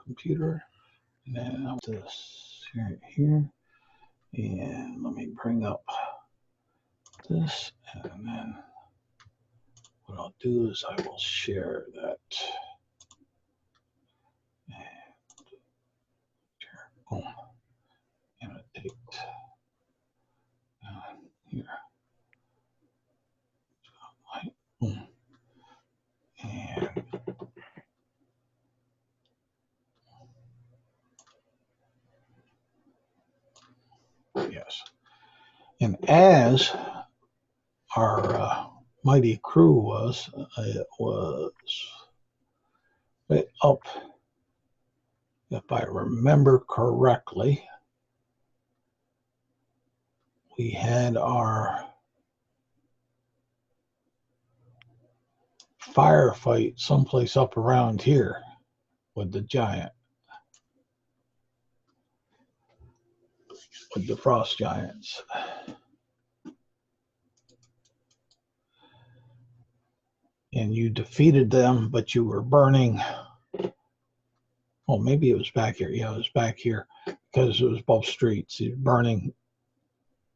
computer, and then I'll do this here, and let me bring up this, and then what I'll do is I will share that. Boom. And I take here. Boom. And yes. And as our mighty crew was, it was right up, if I remember correctly, we had our firefight someplace up around here with the giant, with the frost giants. And you defeated them, but you were burning. Oh, maybe it was back here. Yeah, it was back here because it was both streets. You're burning,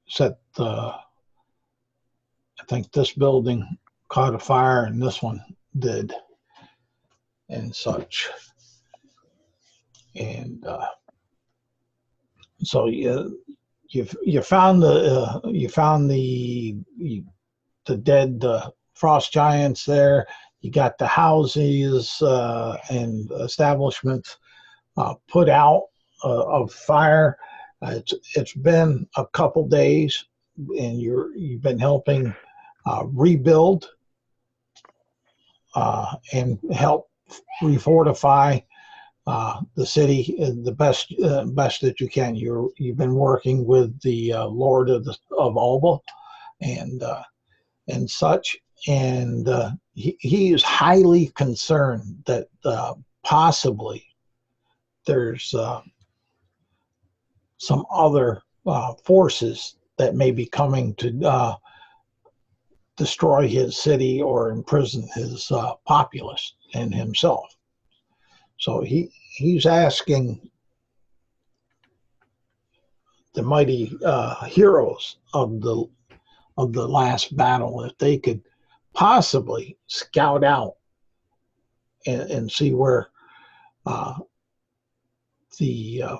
set the, I think this building caught a fire and this one did, and such. And so you found the dead frost giants there. You got the houses and establishments put out of fire. It's been a couple days, and you've been helping rebuild and help refortify the city the best that you can. You've been working with the Lord of Ulba and such, and he is highly concerned that possibly there's some other forces that may be coming to destroy his city or imprison his populace and himself. So he's asking the mighty heroes of the last battle if they could possibly scout out and see where the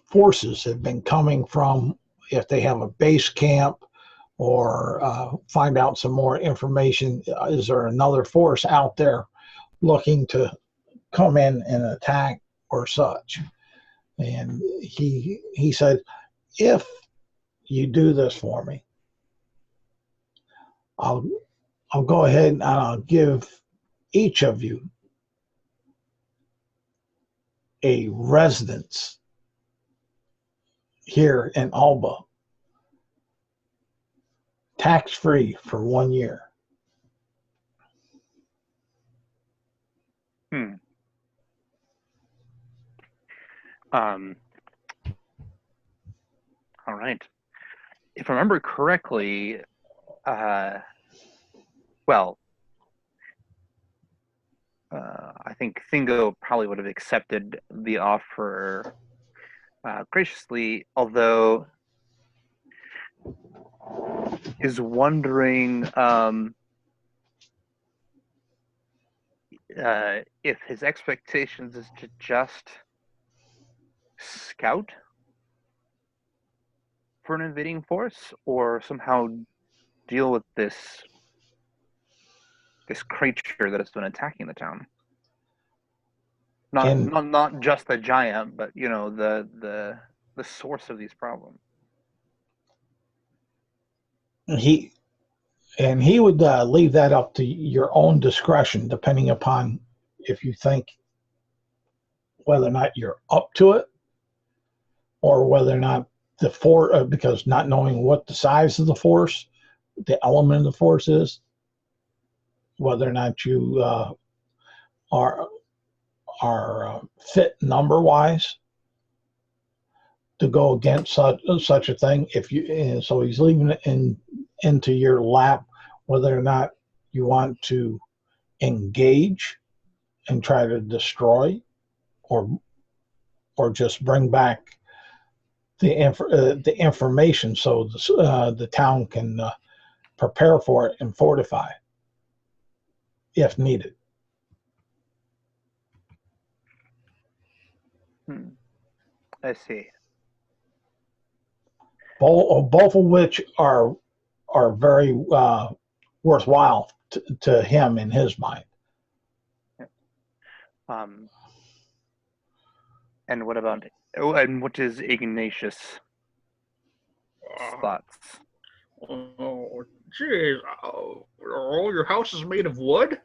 forces have been coming from, if they have a base camp, or find out some more information. Is there another force out there looking to come in and attack or such? And he said, if you do this for me, I'll go ahead and I'll give each of you a residence here in Ulba, tax-free for 1 year. All right. If I remember correctly, I think Thingo probably would have accepted the offer graciously, although is wondering if his expectations is to just scout for an invading force, or somehow deal with this creature that has been attacking the town. Not just the giant, but the source of these problems. He would leave that up to your own discretion, depending upon if you think whether or not you're up to it, or whether or not the force, because not knowing what the size of the force, the element of the force is, whether or not you are fit number-wise to go against such a thing. So he's leaving it into your lap, whether or not you want to engage and try to destroy, or just bring back the information so the town can prepare for it and fortify if needed. I see. Both of which are very worthwhile to him in his mind. And what about, and what is Ignatius' thoughts? Oh, geez. Oh, your house is made of wood?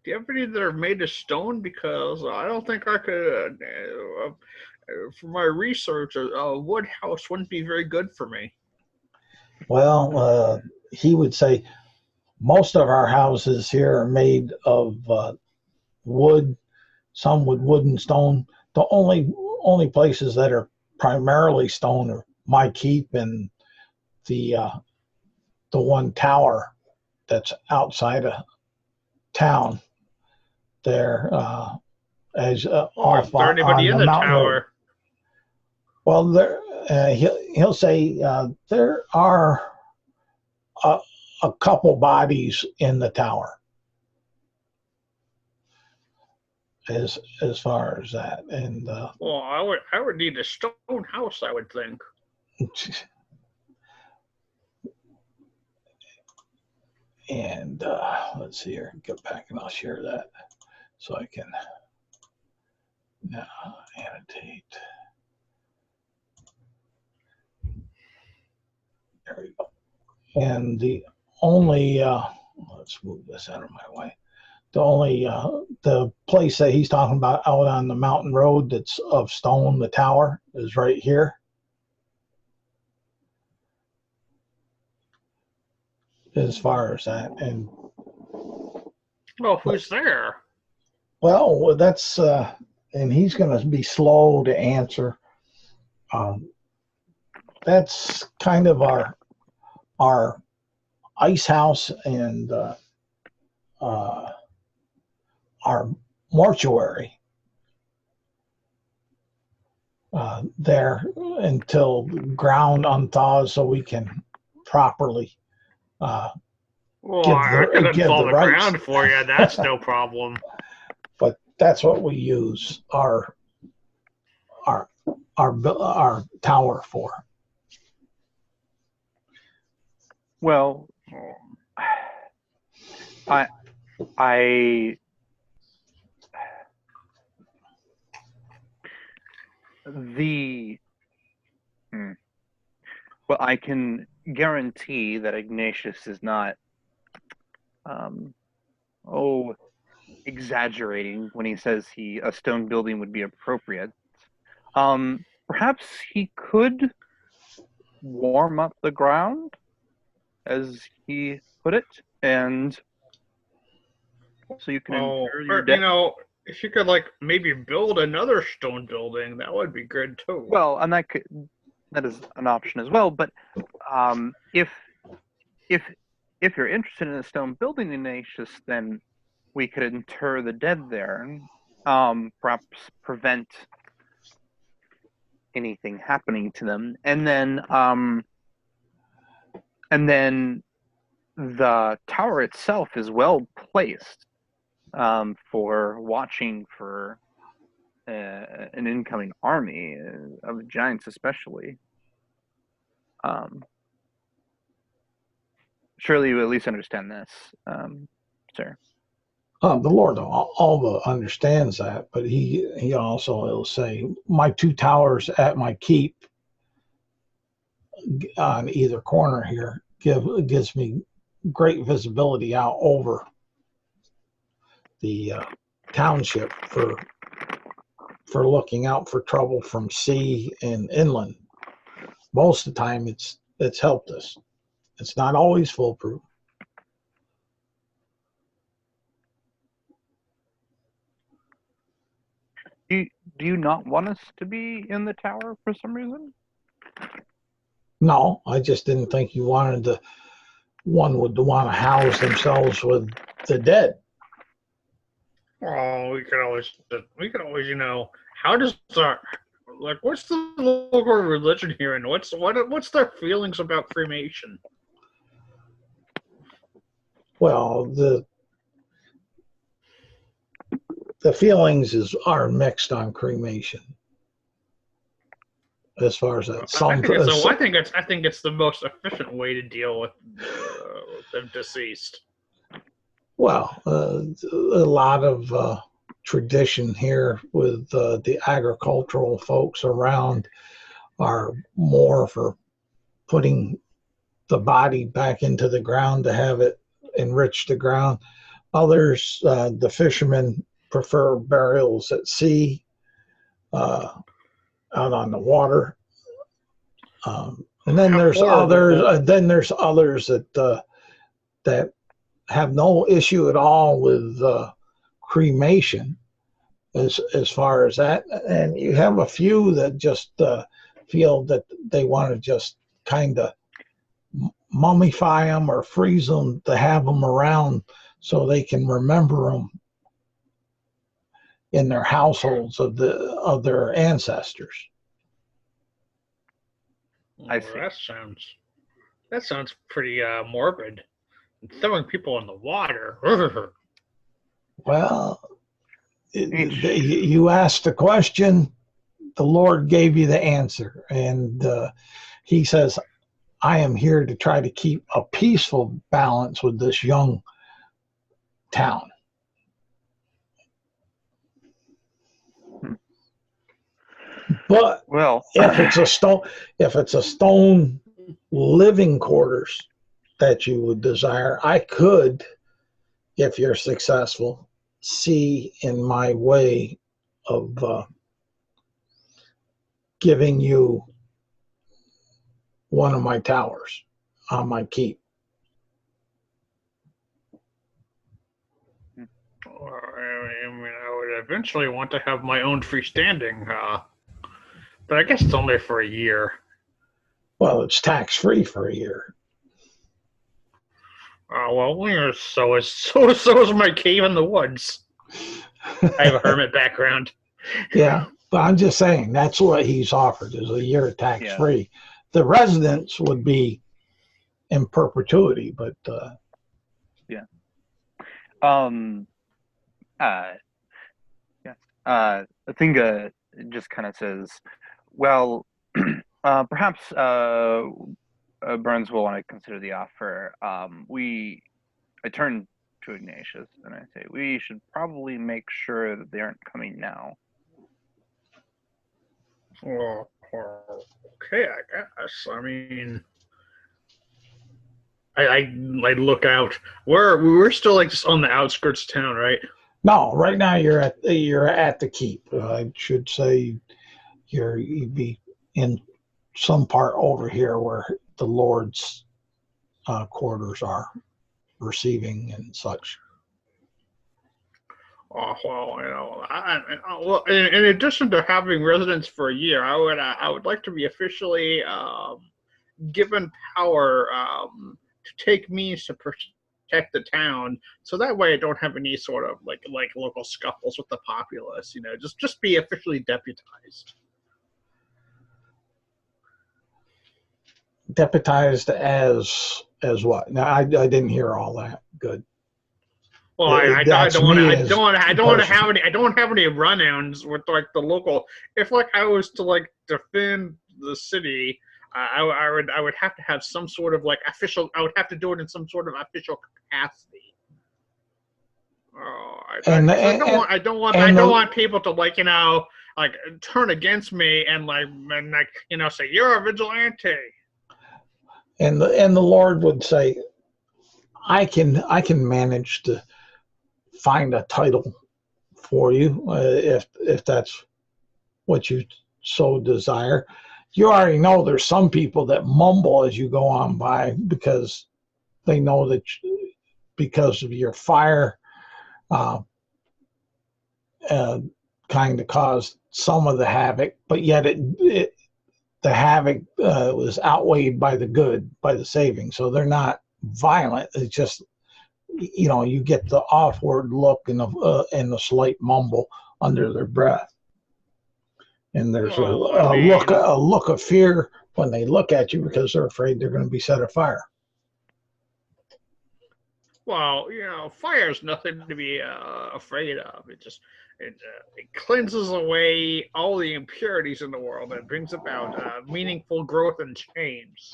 Do you have any that are made of stone? Because I don't think I could. For my research, a wood house wouldn't be very good for me. Well, he would say most of our houses here are made of wood, some with wood and stone. The only places that are primarily stone are my keep and the one tower that's outside of town there, as off Is there anybody on in the the mountain road. tower? Well, there he'll say there are a couple bodies in the tower. As far as that, and Well, I would need a stone house, I would think. and let's see here, get back and I'll share that so I can now annotate. There we go. And the only let's move this out of my way. The only the place that he's talking about out on the mountain road that's of stone, the tower, is right here. As far as that, and Oh, who's there? well, that's and he's going to be slow to answer. That's kind of our ice house and our mortuary there until ground unthaws so we can properly Well, I could unthaw the ground for you. That's no problem. But that's what we use our tower for. Well, well, I can guarantee that Ignatius is not exaggerating when he says a stone building would be appropriate. Perhaps he could warm up the ground, as he put it, and so you can ensure your death. You know, if you could maybe build another stone building, that would be good too. Well, and that is an option as well. But if you're interested in a stone building, Ignatius, then we could inter the dead there, and perhaps prevent anything happening to them, and then the tower itself is well placed for watching for an incoming army of giants, especially. Surely you at least understand this, sir. The Lord Ulba understands that, but he also will say, my two towers at my keep on either corner here gives me great visibility out over the township for looking out for trouble from sea and inland. Most of the time it's helped us. It's not always foolproof. Do you not want us to be in the tower for some reason? No, I just didn't think you wanted one would want to house themselves with the dead. Oh, we could always, how does our, like, what's the local religion here, and what's their feelings about cremation? Well, the feelings are mixed on cremation. As far as that, I think it's the most efficient way to deal with the deceased. Well, a lot of tradition here with the agricultural folks around are more for putting the body back into the ground to have it enrich the ground. Others, the fishermen, prefer burials at sea, out on the water. And then there's others. Then there's others that have no issue at all with cremation, as far as that. And you have a few that just feel that they want to just kind of mummify them or freeze them to have them around so they can remember them in their households of their ancestors. I see. That sounds pretty morbid. Throwing people in the water. Well, you asked the question, the Lord gave you the answer, and He says, "I am here to try to keep a peaceful balance with this young town." But if it's a stone living quarters that you would desire, I could, if you're successful, see in my way of giving you one of my towers on my keep. I would eventually want to have my own freestanding, but I guess it's only for a year. Well, it's tax-free for a year. Well, so is my cave in the woods. I have a hermit background. Yeah, but I'm just saying that's what he's offered is a year tax-free. Yeah. The residence would be in perpetuity, but yeah. I think it just kind of says, well, perhaps Burns will want to consider the offer. I turn to Ignatius and I say, we should probably make sure that they aren't coming now. Well, okay, I guess. I mean, I look out. We're still like just on the outskirts of town, right? No, right now you're at the keep. I should say you'd be in some part over here where the Lord's quarters are, receiving and such. Oh, well, in addition to having residence for a year, I would like to be officially given power to take means to protect the town, so that way I don't have any sort of like local scuffles with the populace. Just be officially deputized. Deputized as what? Now I didn't hear all that. Good. Well, I don't want to have any run-ins with like the local. If like I was to like defend the city, I would have to have some sort of like official. I would have to do it in some sort of official capacity. I don't want people to like turn against me and say you're a vigilante. And the Lord would say, I can manage to find a title for you if that's what you so desire. You already know there's some people that mumble as you go on by because they know that because of your fire kind of caused some of the havoc, but yet the havoc was outweighed by the good, by the saving. So they're not violent. It's just you know, you get the offward look and the slight mumble under their breath. And there's Well, I mean, a look of fear when they look at you because they're afraid they're going to be set afire. well, you know, fire is nothing to be afraid of. It cleanses away all the impurities in the world and brings about meaningful growth and change.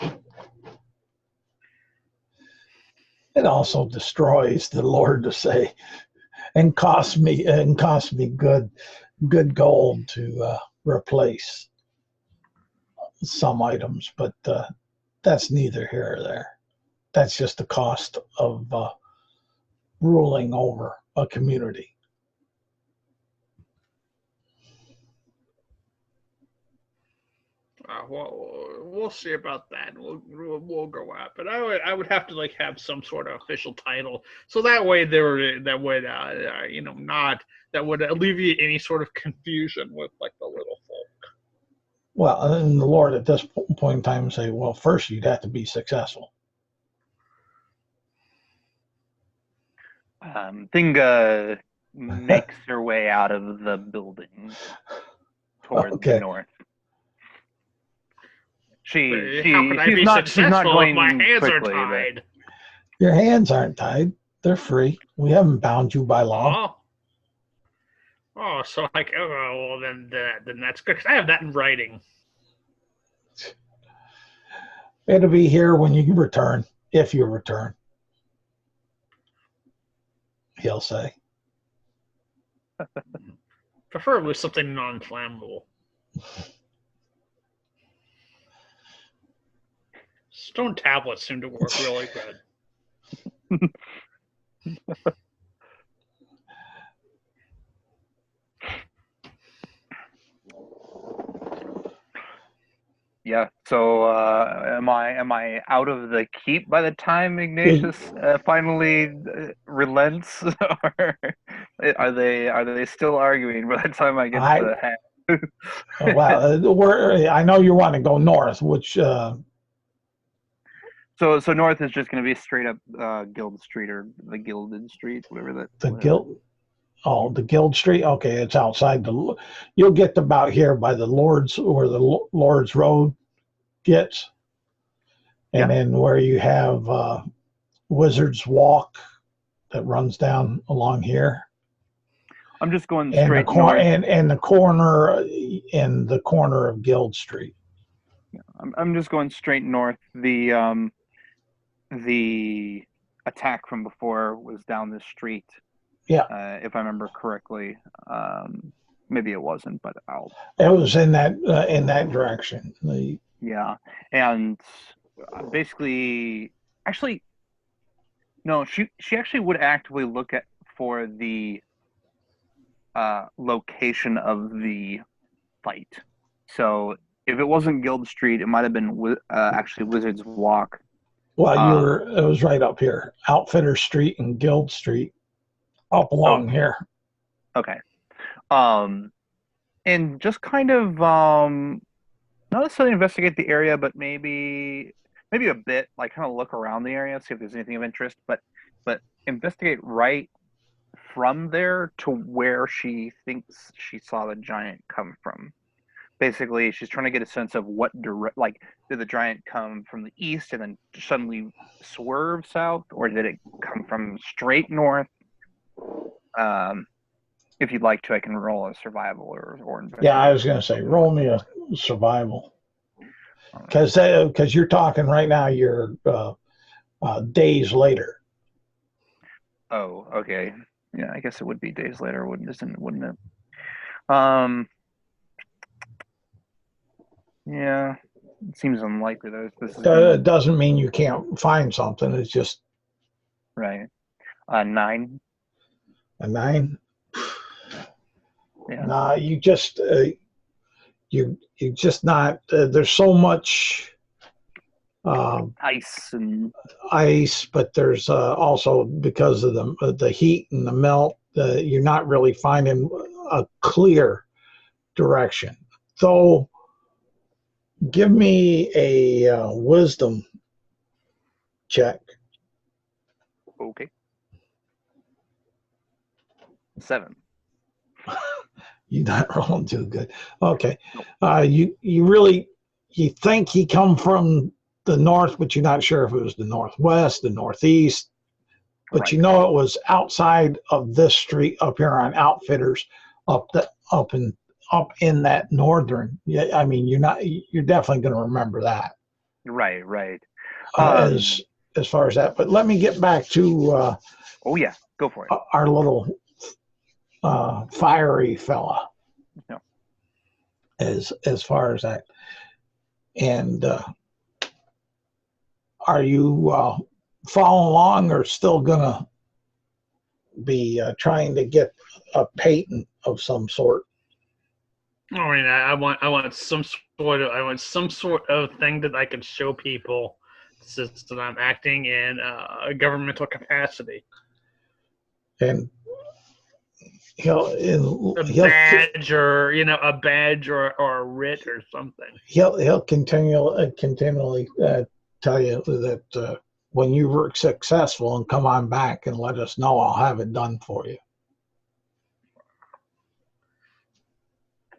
It also destroys, the Lord to say, and cost me good gold to replace some items, but that's neither here or there. That's just the cost of ruling over a community. Well, we'll see about that. We'll go out, but I would have to like have some sort of official title, so that way that would you know, not that would alleviate any sort of confusion with like the little folk. Well, and the Lord at this point in time say, well, first you'd have to be successful. Thinga makes her way out of the building toward the north. How could I be successful if my hands are tied? Your hands aren't tied; they're free. We haven't bound you by law. Oh, so like, well, then that's good because I have that in writing. It'll be here when you return, if you return. He'll say. Preferably something non-flammable. Stone tablets seem to work really good. Yeah. So, am I out of the keep by the time Ignatius finally relents, or are they still arguing by the time I get to the hat? Well, I know you want to go north, which. So north is just going to be straight up Guild Street or the Gilded Street, whatever that. The Guild. Oh, the Guild Street. Okay, it's outside the. You'll get about here by the Lord's, where the Lord's Road gets, and then where you have Wizard's Walk that runs down along here. I'm just going straight north. And the corner in the corner of Guild Street. Yeah, I'm just going straight north. The attack from before was down this street. Yeah. If I remember correctly. Maybe it wasn't, but it was in that direction. Yeah. And basically, actually, no, she actually would actively look for the location of the fight. So if it wasn't Guild Street, it might have been actually Wizard's Walk. Well, it was right up here, Outfitter Street and Guild Street, up along here. Okay. And just kind of not necessarily investigate the area, but maybe a bit, like kind of look around the area, see if there's anything of interest, but investigate right from there to where she thinks she saw the giant come from. Basically, she's trying to get a sense of what did the giant come from the east and then suddenly swerve south, or did it come from straight north? If you'd like to, I can roll a survival or investigate. Yeah, I was going to say, roll me a survival. Because you're talking right now, you're days later. Oh, okay. Yeah, I guess it would be days later, wouldn't it? Yeah, it seems unlikely though. It doesn't mean you can't find something. It's just right. 9. A 9. Yeah. Nah, you just not. There's so much ice, but there's also, because of the heat and the melt, you're not really finding a clear direction. So, give me a wisdom check. Okay. 7. You're not rolling too good. Okay. You think he come from the north, but you're not sure if it was the northwest, the northeast. But Right. you know it was outside of this street up here on Outfitters, up in that northern. Yeah, I mean you're definitely going to remember that. Right. As far as that. But let me get back to Oh yeah, go for it. our little fiery fella. Yeah. As far as that. And are you following along, or still gonna be trying to get a patent of some sort? I mean, I want some sort of thing that I can show people since that I'm acting in a governmental capacity. And A badge or a writ or something. He'll continually tell you that when you were successful and come on back and let us know, I'll have it done for you.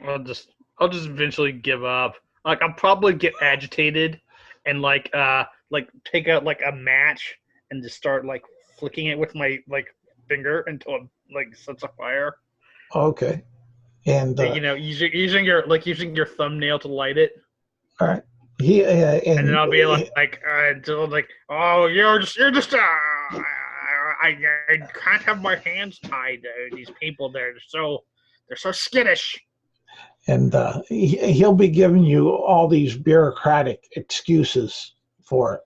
I'll just eventually give up. Like I'll probably get agitated and like take out like a match and just start like flicking it with my like finger until it like sets a fire. Okay. And using your thumbnail to light it. All right. And then I'll be oh, you're just I can't have my hands tied. These people, they're so skittish. And he'll be giving you all these bureaucratic excuses for it.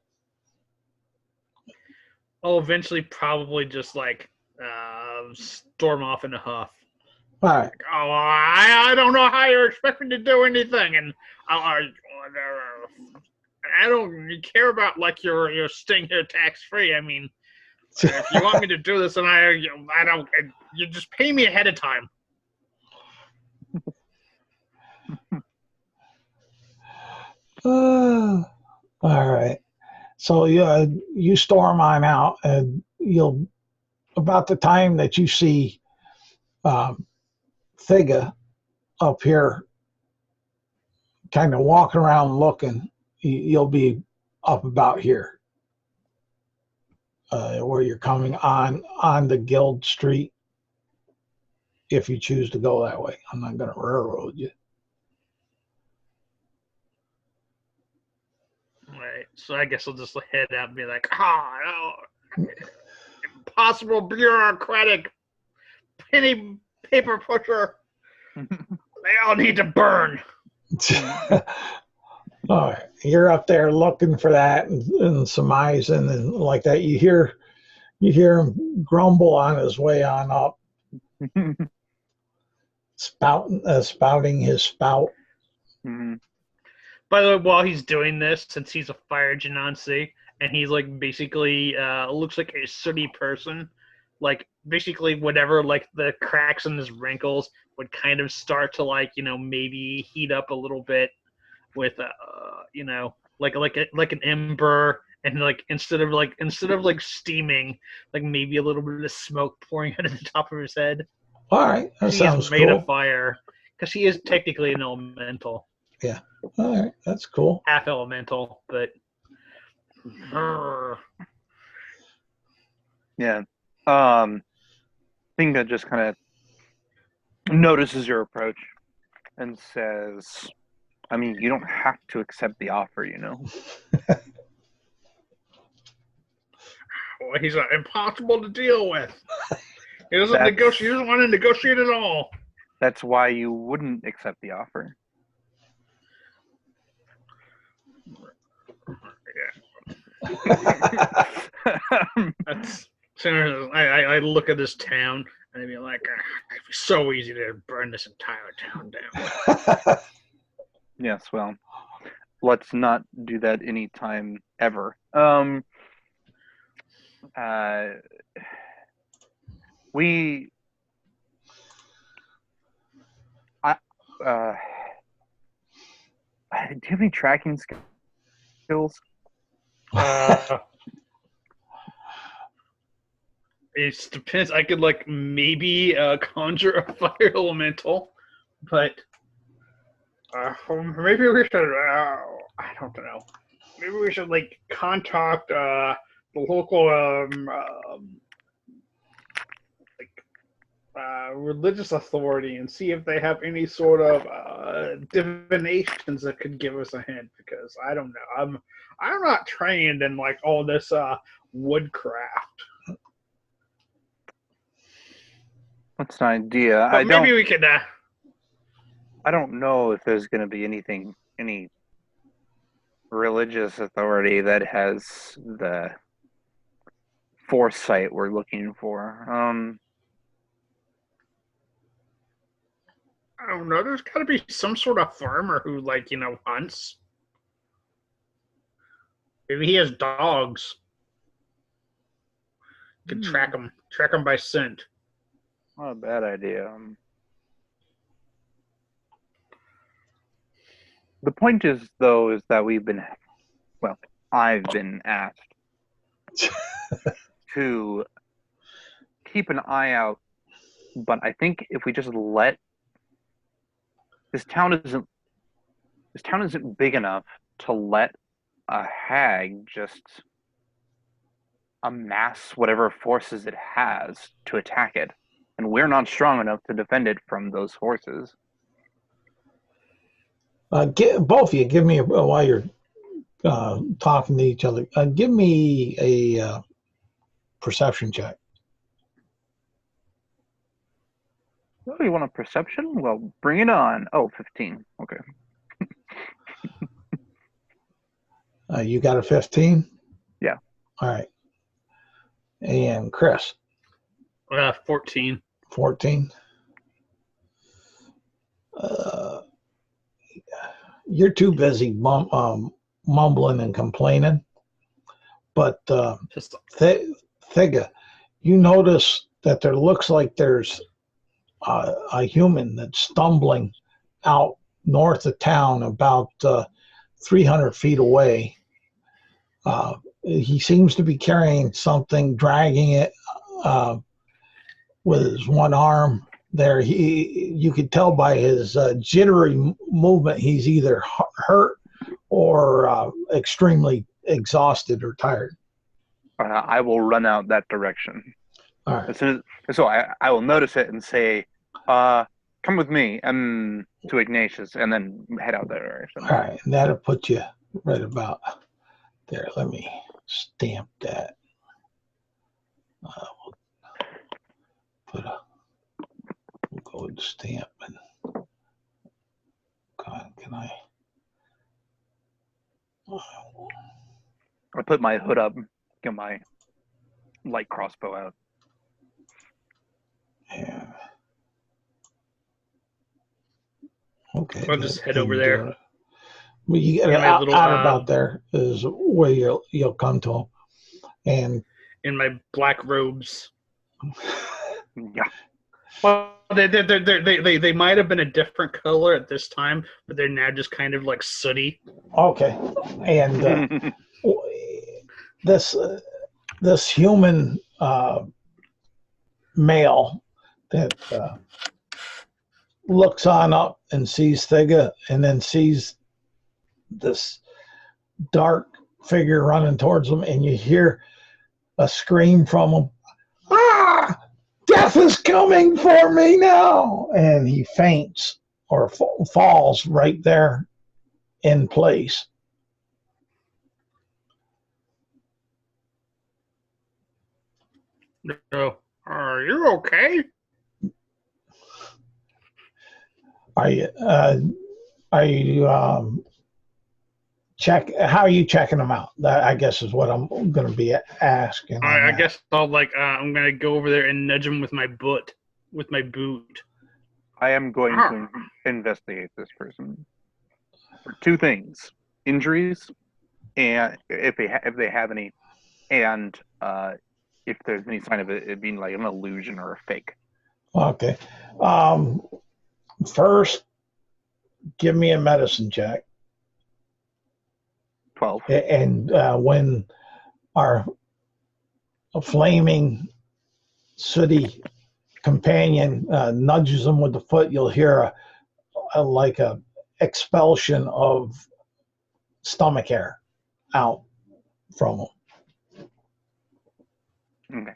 I'll eventually probably just like storm off in a huff. All right. Like, oh, I don't know how you're expecting to do anything, and I don't care about like your staying here tax free. I mean, if you want me to do this, and I don't, you just pay me ahead of time. All right. So you storm on out, and you'll about the time that you see Figa up here, kind of walking around looking, you'll be up about here, where you're coming on the Guild Street. If you choose to go that way, I'm not going to railroad you. Right. So I guess I'll just head out and be like, no, impossible bureaucratic penny paper pusher. They all need to burn. All right. You're up there looking for that and surmising and like that. You hear him grumble on his way on up, spouting his spout. Mm-hmm. By the way, while he's doing this, since he's a fire genasi, and he's like basically looks like a sooty person, like basically whatever like the cracks in his wrinkles would kind of start to like maybe heat up a little bit with like an ember, and like instead of steaming, like maybe a little bit of smoke pouring out of the top of his head. All right, that sounds cool. He's made of fire because he is technically an elemental. Yeah. All right, that's cool. Half elemental, but yeah. Thing that just kind of notices your approach and says, I mean, you don't have to accept the offer, Well, he's impossible to deal with. He doesn't negotiate. He doesn't want to negotiate at all. That's why you wouldn't accept the offer. I look at this town and I'd be like, it'd be so easy to burn this entire town down. Yes, well, let's not do that anytime ever. Do you have any tracking skills? It depends. I could like maybe conjure a fire elemental, but maybe we should. I don't know. Maybe we should like contact the local religious authority and see if they have any sort of divinations that could give us a hint. Because I don't know. I'm not trained in like all this woodcraft. That's an idea. But maybe we could. I don't know if there's going to be any religious authority that has the foresight we're looking for. I don't know. There's got to be some sort of farmer who, like, hunts. Maybe he has dogs. You can track them by scent. Not a bad idea. The point is, though, is that I've been asked to keep an eye out, but I think if we just let this town isn't big enough to let a hag just amass whatever forces it has to attack it, and we're not strong enough to defend it from those forces. Both of you, give me while you're talking to each other. Give me a perception check. Oh, you want a perception? Well, bring it on. Oh, 15. Okay. You got a 15? Yeah. All right. And Chris? 14. 14. You're too busy mumbling and complaining. But Thiga, you notice that there looks like there's a human that's stumbling out north of town about 300 feet away. He seems to be carrying something, dragging it with his one arm. There, you could tell by his jittery movement, he's either hurt or extremely exhausted or tired. I will run out that direction. All right. So I will notice it and say, "Come with me," to Ignatius, and then head out that direction. All right, and that'll put you right about there. Let me stamp that. We'll go with the stamp and God, can I? I put my hood up, get my light crossbow out. Yeah. Okay. I'll just head over there. Well, you get out about there is where you'll come to him, and in my black robes. Yeah. Well, they might have been a different color at this time, but they're now just kind of like sooty. Okay, and this human male that looks on up and sees Thiga, and then sees this dark figure running towards him, and you hear a scream from him. Ah! Death is coming for me now! And he faints or falls right there in place. So, are you okay? Are you how are you checking them out? That, I guess, is what I'm going to be asking. I guess I'll I'm going to go over there and nudge him with my boot. I am going to investigate this person for two things: injuries, and if they have any, and if there's any sign of it being like an illusion or a fake. Okay. First, give me a medicine check. 12. And when our flaming sooty companion nudges him with the foot, you'll hear like a expulsion of stomach air out from him. Okay.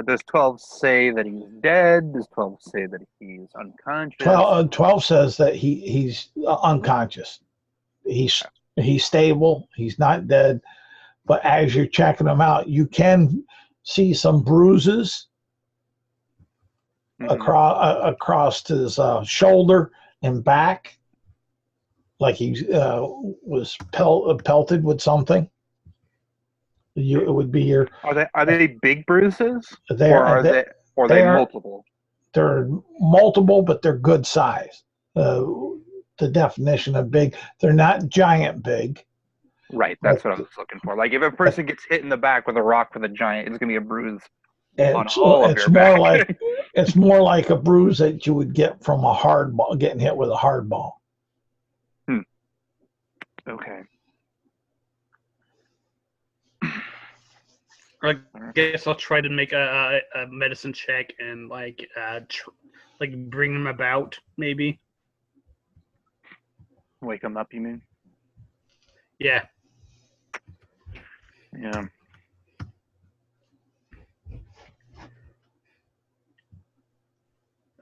Does 12 say that he's dead? Does 12 say that he's unconscious? 12 says that he's unconscious. He's stable. He's not dead. But as you're checking him out, you can see some bruises across his shoulder and back, like he was pelted with something. It would be your. Are they big bruises? Are they multiple? They're multiple, but they're good size. The definition of big, they're not giant big. Right, that's what I was looking for. Like if a person gets hit in the back with a rock with a giant, it's gonna be a bruise on all of your back. It's more like a bruise that you would get from a hard ball, getting hit with a hard ball. Okay. I guess I'll try to make a medicine check and bring him about, maybe. Wake him up, you mean? Yeah. Yeah.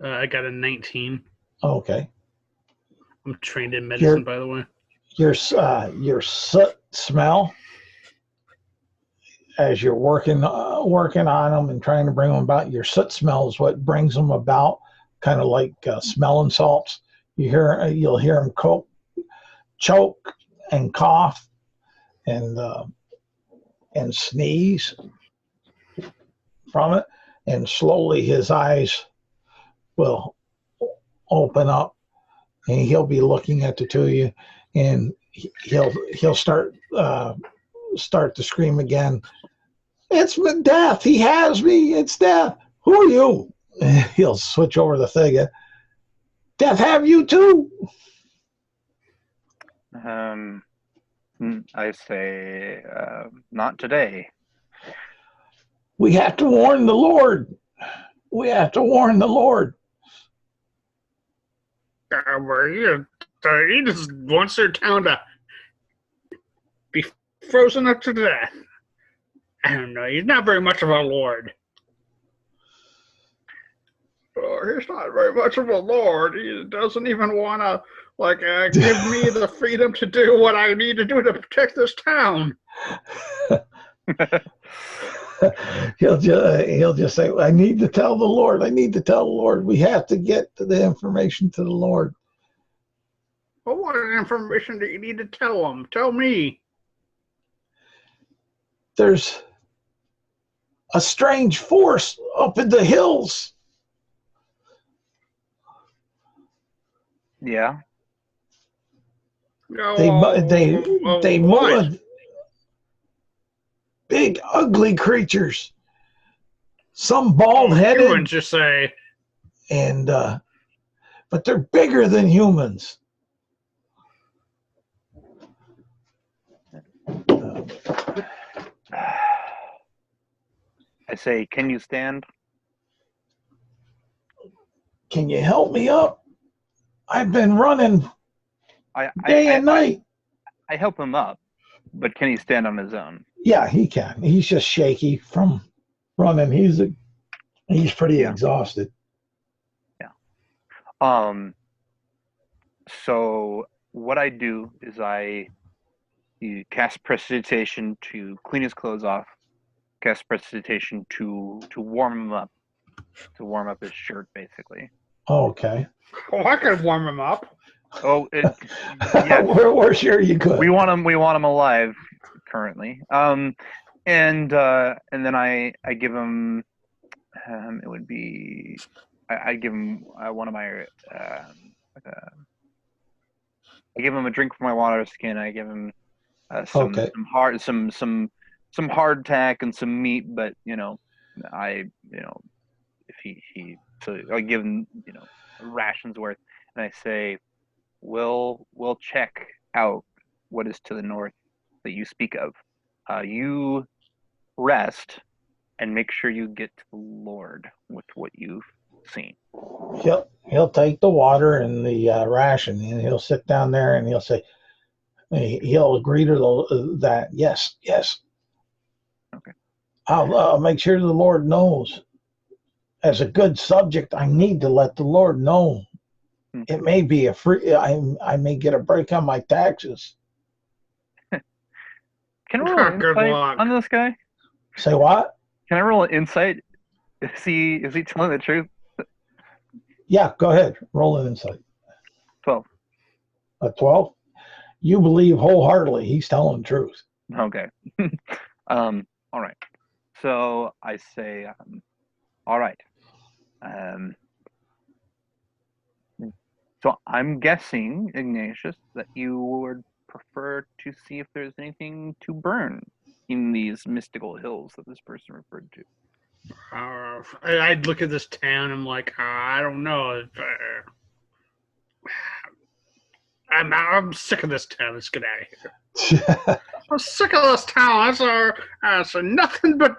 I got a 19. Okay. I'm trained in medicine, by the way. Your soot smell as you're working on them and trying to bring them about. Your soot smell is what brings them about, kind of like smelling salts. You'll hear them choke and cough and sneeze from it, and slowly his eyes will open up, and he'll be looking at the two of you, and he'll start to scream again. It's Death. He has me. It's Death. Who are you? He'll switch over the thing. Death have you too? I say, not today. We have to warn the Lord. We have to warn the Lord. He just wants their town to be frozen up to death. I don't know. He's not very much of a lord. Oh, he's not very much of a lord. He doesn't even want to, give me the freedom to do what I need to do to protect this town. He'll just say, I need to tell the Lord. I need to tell the Lord. We have to get the information to the Lord. Well, what information do you need to tell him? Tell me. There's a strange force up in the hills. Yeah. They move. Big, ugly creatures. Some bald-headed. Humans, you say? And but they're bigger than humans. I say, can you stand? Can you help me up? I've been running day and night. I help him up, but can he stand on his own? Yeah, he can. He's just shaky from running. He's pretty exhausted. Yeah. So what I do is you cast prestidigitation to clean his clothes off, cast prestidigitation to warm him up, to warm up his shirt, basically. Okay. Oh, I could warm him up. Oh, yeah. We're sure you could. We want him alive currently. And then I give him. It would be. I give him one of my. I give him a drink from my water skin. I give him some hardtack and some meat. But if he so I give him rations worth, and I say, we'll check out what is to the north that you speak of. You rest and make sure you get to the Lord with what you've seen. He'll take the water and the ration, and he'll sit down there and he'll say, he'll agree to that. Yes. Okay. I'll make sure the Lord knows. As a good subject, I need to let the Lord know. It may be a free. I may get a break on my taxes. Can I roll an insight on this guy? Say what? Can I roll an insight? Is he telling the truth? Yeah, go ahead. Roll an insight. 12. A 12? You believe wholeheartedly he's telling the truth. Okay. All right. So I say, all right. So I'm guessing, Ignatius, that you would prefer to see if there's anything to burn in these mystical hills that this person referred to. I'd look at this town. I'm like, I don't know. I'm sick of this town. Let's get out of here. I'm sick of this town. That's nothing but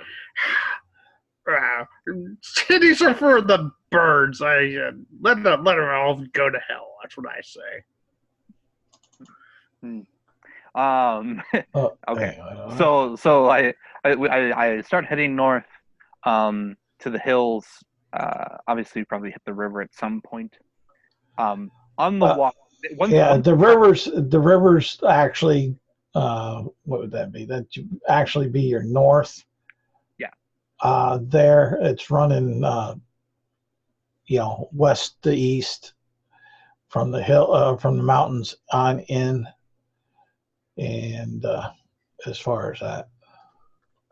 cities are for the birds. Let them all go to hell. That's what I say. Okay. So I start heading north to the hills. Obviously, probably hit the river at some point. On the walk. The rivers actually. What would that be? That would actually be your north. Yeah. There it's running. West to east from the hill, from the mountains on in, and as far as that.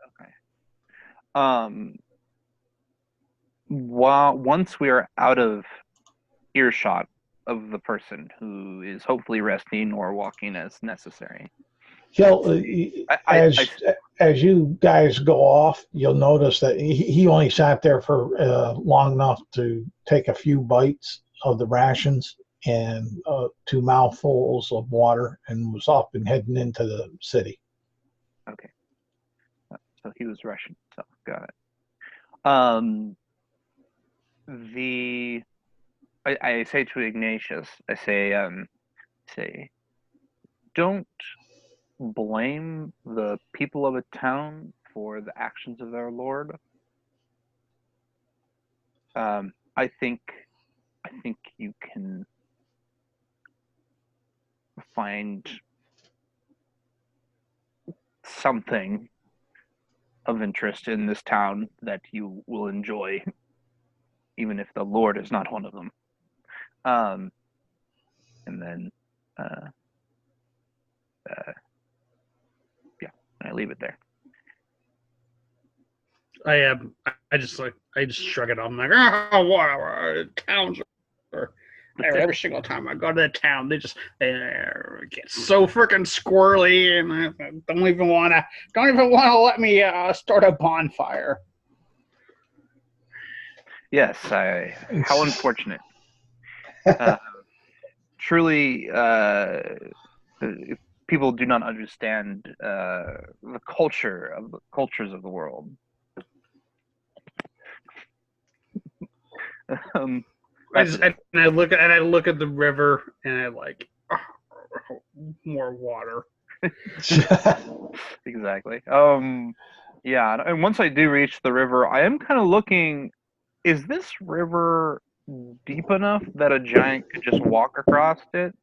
Okay. Once we are out of earshot of the person who is hopefully resting or walking as necessary. As you guys go off, you'll notice that he only sat there for long enough to take a few bites of the rations and 2 mouthfuls of water, and was up and heading into the city. Okay. So he was rushing. So got it. I say to Ignatius, I say, don't blame the people of a town for the actions of their Lord. I think you can find something of interest in this town that you will enjoy, even if the Lord is not one of them. And then, I leave it there. I just shrug it off. I'm like, whatever. Towns are every single time I go to the town, they get so freaking squirrely, and I don't even want to let me start a bonfire. Yes, how unfortunate. Truly, people do not understand the cultures of the world. I look at the river, and I like more water. Exactly. Yeah, and once I do reach the river, I am kind of looking. Is this river deep enough that a giant could just walk across it,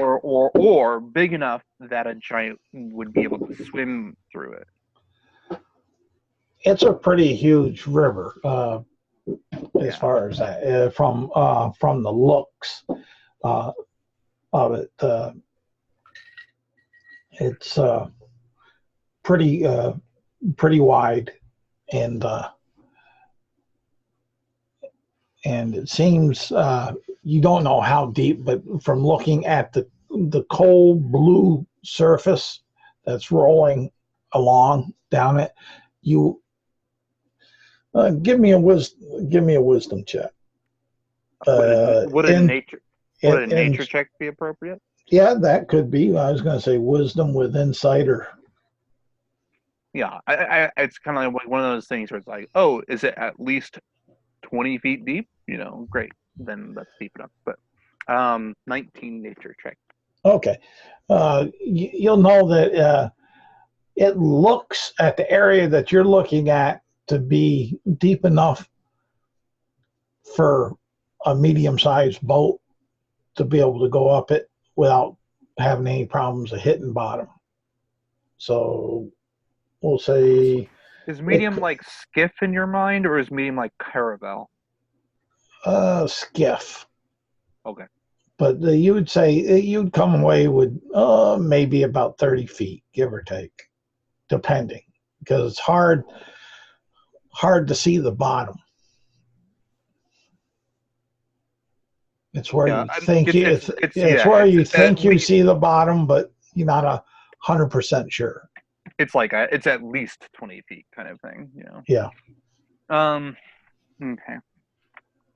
or big enough that a giant would be able to swim through it? It's a pretty huge river, as far as that. From the looks of it, it's pretty wide, and it seems, you don't know how deep, but from looking at the cold blue surface that's rolling along down it, you give me a wisdom check. Would a nature check be appropriate? Yeah, that could be. I was going to say wisdom with insight, or Yeah, it's kind of like one of those things where it's like, oh, is it at least 20 feet deep? Great. Then that's deep enough. But 19 nature check. Okay. You'll know that it looks at the area that you're looking at to be deep enough for a medium-sized boat to be able to go up it without having any problems of hitting bottom. So we'll say... Is medium like skiff in your mind, or is medium like caravel? Skiff. Okay. But you would say you'd come away with maybe about 30 feet, give or take, depending, because it's hard to see the bottom. It's where you think you see the bottom, but you're not 100% sure. It's like it's at least 20 feet kind of thing, Yeah. Okay.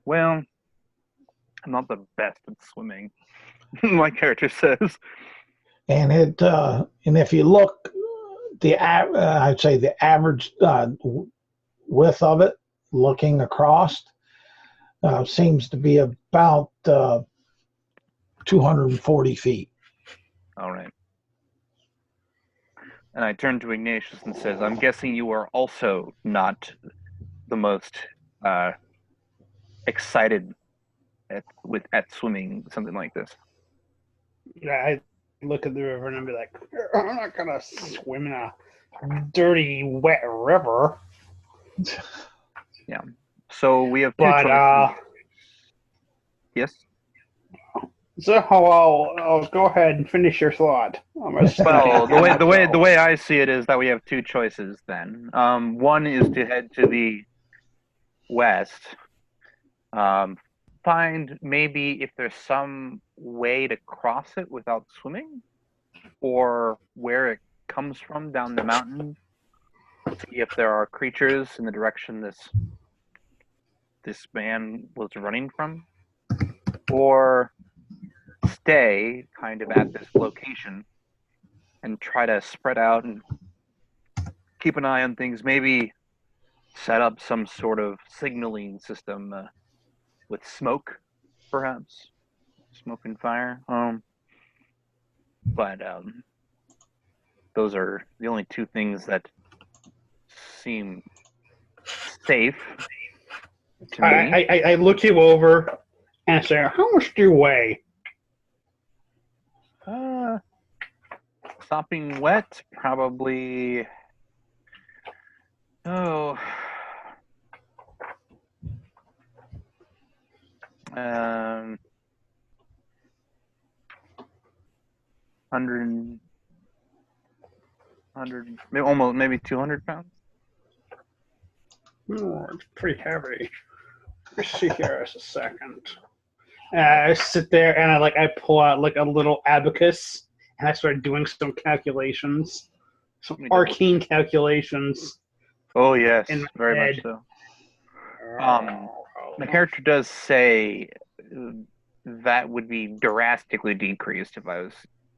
Well, I'm not the best at swimming, my character says. And if you look, I'd say the average width of it, looking across, seems to be about 240 feet. All right. And I turn to Ignatius and says, I'm guessing you are also not the most excited at swimming something like this. Yeah, I look at the river and I'd be like, I'm not gonna swim in a dirty, wet river. Yeah. So we have two choices. Yes. So I'll go ahead and finish your thought. Well, the way I see it is that we have two choices. Then one is to head to the west. Find maybe if there's some way to cross it without swimming, or where it comes from down the mountain. See if there are creatures in the direction this man was running from, or stay kind of at this location and try to spread out and keep an eye on things. Maybe set up some sort of signaling system with smoke, perhaps smoke and fire. But those are the only two things that seem safe to me. I look you over and say, how much do you weigh? Sopping wet, probably. 100, maybe 200 pounds. Oh, it's pretty heavy. Let's see here a second. I sit there and I pull out like a little abacus and I start doing some calculations, some arcane calculations. Oh yes, very much so. My character does say that would be drastically decreased if I was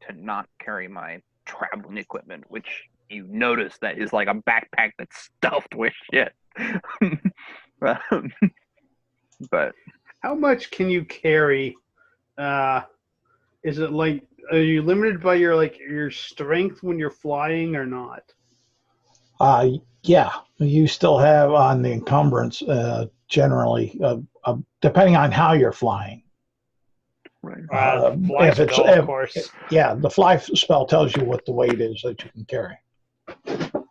to not carry my traveling equipment, which you notice that is like a backpack that's stuffed with shit. But how much can you carry? Is it like, are you limited by your strength when you're flying or not? Yeah, you still have on the encumbrance generally, depending on how you're flying. Right. Fly spell, of course. Yeah, the fly spell tells you what the weight is that you can carry.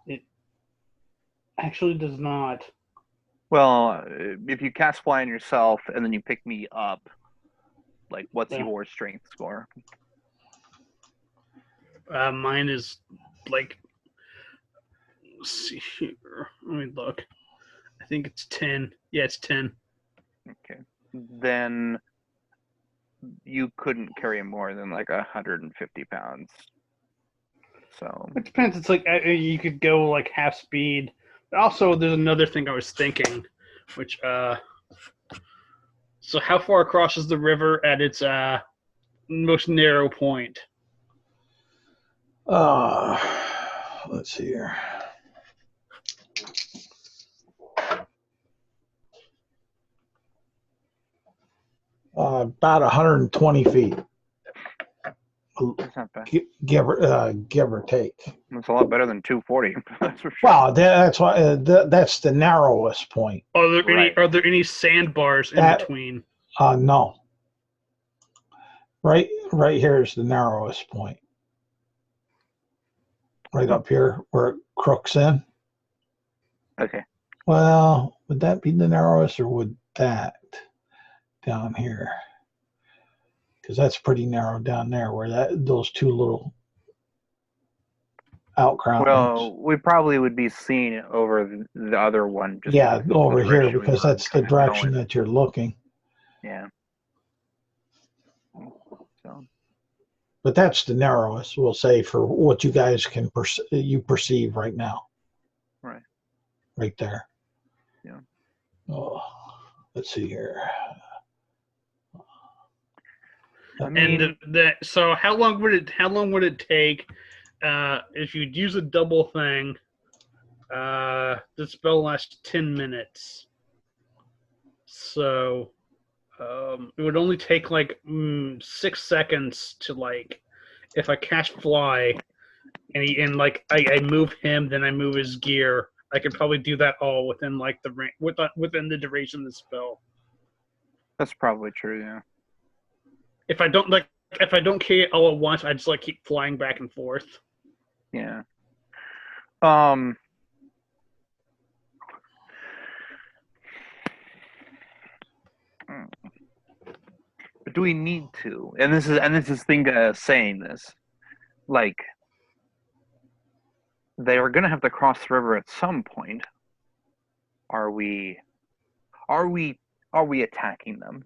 It actually does not. Well, if you cast fly on yourself and then you pick me up, like, what's your strength score? Mine is like, let's see here. Let me look. I think it's 10. Yeah, it's 10. Okay. Then you couldn't carry more than like 150 pounds. So it depends. It's like you could go like half speed. But also, there's another thing I was thinking, which so how far across is the river at its most narrow point? Let's see here. About 120 feet, That's not bad. give or take. That's a lot better than 240. That's for sure. Well, that's why that's the narrowest point. Right. Are there any sandbars in between? No. Right here is the narrowest point. Right up here where it crooks in. Okay. Well, would that be the narrowest, or would that down here? Because that's pretty narrow down there where those two little outcroppings. Well, we probably would be seeing over the other one. Just yeah, over here direction we because were that's the direction going. that you're looking. Yeah. So. But that's the narrowest, we'll say, for what you guys can perceive right now. Right. Right there. Yeah. Oh, let's see here. I mean, so how long would it take if you'd use a double thing? The spell lasts 10 minutes. So it would only take like 6 seconds to, like, if I cast fly and I move him, then I move his gear. I could probably do that all within like within the duration of the spell. that's probably true. Yeah. If I don't kill it all at once, I just like keep flying back and forth. Yeah. But do we need to? And this is Thinga saying this. Like, they are gonna have to cross the river at some point. Are we attacking them?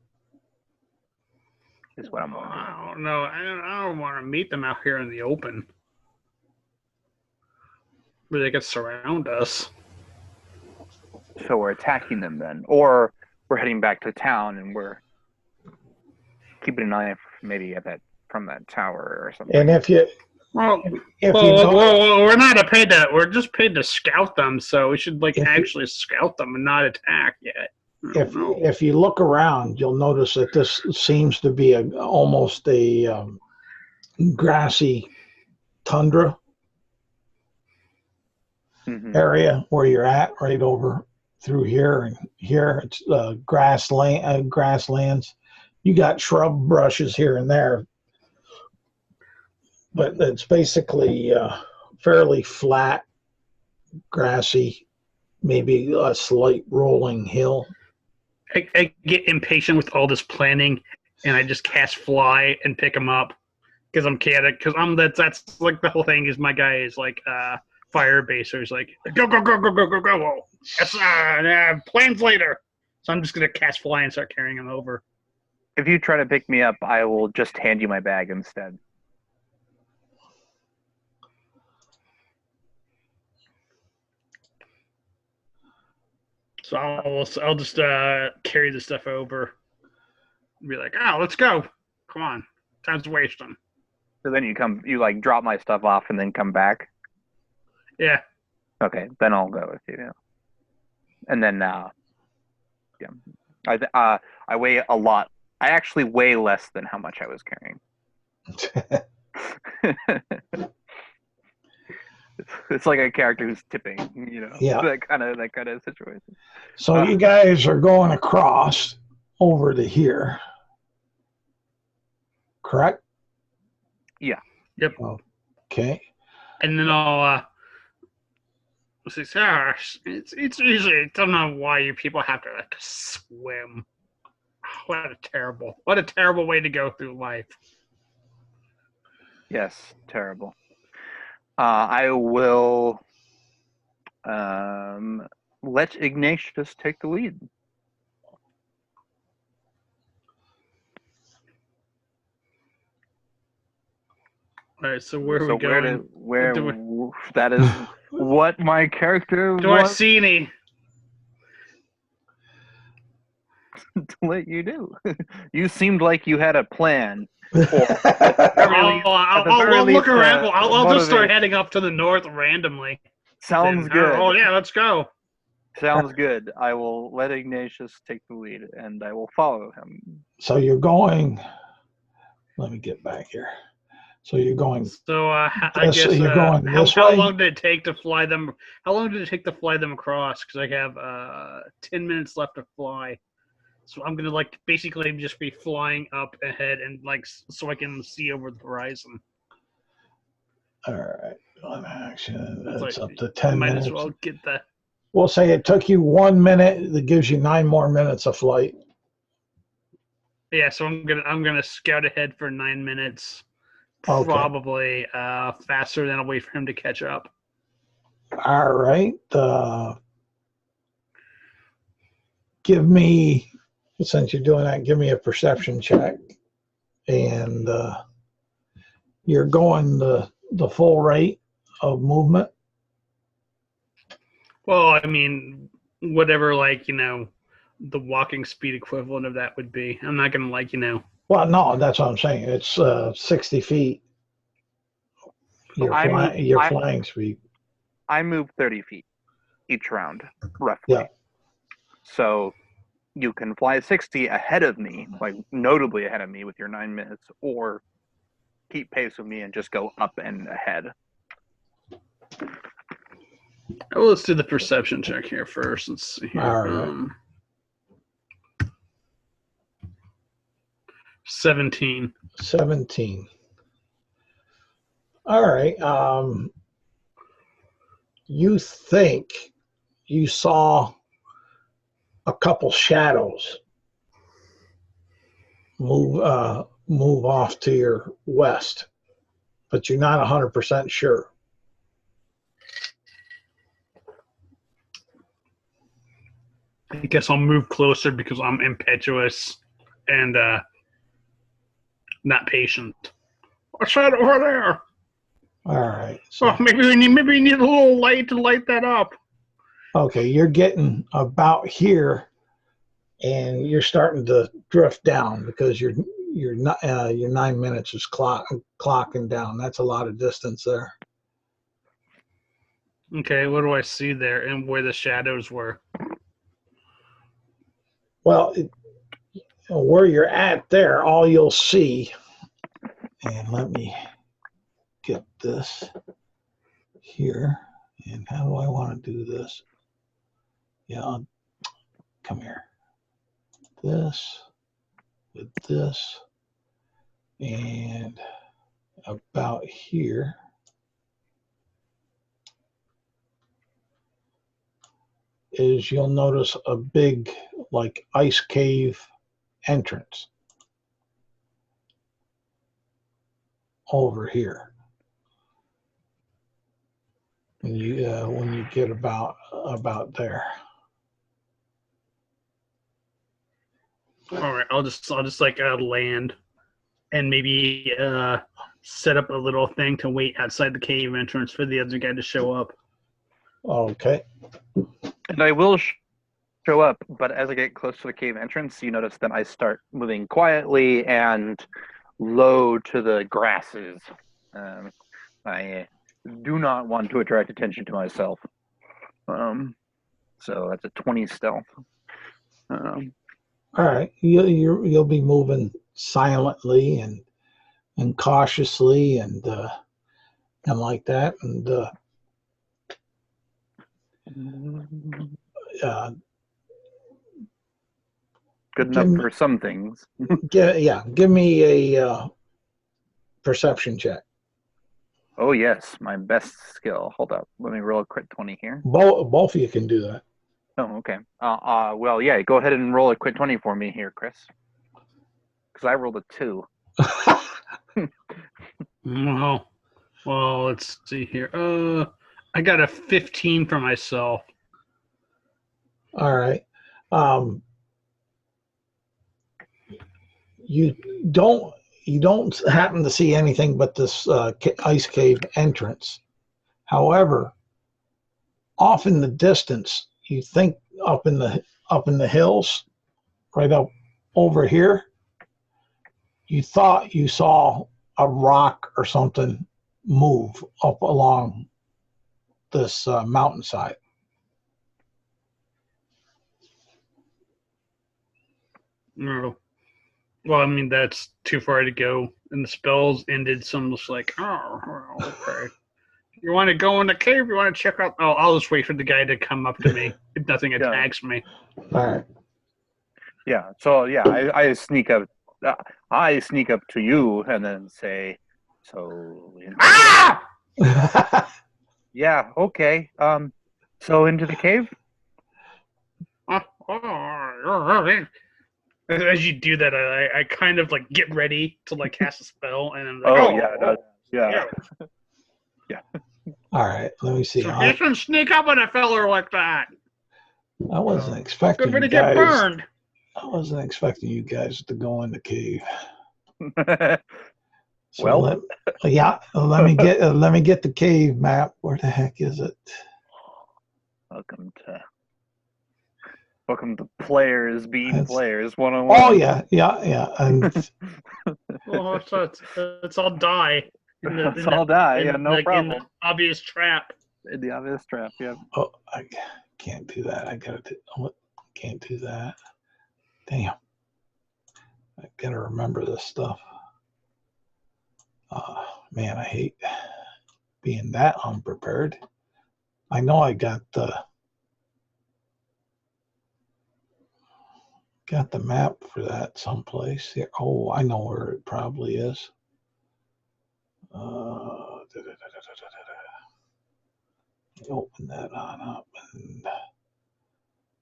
Is what I'm wondering. I don't know. I don't want to meet them out here in the open, where they could surround us. So we're attacking them then, or we're heading back to town and we're keeping an eye maybe from that tower or something. And if you we're not paid to. We're just paid to scout them, so we should actually scout them and not attack yet. If you look around, you'll notice that this seems to be almost a grassy tundra area where you're at, right over through here, and here it's grasslands. You got shrub brushes here and there, but it's basically fairly flat, grassy, maybe a slight rolling hill. I get impatient with all this planning, and I just cast fly and pick them up because I'm chaotic. Because that's like the whole thing. Is my guy is like fire baser. He's like go. Yes, plans later. So I'm just gonna cast fly and start carrying him over. If you try to pick me up, I will just hand you my bag instead. So I'll just carry the stuff over and be like, oh, let's go. Come on. Time's wasting. So then you like drop my stuff off and then come back? Yeah. Okay, then I'll go with you. Yeah. And then, I weigh a lot. I actually weigh less than how much I was carrying. It's like a character who's tipping, Yeah. that kind of situation. So you guys are going across over to here, correct? Yeah. Yep. Okay. And then I'll say, "Sir, it's easy. I don't know why you people have to like swim. What a terrible way to go through life." Yes, terrible. I will let Ignatius take the lead. All right, so where are we going? That is what my character do wants I see any? to let you do. You seemed like you had a plan. I'll look around. I'll just start heading up to the north randomly. Sounds good. Oh yeah, let's go. Sounds good. I will let Ignatius take the lead, and I will follow him. So you're going. Let me get back here. So you're going. So I This, guess you're going how this way. long did it take to fly them? How long did it take to fly them across? Because I have 10 minutes left to fly. So I'm gonna like basically just be flying up ahead and like so I can see over the horizon. All right. On action. It's It's like, up to 10 might minutes. as well get that. We'll say it took you 1 minute. That gives you 9 more minutes of flight. Yeah, so I'm gonna scout ahead for 9 minutes. Okay. Probably faster than I'll wait for him to catch up. All right. Give me, since you're doing that, give me a perception check. And you're going the full rate of movement. Well, I mean, whatever, like, the walking speed equivalent of that would be. I'm not going to, like, Well, no, that's what I'm saying. It's 60 feet. Your flying speed. I move 30 feet each round, roughly. Yeah. So you can fly 60 ahead of me, like notably ahead of me with your 9 minutes, or keep pace with me and just go up and ahead. Well, let's do the perception check here first. Let's see here. All right. 17. 17. All right. You think you saw a couple shadows move off to your west, but you're not 100% sure. I guess I'll move closer because I'm impetuous and not patient. What's that over there? All right. So, Oh, maybe we need a little light to light that up. okay, you're getting about here, and you're starting to drift down because your 9 minutes is clocking down. That's a lot of distance there. Okay, what do I see there and where the shadows were? Well, where you're at there, all you'll see, and let me get this here. And how do I want to do this? Yeah, come here. This with this, and about here. Is you'll notice a big like ice cave entrance over here. When you get about there. All right, I'll just like land and maybe set up a little thing to wait outside the cave entrance for the other guy to show up. Okay. And I will show up, but as I get close to the cave entrance, you notice that I start moving quietly and low to the grasses. I do not want to attract attention to myself. So that's a 20 stealth. All right, you'll be moving silently and cautiously and like that, and good enough for some things. Give me a perception check. Oh yes, my best skill. Hold up, let me roll a crit 20 here. Both of you can do that. Oh, okay. Well, yeah, go ahead and roll a crit 20 for me here, Chris. Because I rolled a 2. Well, let's see here. I got a 15 for myself. All right. You don't happen to see anything but this ice cave entrance. However, off in the distance, you think up in the hills, right up over here, you thought you saw a rock or something move up along this mountainside. No. Well, I mean, that's too far to go. And the spells ended, so I'm just like, oh, well, okay. You want to go in the cave? You want to check out? Oh, I'll just wait for the guy to come up to me if nothing attacks me. All right. Yeah. So yeah, I sneak up. I sneak up to you and then say, "So." Ah! Yeah. Okay. So into the cave. As you do that, I kind of like get ready to like cast a spell, and I'm like, Oh yeah. Yeah. yeah. All right. Let me see. So you can sneak up on a feller like that. I wasn't expecting Good way you to get guys. burned. I wasn't expecting you guys to go in the cave. So Well. let me get the cave map. Where the heck is it? Welcome to players being players 101. Oh yeah. And Well, it's all die. It's all die. Yeah, no problem. In the obvious trap. In the obvious trap. Yeah. oh, I can't do that. Can't do that. Damn. I gotta remember this stuff. Man, I hate being that unprepared. I know I got the map for that someplace here. Oh, I know where it probably is. Open that on up and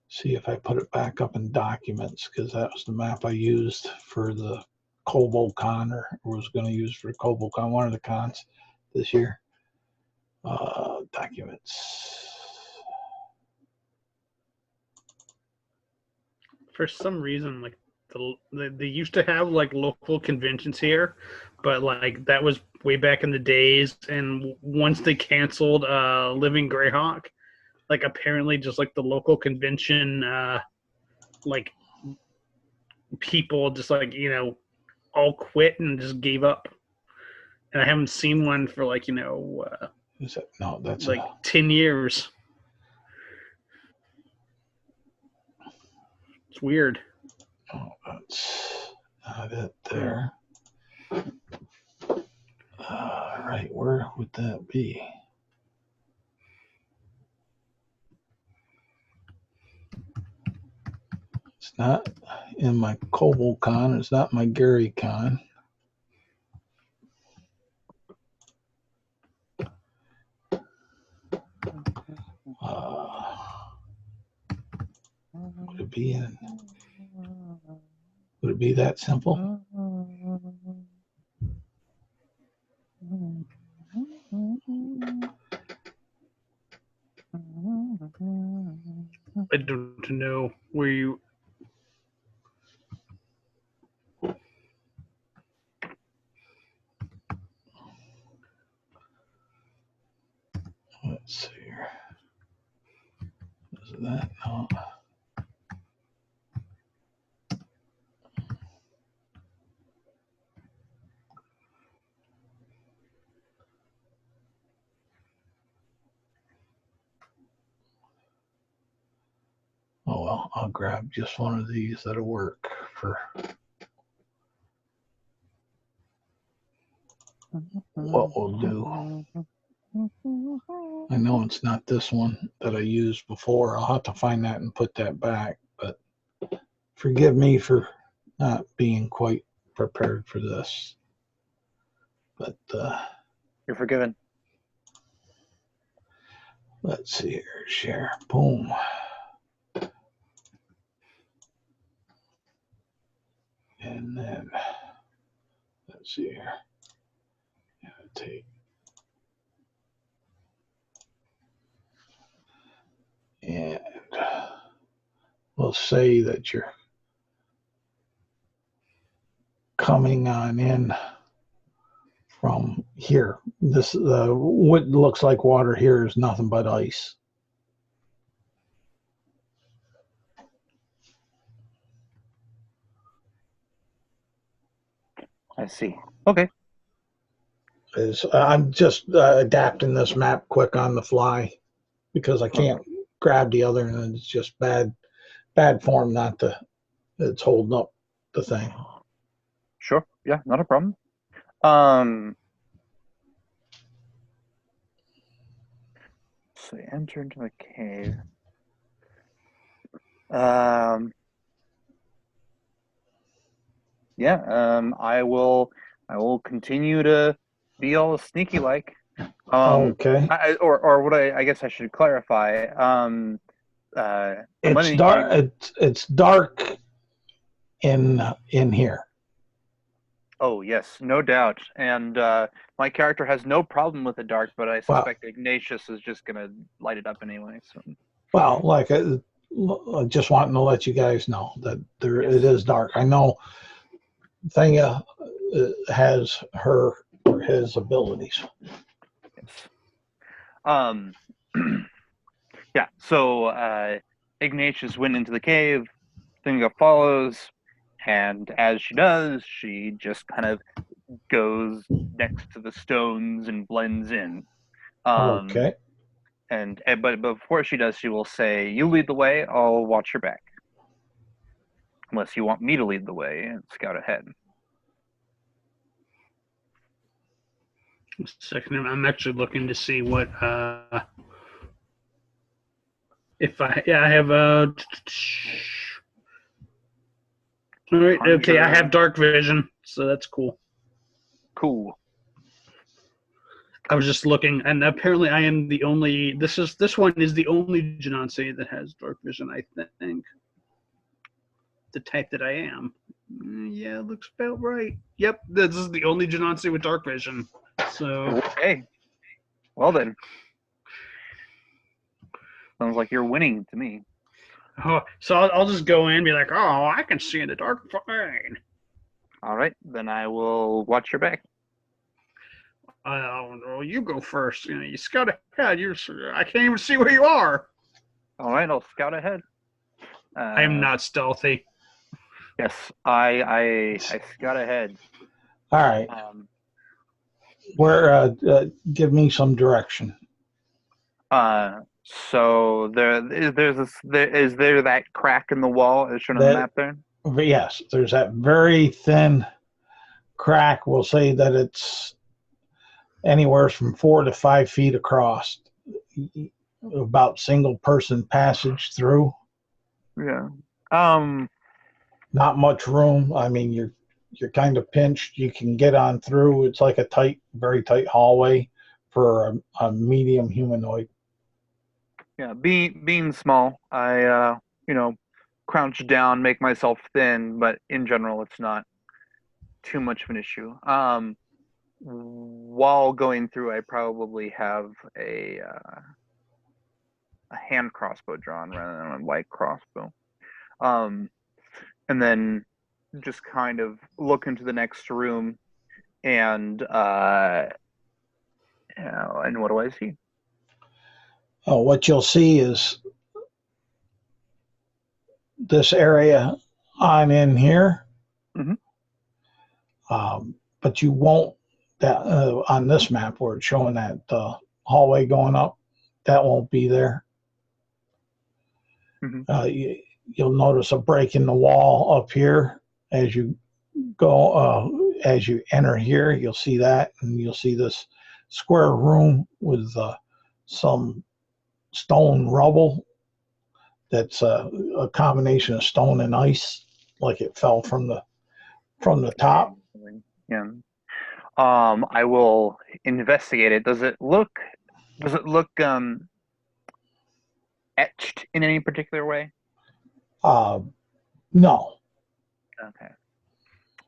see if I put it back up in documents, because that was the map I used for the CoboCon, or was going to use for CoboCon, one of the cons this year. Documents. For some reason, like they used to have like local conventions here, but like that was way back in the days. And once they canceled Living Greyhawk, like apparently just like the local convention, like people just like all quit and just gave up. And I haven't seen one for like Is that, no, that's like 10 years. It's weird. Oh, that's not it there. Right, where would that be? It's not in my CoboCon. It's not my GaryCon. Would it be in? Would it be that simple? I don't know where you. Let's see here. Is it that? No. Oh well, I'll grab just one of these that'll work for what we'll do. I know it's not this one that I used before. I'll have to find that and put that back, but forgive me for not being quite prepared for this. But you're forgiven. Let's see here. Share. Boom. And then let's see here. Take. And we'll say that you're coming on in from here. This what looks like water here is nothing but ice. I see. Okay. I'm just adapting this map quick on the fly because I can't grab the other, and it's just bad form not to. It's holding up the thing. Sure. Yeah, not a problem. So you enter into the cave. I will continue to be all sneaky like. Okay. Or what I guess I should clarify. It's dark. It's dark in here. Oh yes, no doubt. And my character has no problem with the dark, but I suspect Ignatius is just gonna light it up anyway. So. Well, like I just wanting to let you guys know that it is dark. I know Thea has her or his abilities. Yes. Yeah. So Ignatius went into the cave. Thea follows, and as she does, she just kind of goes next to the stones and blends in. Okay. But before she does, she will say, "You lead the way. I'll watch your back." Unless you want me to lead the way and scout ahead. Second, I'm actually looking to see what if I have all right, okay, I have dark vision, so that's cool. Cool. I was just looking, and apparently I am the only. This one is the only Genasi that has dark vision. I think the type that I am. Yeah, looks about right. Yep, this is the only Genasi with dark vision. So okay. Well then, sounds like you're winning to me. Oh, so I'll just go in and be like, oh, I can see in the dark fine. All right, then I will watch your back. Well, you go first. You scout ahead. I can't even see where you are. All right, I'll scout ahead. I am not stealthy. Yes, I scout ahead. All right. Give me some direction. So is there that crack in the wall as shown on the map there? Yes, there's that very thin crack. We'll say that it's anywhere from 4 to 5 feet across. About single person passage through. Yeah. Not much room. I mean, you're kind of pinched. You can get on through. It's like a very tight hallway for a medium humanoid. Yeah, being small, I crouch down, make myself thin, but in general, it's not too much of an issue. While going through, I probably have a hand crossbow drawn rather than a light crossbow, and then just kind of look into the next room, and what do I see? Oh, what you'll see is this area on in here, but you won't on this map where it's showing that hallway going up. That won't be there. You'll notice a break in the wall up here as you go. As you enter here, you'll see that, and you'll see this square room with some stone rubble. That's a combination of stone and ice, like it fell from the top. Yeah. I will investigate it. Does it look etched in any particular way? No. Okay.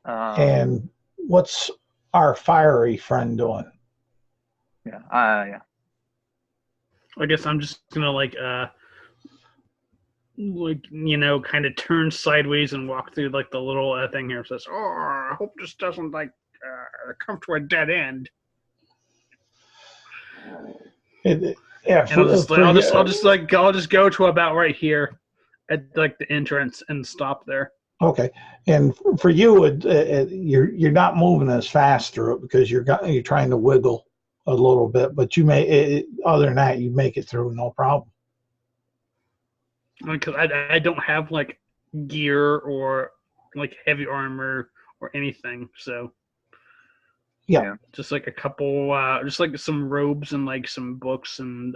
And what's our fiery friend doing? Yeah. Yeah. I guess I'm just gonna kind of turn sideways and walk through the little thing here. It says, "Oh, I hope this doesn't come to a dead end." I'll just go to about right here at the entrance and stop there. Okay, and for you, you're not moving as fast through it because you're trying to wiggle a little bit, but you may other than that, you make it through no problem. Because I don't have gear or like heavy armor or anything. So Yeah. just like a couple, just like some robes and like some books and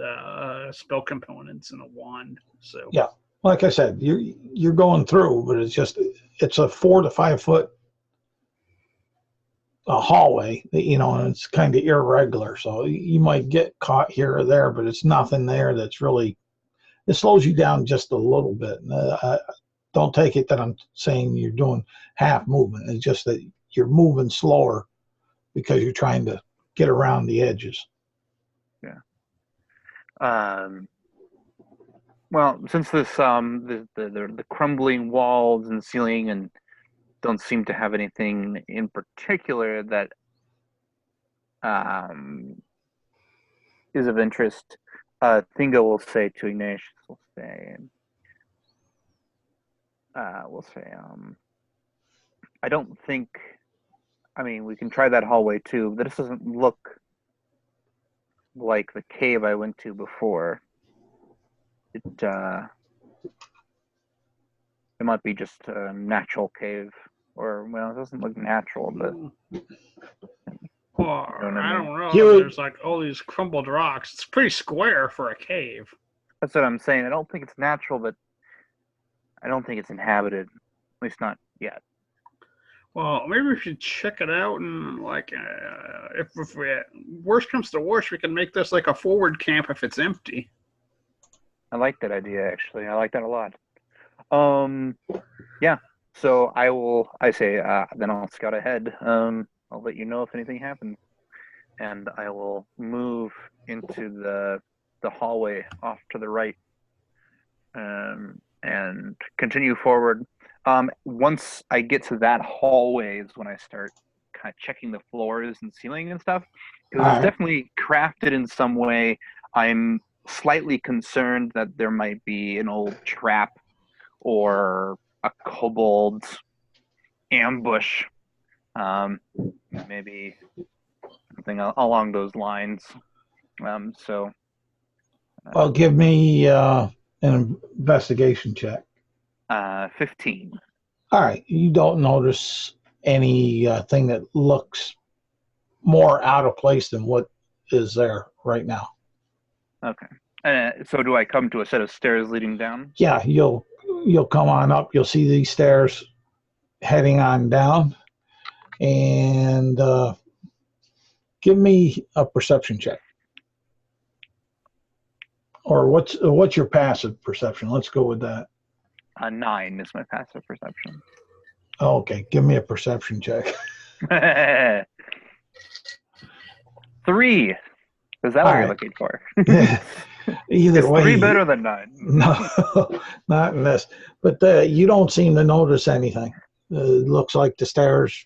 spell components and a wand. So Yeah. Like I said, you're going through, but it's a 4 to 5 foot hallway, and it's kind of irregular. So you might get caught here or there, but it's nothing there that's really, it slows you down just a little bit. Don't take it that I'm saying you're doing half movement. It's just that you're moving slower because you're trying to get around the edges. Yeah. Well, since this the crumbling walls and ceiling and don't seem to have anything in particular that is of interest, Thingo will say to Ignatius, we'll say, I don't think. I mean, we can try that hallway too, but this doesn't look like the cave I went to before. It might be just a natural cave, or well, it doesn't look natural, but well, I don't know. There's like all these crumbled rocks. It's pretty square for a cave. That's what I'm saying. I don't think it's natural, but I don't think it's inhabited. At least not yet. Well, maybe we should check it out, and like, if worst comes to worst, we can make this like a forward camp if it's empty. I like that idea, actually. I like that a lot. Yeah. So I say, then I'll scout ahead. I'll let you know if anything happens, and I will move into the hallway off to the right, and continue forward. Once I get to that hallway is when I start kind of checking the floors and ceiling and stuff. It was definitely crafted in some way. I'm slightly concerned that there might be an old trap or a kobold ambush, maybe something along those lines. So well, give me an investigation check. 15. All right. You don't notice anything that looks more out of place than what is there right now. Okay. So do I come to a set of stairs leading down? Yeah, you'll come on up. You'll see these stairs heading on down, and give me a perception check. Or what's your passive perception? Let's go with that. 9 is my passive perception. Okay, give me a perception check. 3. Is that what you're looking for? Either way, 3 better than 9? No, not in this. But you don't seem to notice anything. It looks like the stairs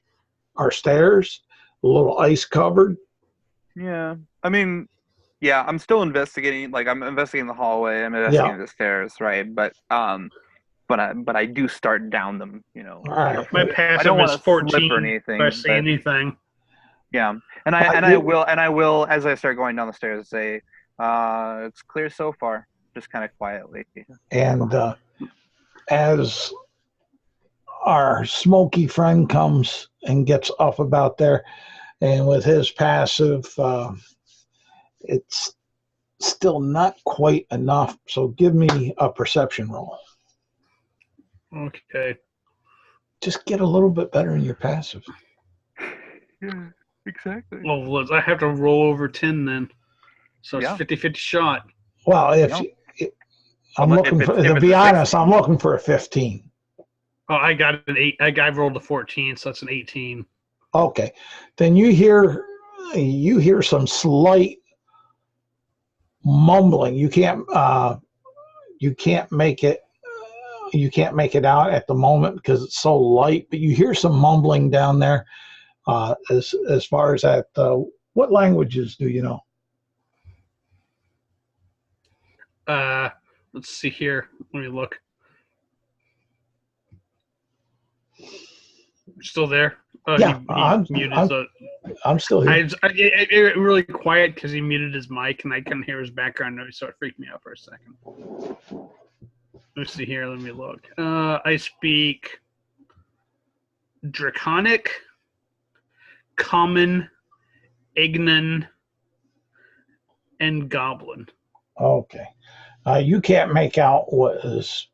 are stairs, a little ice covered. Yeah, I mean, yeah, I'm still investigating. Like I'm investigating the hallway. I'm investigating the stairs, right? But I do start down them. All right. My passive I don't want is to 14. slip or anything. If I see anything. Yeah, and I will as I start going down the stairs say, it's clear so far, just kind of quietly. And as our smoky friend comes and gets up about there, and with his passive, it's still not quite enough. So give me a perception roll. Okay. Just get a little bit better in your passive. Yeah, exactly. Well, I have to roll over 10 then. So it's 50-50 shot. Well, I'm looking for, to be honest, I'm looking for a 15. Oh, I got an 8. I rolled a 14, so that's an 18. Okay. Then you hear some slight mumbling. You can't make it out at the moment because it's so light, but you hear some mumbling down there. As far as that, what languages do you know? Let's see here. Let me look. Still there? Yeah, he muted. I'm still here. I get really quiet because he muted his mic and I couldn't hear his background noise, so it freaked me out for a second. Let me see here. Let me look. I speak draconic, common, ignan, and goblin. Okay. You can't make out what is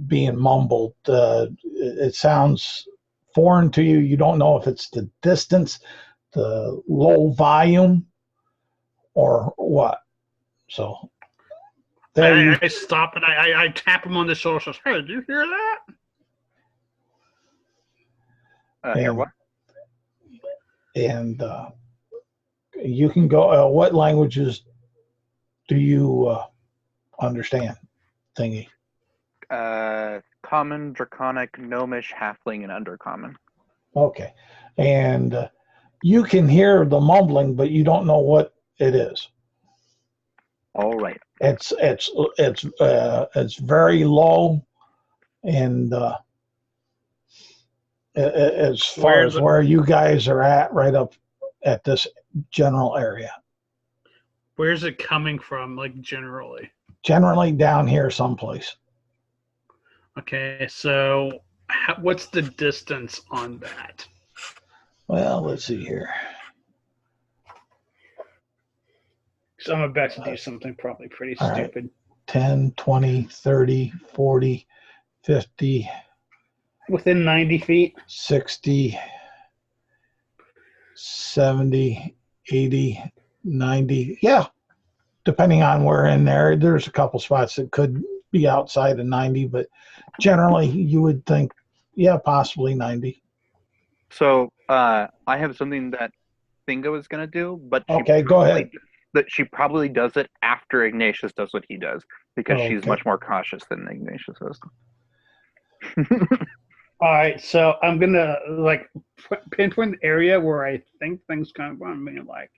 being mumbled. It sounds foreign to you. You don't know if it's the distance, the low volume, or what. So there I stop and I tap him on the shoulder. Says, "Hey, did you hear that?" Hear what? And you can go. What languages do you understand? Thingy. Common, draconic, gnomish, halfling, and undercommon. Okay, and you can hear the mumbling, but you don't know what it is. All right. It's very low, and as far as where you guys are at, right up at this general area. Where's it coming from, like generally? Generally down here someplace. Okay, so what's the distance on that? Well, let's see here. So I'm about to do something probably pretty stupid. Right. 10, 20, 30, 40, 50. Within 90 feet? 60, 70, 80, 90. Yeah, depending on where in there. There's a couple spots that could be outside of 90, but generally you would think, yeah, possibly 90. So I have something that Bingo is going to do, but okay, go ahead. But she probably does it after Ignatius does what he does, because she's much more cautious than Ignatius is. All right, so I'm gonna like pinpoint the area where I think things kind of on me, like,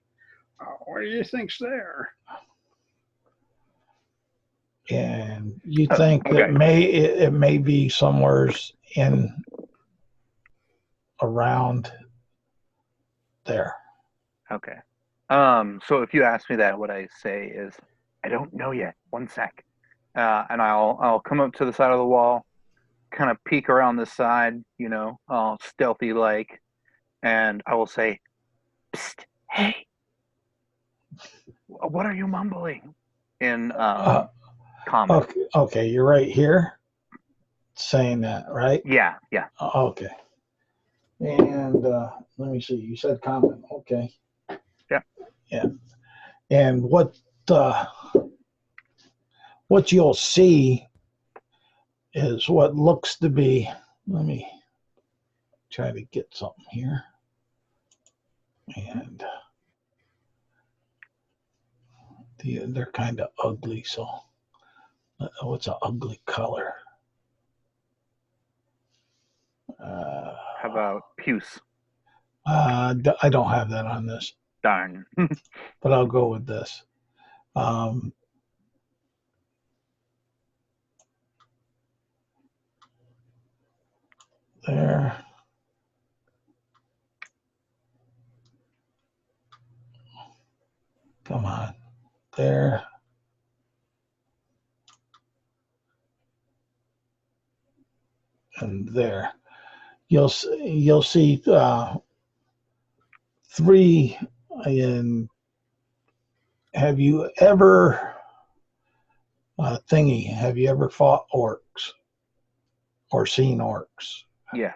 oh, what do you think's there? And you think that it may be somewhere's in around there. Okay. So if you ask me that, what I say is, I don't know yet. 1 sec. And I'll come up to the side of the wall, kind of peek around the side, you know, stealthy like, and I will say, "Psst, hey, what are you mumbling?" In common. Okay, you're right here saying that, right? Yeah. Okay. And let me see. You said common. Okay. Yeah. And what you'll see is what looks to be. Let me try to get something here. And they're kind of ugly. So, what's an ugly color? How about puce? I don't have that on this. Darn. But I'll go with this. There. Come on. There. And there. You'll see 3 in. Have you ever have you ever fought orcs or seen orcs? Yeah.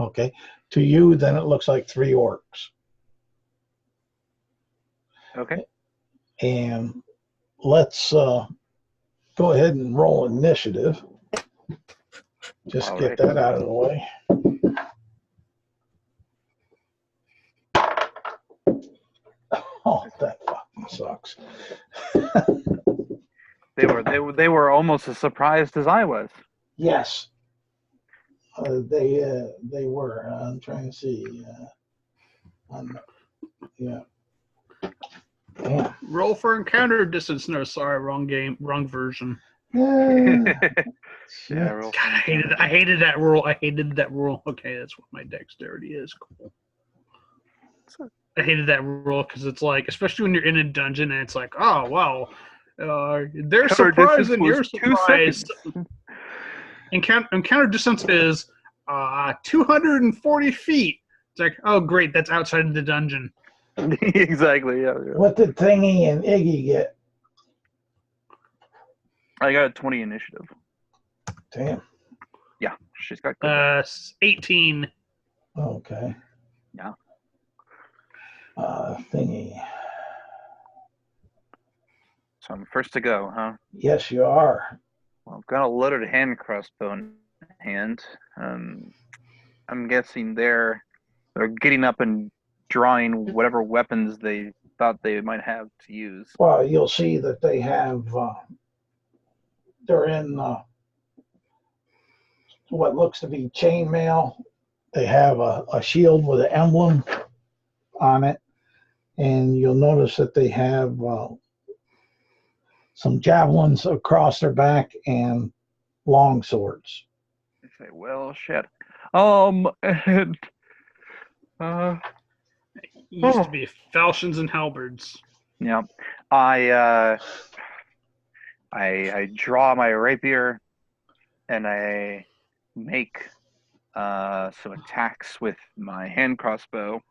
Okay. To you, then it looks like 3 orcs. Okay. And let's go ahead and roll initiative. Just get that out of the way. Oh, that fucking sucks. They were almost as surprised as I was. Yes. They were. I'm trying to see. Yeah. Damn. Roll for encounter distance. No, sorry, wrong game, wrong version. Yeah. God, I hated that rule. Okay, that's what my dexterity is. Cool. I hated that rule because it's like, especially when you're in a dungeon and it's like, oh wow, they're surprised and you're surprised. Encounter distance is 240 feet. It's like, oh, great, that's outside of the dungeon. Exactly. Yeah. What did Thingy and Iggy get? I got a 20 initiative. Damn. Yeah, she's got good. 18. Okay. Yeah. Thingy. So I'm first to go, huh? Yes, you are. Well, I've got a loaded hand crossbow in hand. I'm guessing they're getting up and drawing whatever weapons they thought they might have to use. Well, you'll see that they have, they're in what looks to be chainmail. They have a shield with an emblem on it. And you'll notice that they have some javelins across their back and long swords. I say, well, shit. And Used to be falchions and halberds. yeah, I draw my rapier and I make some attacks with my hand crossbow.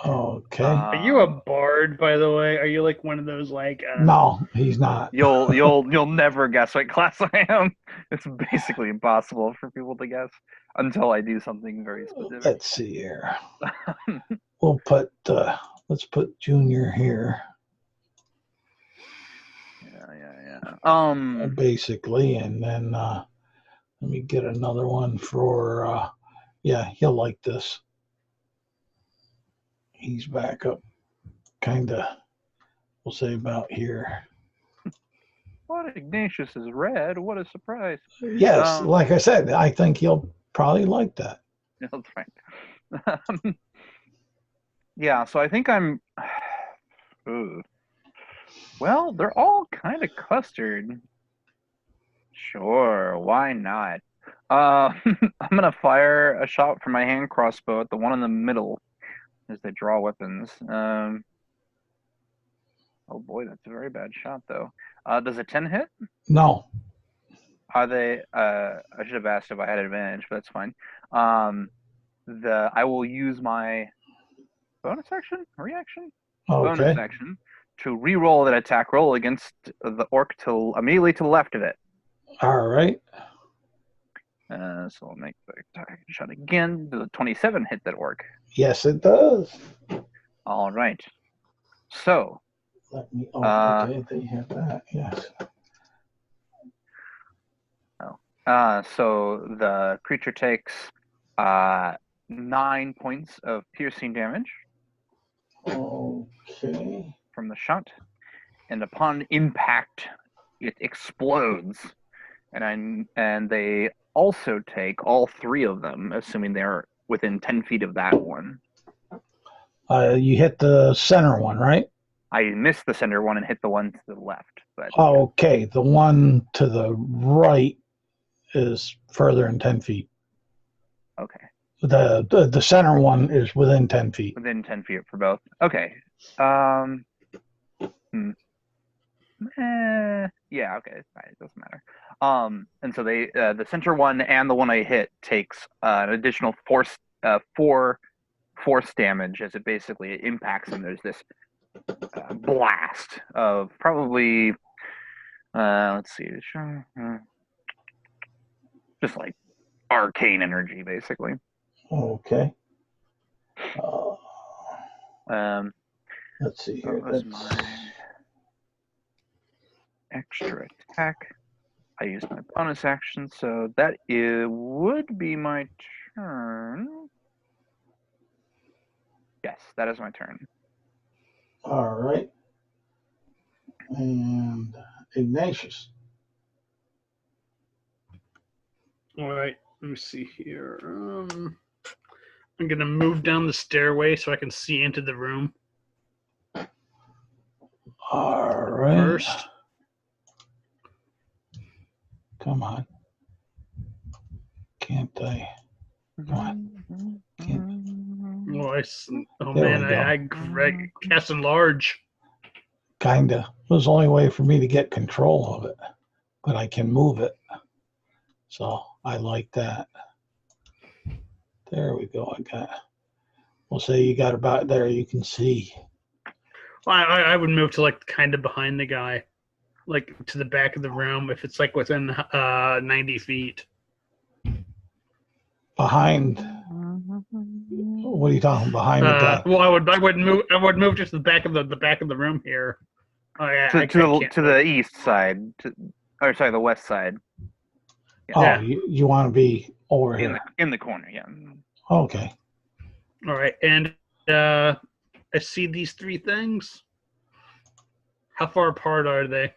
Okay. Are you a bard, by the way? Are you like one of those like? No, he's not. You'll never guess what class I am. It's basically impossible for people to guess until I do something very specific. Let's see here. We'll put let's put Junior here. Yeah. Basically, and then let me get another one for yeah, he'll like this. He's back up, kinda. We'll say about here. What Ignatius is red? What a surprise! Yes, like I said, I think he'll probably like that. That's right. Yeah, so I think I'm. Well, they're all kind of clustered. Sure, why not? I'm gonna fire a shot from my hand crossbow at the one in the middle as they draw weapons. Oh boy, that's a very bad shot, though. Does a 10 hit? No. Are they? I should have asked if I had advantage, but that's fine. I will use my bonus action, reaction, bonus action to re-roll that attack roll against the orc immediately to the left of it. All right. So I'll make the attack shot again. Does a 27 hit that orc? Yes, it does. All right. So. Let me. Okay, they have that. Yes. So the creature takes 9 points of piercing damage. Okay. From the shot, and upon impact, it explodes, and they also take all three of them, assuming they're within 10 feet of that one. You hit the center one, right? I missed the center one and hit the one to the left. But okay, the one to the right is further than 10 feet. Okay. The center one is within 10 feet. Within 10 feet for both. Okay. Yeah, okay, fine, it doesn't matter. And so they, the center one and the one I hit takes an additional four force damage as it basically impacts them. There's this blast of probably, let's see, just like arcane energy, basically. Okay. Let's see here. That was my extra attack. I used my bonus action, so that would be my turn. Yes, that is my turn. All right. And Ignatius. All right. Let me see here. I'm going to move down the stairway so I can see into the room. All right. First. Come on. Can't I? Come on. I cast enlarge. Kinda. It was the only way for me to get control of it, but I can move it. So I like that. There we go. We'll say you got about there. You can see. I would move to like kind of behind the guy, like to the back of the room if it's like within 90 feet. Behind. What are you talking behind the guy? Well, I would move just to the back of the room here. Oh yeah, to the east side, the west side. Yeah. Oh, you want to be over here in the corner, yeah. Okay. All right, and I see these three things. How far apart are they?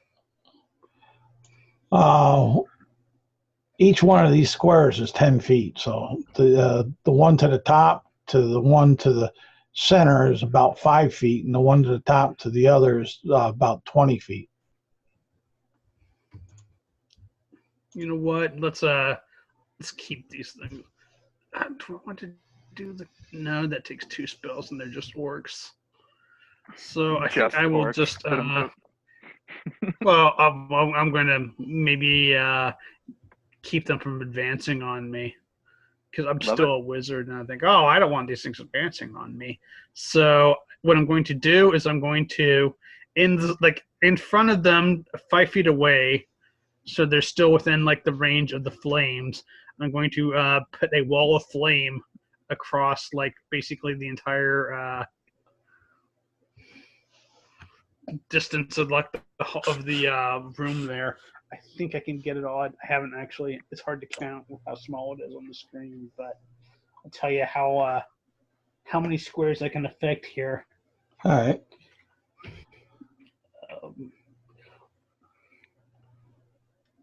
Each one of these squares is 10 feet. So the one to the top to the one to the center is about 5 feet, and the one to the top to the other is about 20 feet. You know what? Let's keep these things. Do I want to do the? No, that takes 2 spells, and they're just orcs. So I think I will orcs. Just. Well, I'm going to maybe keep them from advancing on me because I'm still a wizard, and I think, oh, I don't want these things advancing on me. So what I'm going to do is I'm going to in front of them, 5 feet away, so they're still within like the range of the flames. I'm going to put a wall of flame across like basically the entire distance of like the room there. I think I can get it all. I haven't actually. It's hard to count with how small it is on the screen, but I'll tell you how many squares I can affect here. All right.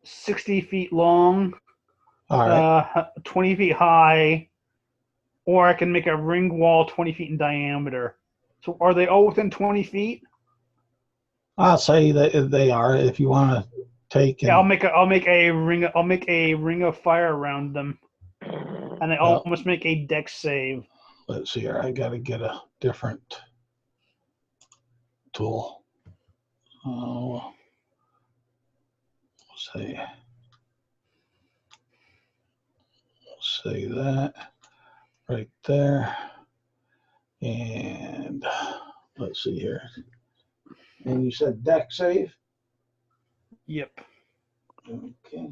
60 feet long. All right. 20 feet high, or I can make a ring wall 20 feet in diameter. So are they all within 20 feet? I'll say that they are. If you want to take, yeah, I'll make a ring of fire around them, and I almost make a dex save. Let's see here. I got to get a different tool. We'll say that right there, and let's see here. And you said dex save? Yep. Okay.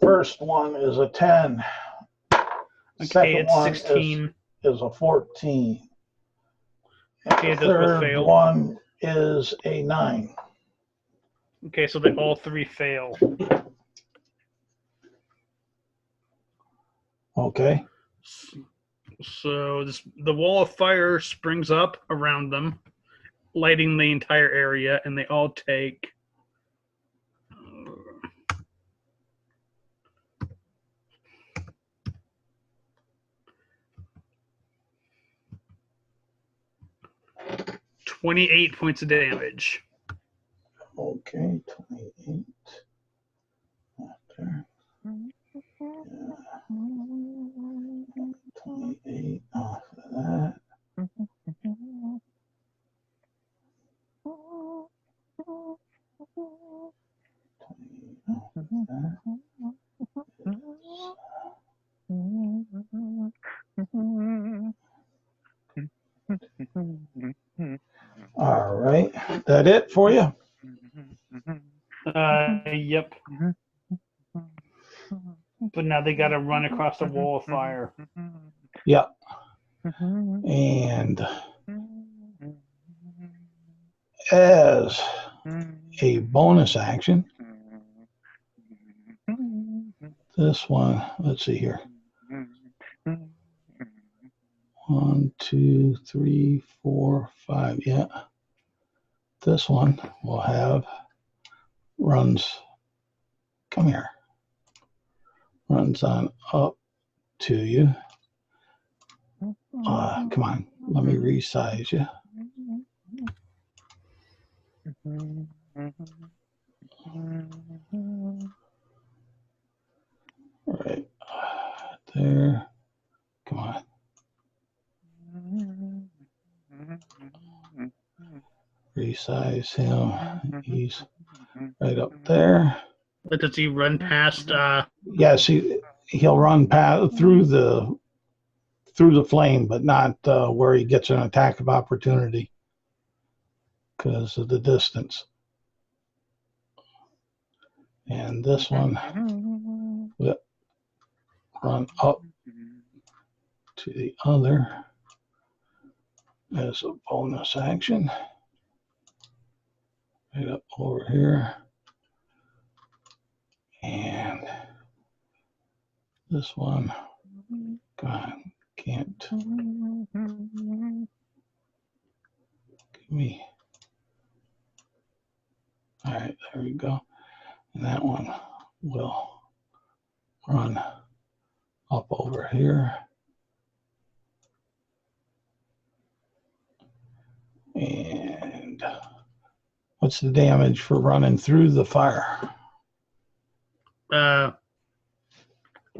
First one is a 10. Okay, Second it's one 16. Is a 14. Okay, the third one is a 9. Okay, so they all three fail. Okay. So the wall of fire springs up around them, lighting the entire area, and they all take 28 points of damage. Okay, 28. After. 28 off of that. All right, that it for you? Yep. But now they got to run across the wall of fire. Yep. And as a bonus action, this one, let's see here. 1, 2, 3, 4, 5. Yeah. This one will have runs. Come here. Runs on up to you. Come on. Let me resize you. All right. There. Come on. besides him, he's right up there. But does he run past? Yes, he'll run past through the flame, but not where he gets an attack of opportunity because of the distance. And this one will run up to the other as a bonus action. Right up over here. And this one, God, can't give me. All right, there we go. And that one will run up over here. And what's the damage for running through the fire?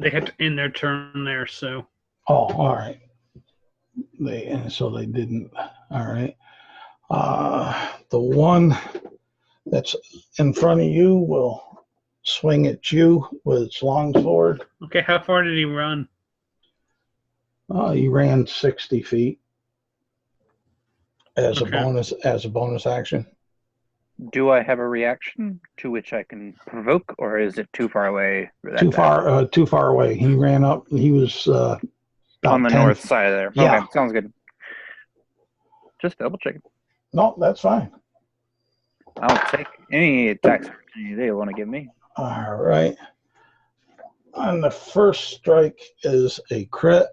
They had to end their turn there, so. Oh, all right. So they didn't. All right. The one that's in front of you will swing at you with its long sword. Okay, how far did he run? He ran 60 feet as Okay. a bonus action. Do I have a reaction to which I can provoke, or is it too far away? Too far away. He ran up. He was about on the 10. north side of there. Yeah. Okay, sounds good. Just double checking. No, that's fine. I'll take any attacks opportunity they want to give me. All right. On the first strike is a crit.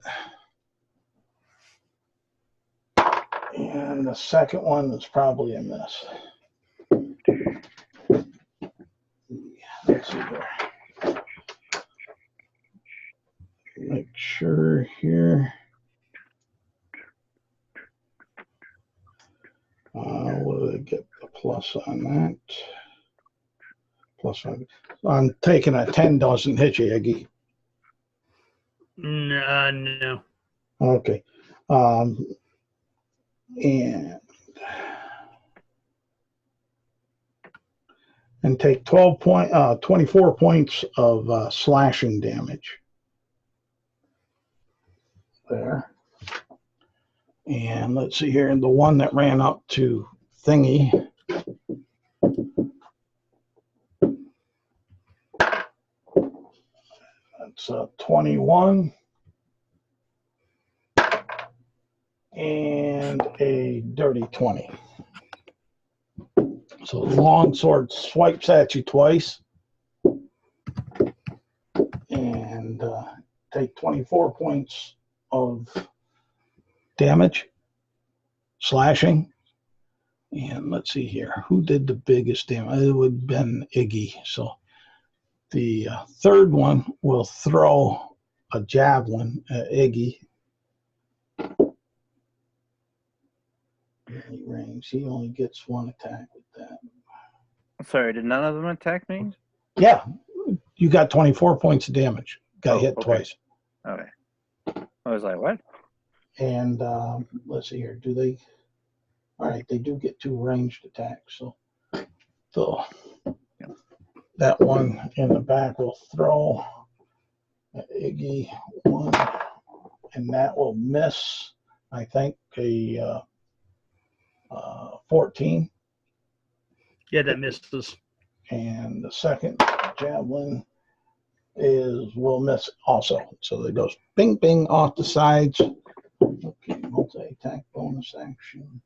And the second one is probably a miss. Let's see here. Make sure here. What do I get the plus on that? +5. I'm taking a 10 doesn't hit you, Iggy. No. Okay. And take 24 points of slashing damage. There. And let's see here, the one that ran up to Thingy. That's 21. And a dirty 20. So the long sword swipes at you twice. And take 24 points of damage, slashing. And let's see here. Who did the biggest damage? It would have been Iggy. So the third one will throw a javelin at Iggy. Range. He only gets one attack with that. Sorry, did none of them attack me? Yeah, you got 24 points of damage. Got hit twice. Okay. I was like, what? And let's see here. Do they? All right, they do get 2 ranged attacks. So that one in the back will throw at Iggy 1, and that will miss, I think, a 14. Yeah, that misses. And the second javelin will miss also. So it goes bing, bing off the sides. Okay, multi-attack bonus action.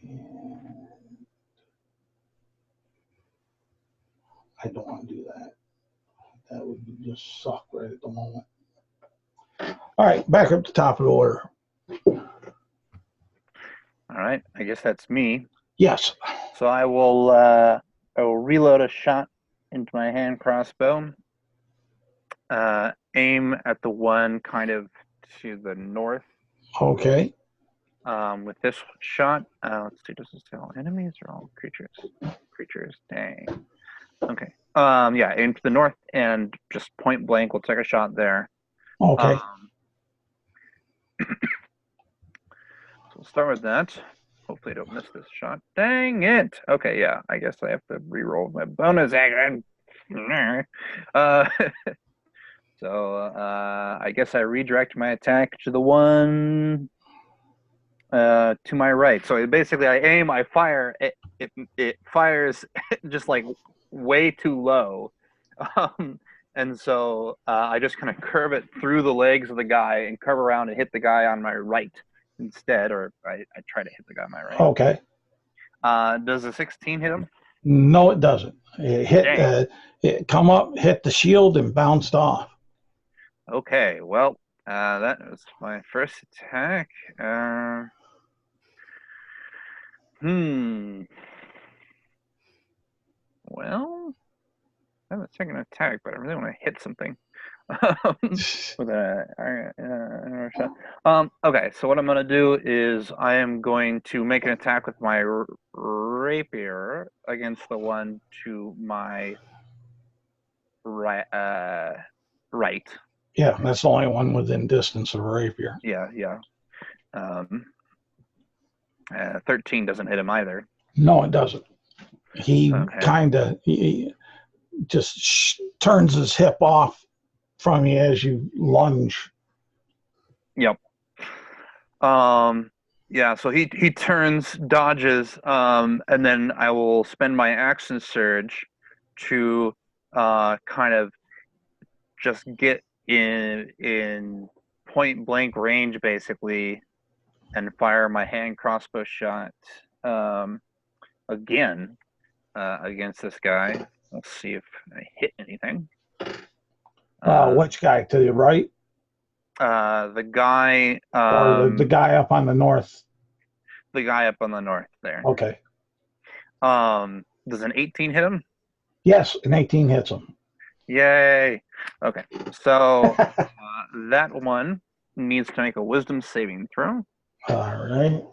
And I don't want to do that. That would just suck right at the moment. All right, back up to top of the order. All right, I guess that's me. Yes. So I will reload a shot into my hand crossbow. Aim at the one kind of to the north. Okay. With this shot, let's see, does this say all enemies or all creatures? Creatures, dang. Okay. Yeah, aim to the north and just point blank. We'll take a shot there. Okay. So we'll start with that. Hopefully hopefully I don't miss this shot. Dang it! Okay, yeah, I guess I have to re-roll my bonus action. Uh, I guess I redirect my attack to the one to my right. So basically, I aim, I fire. It fires just like way too low, and so I just kind of curve it through the legs of the guy and curve around and hit the guy on my right instead, or I try to hit the guy on my right. Okay. Does a 16 hit him? No, it doesn't. It hit. It come up, hit the shield, and bounced off. Okay. Well, that was my first attack. Well, I have a second attack, but I really want to hit something. With okay, so what I'm going to do is I am going to make an attack with my rapier against the one to my right. Right. Yeah, that's the only one within distance of a rapier. Yeah. 13 doesn't hit him either. No, it doesn't. He Okay. kind of just turns his hip off from you as you lunge. Yep. Yeah, so he turns, dodges, and then I will spend my action surge to kind of just get in point blank range basically and fire my hand crossbow shot again against this guy. Let's see if I hit anything. Which guy? To the right? The guy. Or the guy up on the north? The guy up on the north there. Okay. Does an 18 hit him? Yes, an 18 hits him. Yay. Okay. So that one needs to make a wisdom saving throw. All right.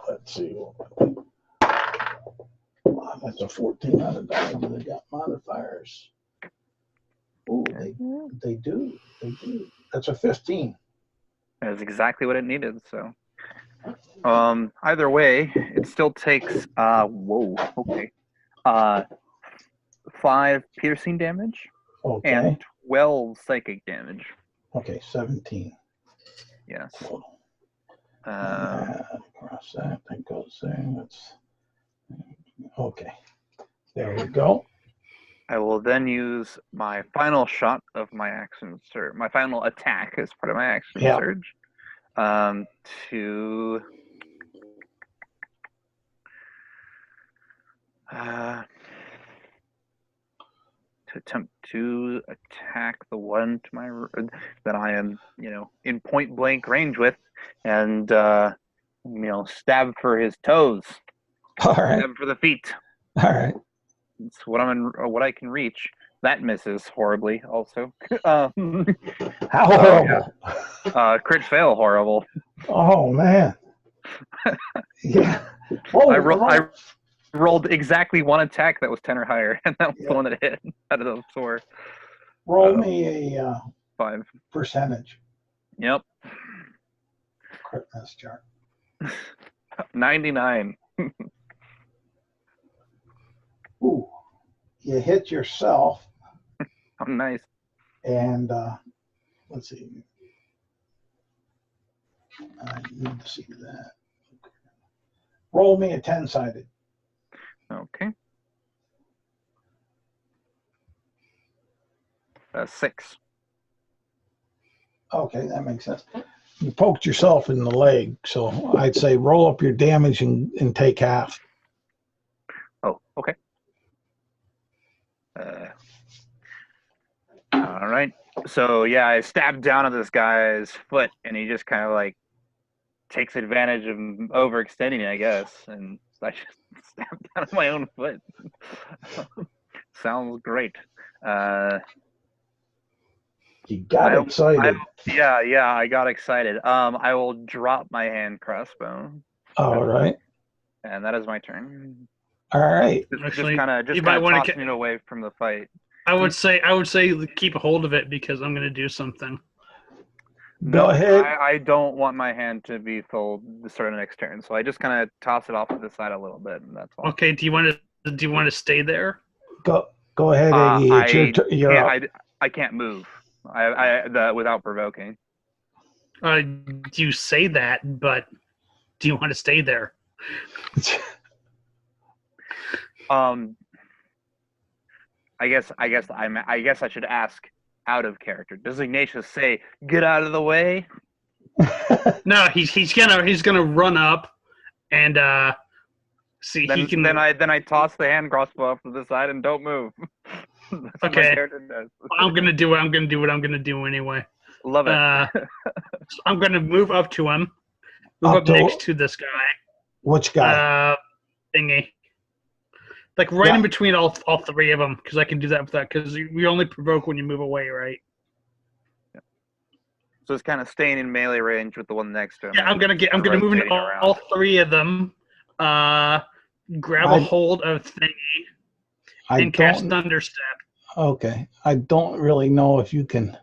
Let's see. That's a 14 out of die. They got modifiers. Oh, they do. That's a 15. That's exactly what it needed. So, either way, it still takes. Whoa. Okay. 5 piercing damage. Okay. And 12 psychic damage. Okay, 17. Yes. Cross that goes there. That's okay. There we go. I will then use my final shot of my action surge, my final attack as part of my action surge, to attempt to attack the one to my that I am, in point blank range with, and stab for his toes. All right. Stab for the feet. All right. It's what I can reach. That misses horribly. Also, how horrible! Crit fail, horrible. Oh man. Yeah. I rolled exactly one attack that was 10 or higher, and that was the one that hit out of those 4. Roll me a 5 percentage. Yep. Crit miss chart. 99. Ooh, you hit yourself. Oh, nice. And let's see. I need to see that. Roll me a 10-sided. Okay. 6. Okay, that makes sense. You poked yourself in the leg, so I'd say roll up your damage and take half. Oh, okay. All right. So yeah, I stabbed down at this guy's foot, and he just kind of like takes advantage of overextending, I guess, and I just stabbed down at my own foot. Sounds great. You got excited. I got excited. I will drop my hand crossbow. All right. And that is my turn. All right. Just kind of tossing it away from the fight. I would say keep a hold of it because I'm going to do something. Go ahead. I don't want my hand to be full the start of next turn, so I just kind of toss it off to the side a little bit, and that's all. Okay. Do you want to stay there? Go ahead, Iggy. You're up. I can't move. Without provoking. You say that, but do you want to stay there? I guess I should ask out of character. Does Ignatius say, "Get out of the way"? No, he's gonna run up and see. Then I toss the hand crossbow off to the side and don't move. That's what my character does. I'm gonna do what I'm gonna do anyway. Love it. So I'm gonna move up to him. Move up next to this guy. Which guy? Thingy. Like in between all three of them, because I can do that with that. Because we only provoke when you move away, right? Yeah. So it's kind of staying in melee range with the one next to him. Yeah, I'm gonna move into all three of them. Grab a hold of Thingy and cast Thunderstep. Okay, I don't really know if you can.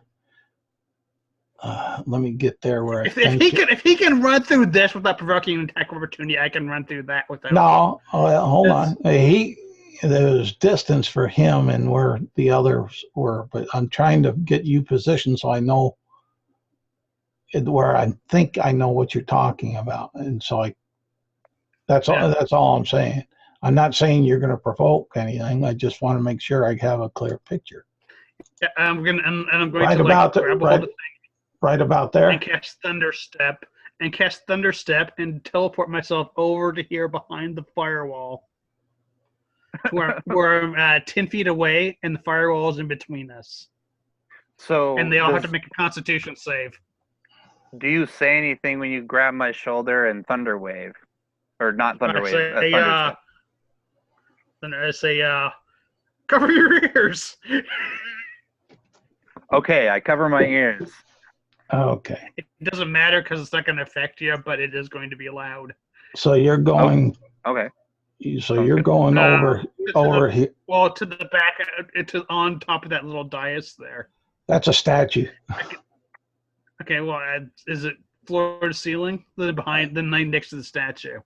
Let me get there where if he can run through this without provoking an attack of opportunity, I can run through that without. No, hold on. There's distance for him and where the others were, but I'm trying to get you positioned so I know where I think I know what you're talking about, and so that's all I'm saying. I'm not saying you're going to provoke anything. I just want to make sure I have a clear picture. Yeah, I'm going to grab a hold of thing. Right about there. And cast Thunderstep and teleport myself over to here behind the firewall. where I'm 10 feet away and the firewall is in between us. And they all have to make a Constitution save. Do you say anything when you grab my shoulder and Thunder Wave? Or not Thunder Wave, Thunderstep? Then I say, cover your ears. Okay, I cover my ears. Okay. It doesn't matter because it's not going to affect you, but it is going to be loud. So you're going. Okay. So you're going over here. Well, to the back, on top of that little dais there. That's a statue. Okay. Well, is it floor to ceiling? Then next to the statue.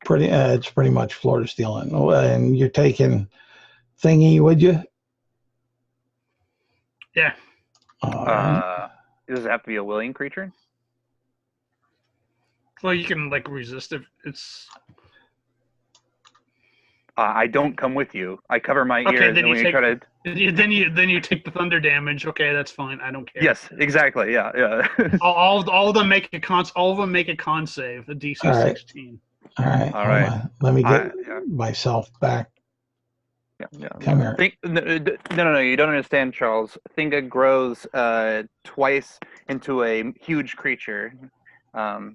It's pretty much floor to ceiling, and you're taking Thingy, would you? Yeah. Does it have to be a willing creature? Well, you can resist if it's. I don't come with you. I cover my ears. Then you take the thunder damage. Okay, that's fine. I don't care. Yes, exactly. Yeah. all of them make a con. All of them make a con save. A DC 16. All right. Let me get myself back. Yeah. Come here. No, you don't understand, Charles. Thinga grows twice into a huge creature. No,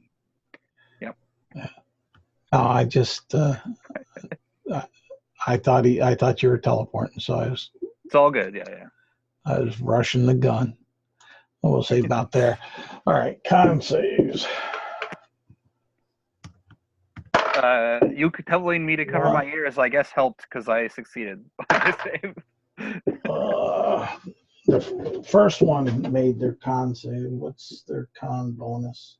I just I thought you were teleporting, so It's all good. Yeah. I was rushing the gun. We'll see about there. All right, con saves. You telling me to cover my ears, I guess, helped because I succeeded on the save. The first one made their con save. What's their con bonus?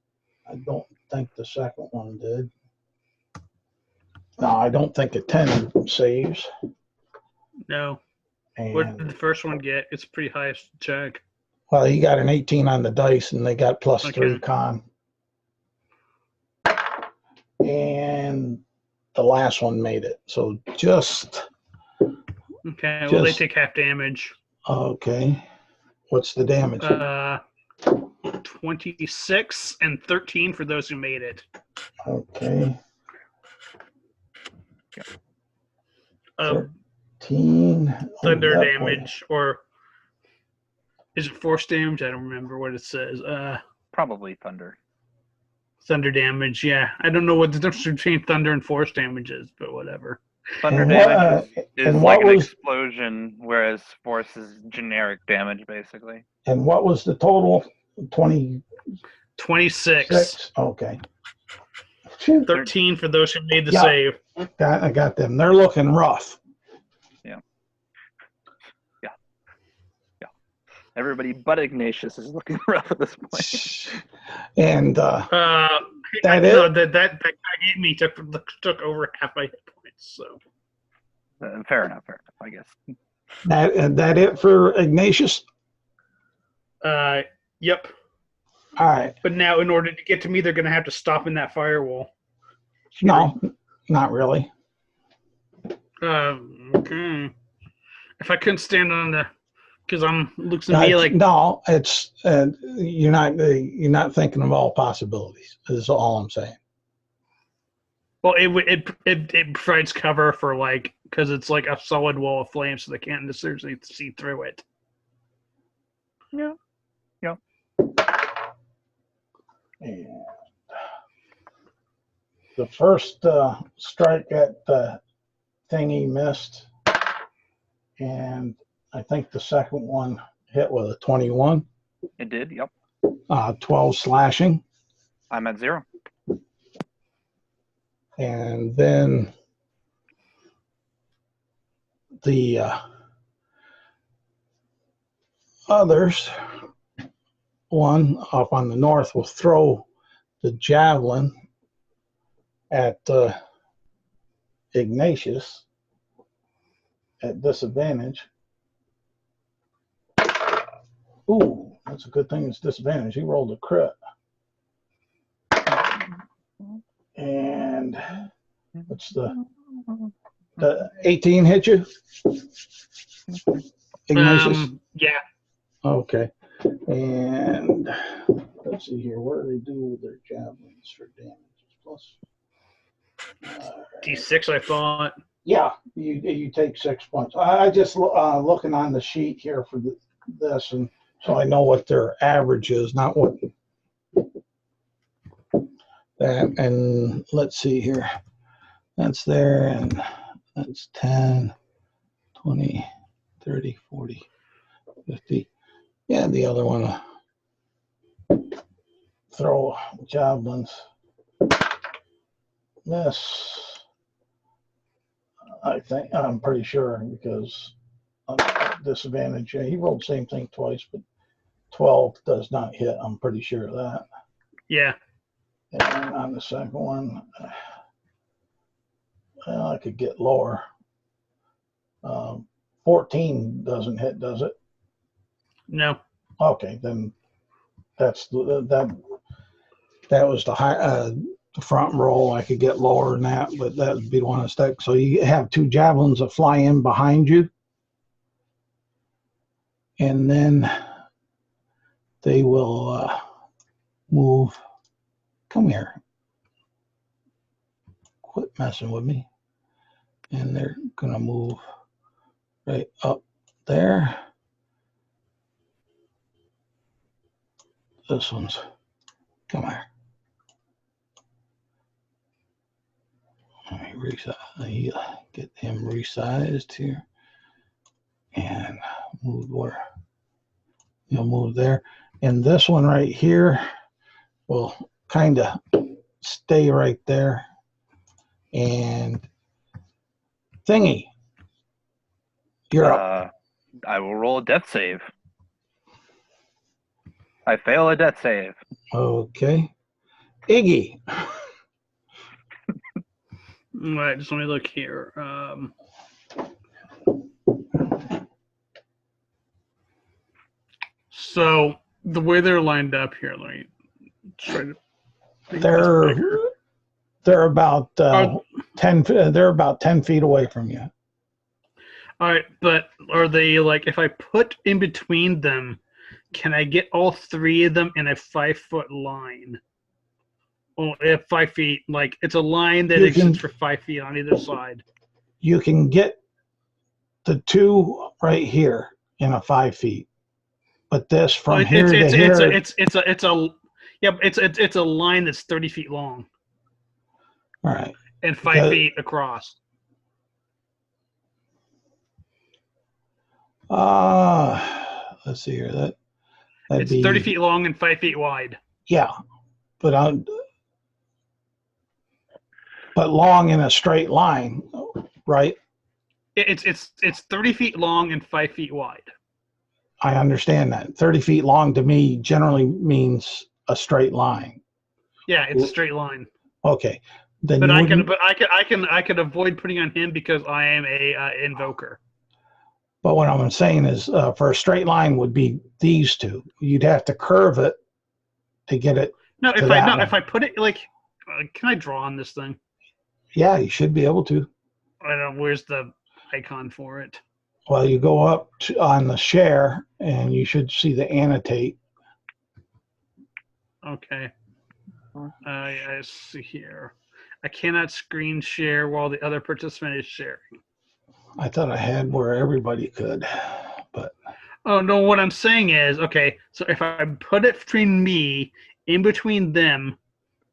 I don't think the second one did. No, I don't think a 10 saves. No. What did the first one get? It's pretty high check. Well, he got an 18 on the dice, and they got +3 con. And the last one made it. So just. Okay, well, they take half damage. Okay. What's the damage? 26 and 13 for those who made it. Okay. 13. Thunder damage, or is it force damage? I don't remember what it says. Probably thunder. Thunder damage, yeah. I don't know what the difference between thunder and force damage is, but whatever. Thunder damage is like an explosion, whereas force is generic damage, basically. And what was the total? 26. Okay. 13 for those who made the save. I got them. They're looking rough. Yeah. Everybody but Ignatius is looking rough at this point. And that guy hit me took over half my hit points. So Fair enough, I guess. that it for Ignatius? yep. All right. But now, in order to get to me, they're going to have to stop in that firewall. No, not really. Okay. If I couldn't stand on the, because I'm looks at me like no, it's you're not thinking of all possibilities. Is all I'm saying. well, it provides cover for like because it's like a solid wall of flame, so they can't necessarily see through it. Yeah. And the first strike at the thingy missed, and I think the second one hit with a 21. It did. Yep. 12 slashing, I'm at 0. and then the others. One up on the north will throw the javelin at Ignatius at disadvantage. Ooh, that's a good thing it's disadvantage. He rolled a crit. And what's the 18 hit you? Ignatius? Yeah. Okay. And let's see here. What do they do with their javelins for damage? Plus D6, I thought. yeah, you take 6 points. I just looking on the sheet here for this, and so I know what their average is, not what that. And let's see here. That's there, and that's 10, 20, 30, 40, 50. Yeah, the other one. Throw javelins. This, I think, I'm pretty sure, because disadvantage. He rolled the same thing twice, but 12 does not hit. I'm pretty sure of that. Yeah. And on the second one, well, I could get lower. 14 doesn't hit, does it? No. Okay, then that's that was the high. The front roll, I could get lower than that, but that would be the one to stick. So you have 2 javelins that fly in behind you, and then they will move. Come here. Quit messing with me. And they're going to move right up there. This one's, come here. Let me get him resized here and move where he'll move there. And this one right here will kind of stay right there. And thingy, you're up. I will roll a death save. I fail a death save. Okay. Iggy. All right, just let me look here. So the way they're lined up here, let me try to. They're about 10. They're about 10 feet away from you. All right, but are they like if I put in between them, can I get all 3 of them in a 5-foot line? Well, 5 feet, like it's a line that extends for 5 feet on either side. You can get the 2 right here in a 5 feet, but this from here to here. It's a line that's 30 feet long. All right. And 5 feet across. Let's see here. It's 30 feet long and 5 feet wide. Yeah, but long in a straight line, right? It's 30 feet long and 5 feet wide. I understand that. 30 feet long to me generally means a straight line. Yeah, it's a straight line. Okay. Then But you I wouldn't, can avoid putting on him because I am a invoker. but what I'm saying is for a straight line would be these two. You'd have to curve it to get it. No, to if that one. if I put it like, can I draw on this thing? Yeah, you should be able to. I don't know. Where's the icon for it? Well, you go up on the share and you should see the annotate. Okay. I see here. I cannot screen share while the other participant is sharing. I thought I had where everybody could, but Oh no! What I'm saying is, okay. So if I put it between me, in between them,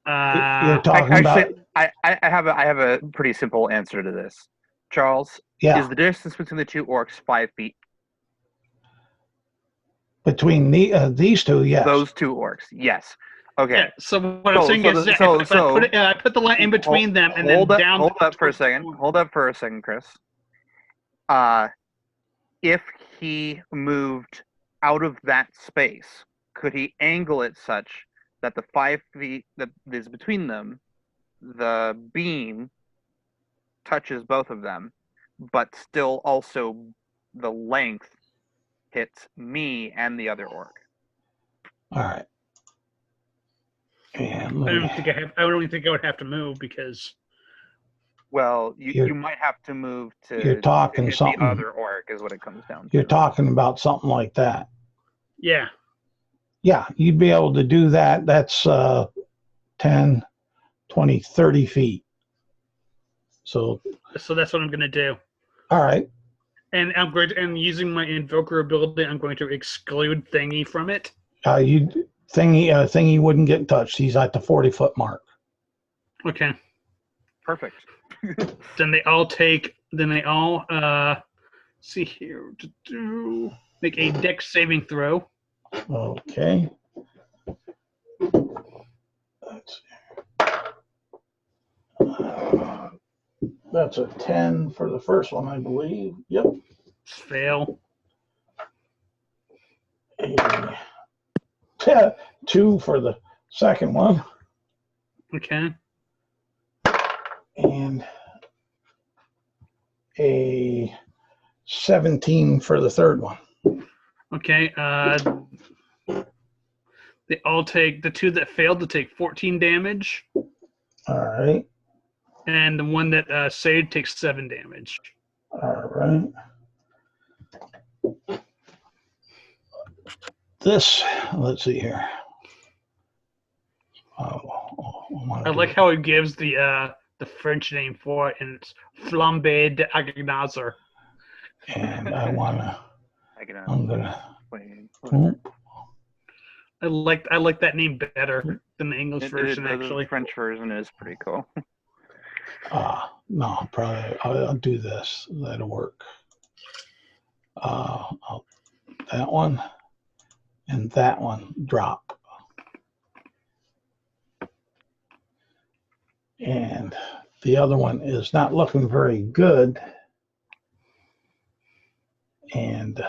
you're talking about. I have a pretty simple answer to this. Charles, Yeah. is the distance between the two orcs 5 feet? Between these two, yes. Those two orcs, yes. Okay. Yeah, so what I'm saying is, if I put the line in between them and then down. Hold up for a second. Hold up for a second, Chris. If he moved out of that space, could he angle it such that the 5 feet that is between them, the beam touches both of them, but still also the length hits me and the other orc? All right. And I don't think I would have to move because. Well, you might have to move to. You're talking to hit something. The other orc is what it comes down to. You're talking about something like that. Yeah. Yeah, you'd be able to do that. That's 10, 20, 30 feet. So that's what I'm going to do. All right. And and using my invoker ability, I'm going to exclude Thingy from it. Thingy wouldn't get touched. He's at the 40-foot mark. Okay. Perfect. Then they all see here make a dex saving throw. Okay. Let's see. That's a 10 for the first one, I believe. Yep. Fail. 2 for the second one. Okay. And a 17 for the third one. Okay. They all take, the 2 that failed to take 14 damage. All right. And the one that saved takes 7 damage. All right. This, let's see here. I like how it gives the French name for it, and it's Flambé d'Agnazer. And I'm gonna. I like that name better than the English version. Actually, the French version is pretty cool. No, probably I'll do this. That'll work. That one and that one drop. And the other one is not looking very good. And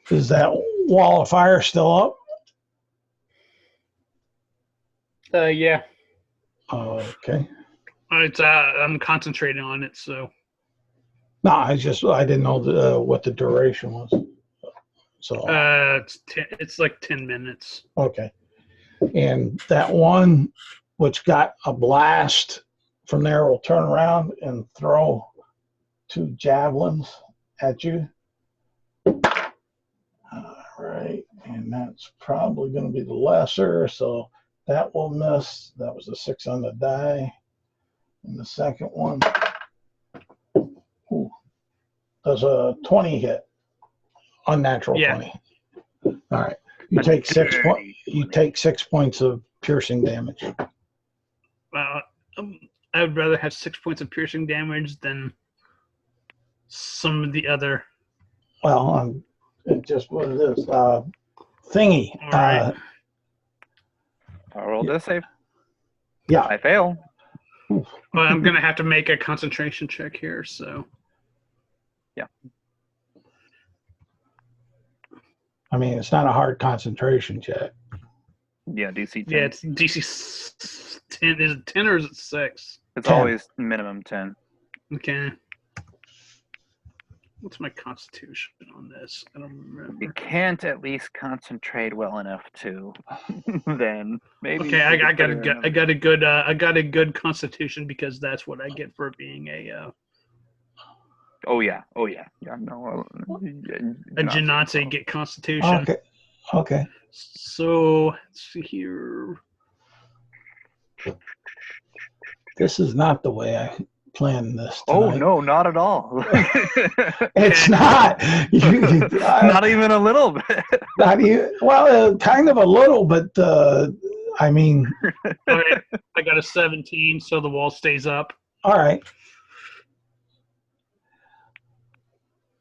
is that wall of fire still up? Yeah. Okay. It's I'm concentrating on it, so. No, I didn't know what the duration was. So. It's like 10 minutes. Okay. And that one, which got a blast from there, will turn around and throw 2 javelins at you. All right, and that's probably going to be the lesser, so that will miss. That was a 6 on the die. And the second one does a 20 hit, unnatural 20. All right, you take 6 points. You take 6 points of piercing damage. I would rather have 6 points of piercing damage than some of the other. Well, it's just what it is. Thingy. All right. I rolled a save. Yeah. I fail. Well, I'm going to have to make a concentration check here, so. Yeah. I mean, it's not a hard concentration check. Yeah, DC 10. Yeah, it's DC 10. Is it 10 or is it 6? It's 10. always minimum 10. Okay. What's my constitution on this? I don't remember. You can't at least concentrate well enough to. Then maybe. Okay, I got a good constitution because that's what I get for being a Oh yeah. No. a Genasi. Get constitution. Okay. So let's see here. This is not the way I planned this tonight. Oh no, not at all. It's not. Not even a little bit. Not even. Well, kind of a little, but I mean. All right, I got a 17, so the wall stays up. All right.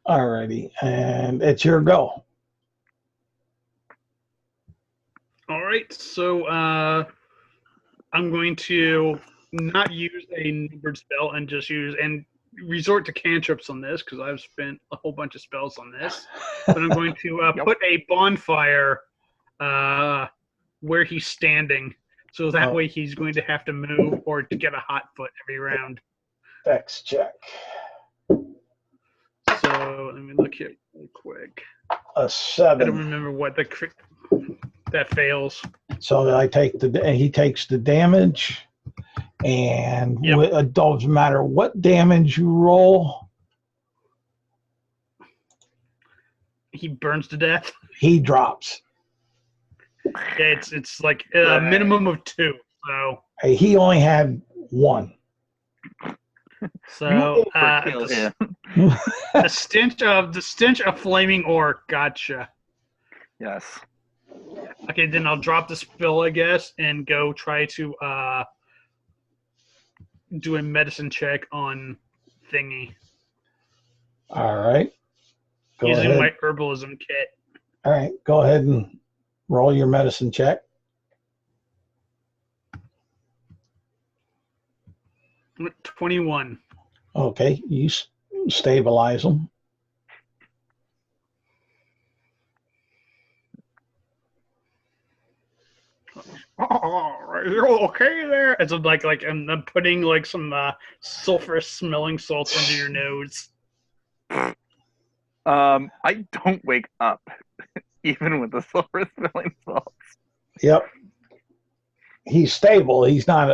Alrighty, and it's your go. All right, so I'm going to not use a numbered spell and just resort to cantrips on this because I've spent a whole bunch of spells on this. But I'm going to put a bonfire where he's standing, so that way he's going to have to move or to get a hot foot every round. Dex check. So let me look here real quick. A 7. I don't remember what that fails. So he takes the damage, and it doesn't matter what damage you roll. He burns to death. He drops. Yeah, it's like a minimum of 2. So He only had 1. So Yeah. the stench of flaming ore. Gotcha. Yes. Okay, then I'll drop the spell, I guess, and go try to do a medicine check on Thingy All right. Go using ahead. my herbalism kit. All right. Go ahead and roll your medicine check. 21. Okay. You stabilize them. Oh, you're okay there? It's like I'm putting like some sulfurous smelling salts under your nose. I don't wake up, even with the silver smelling salts. Yep. He's stable. He's still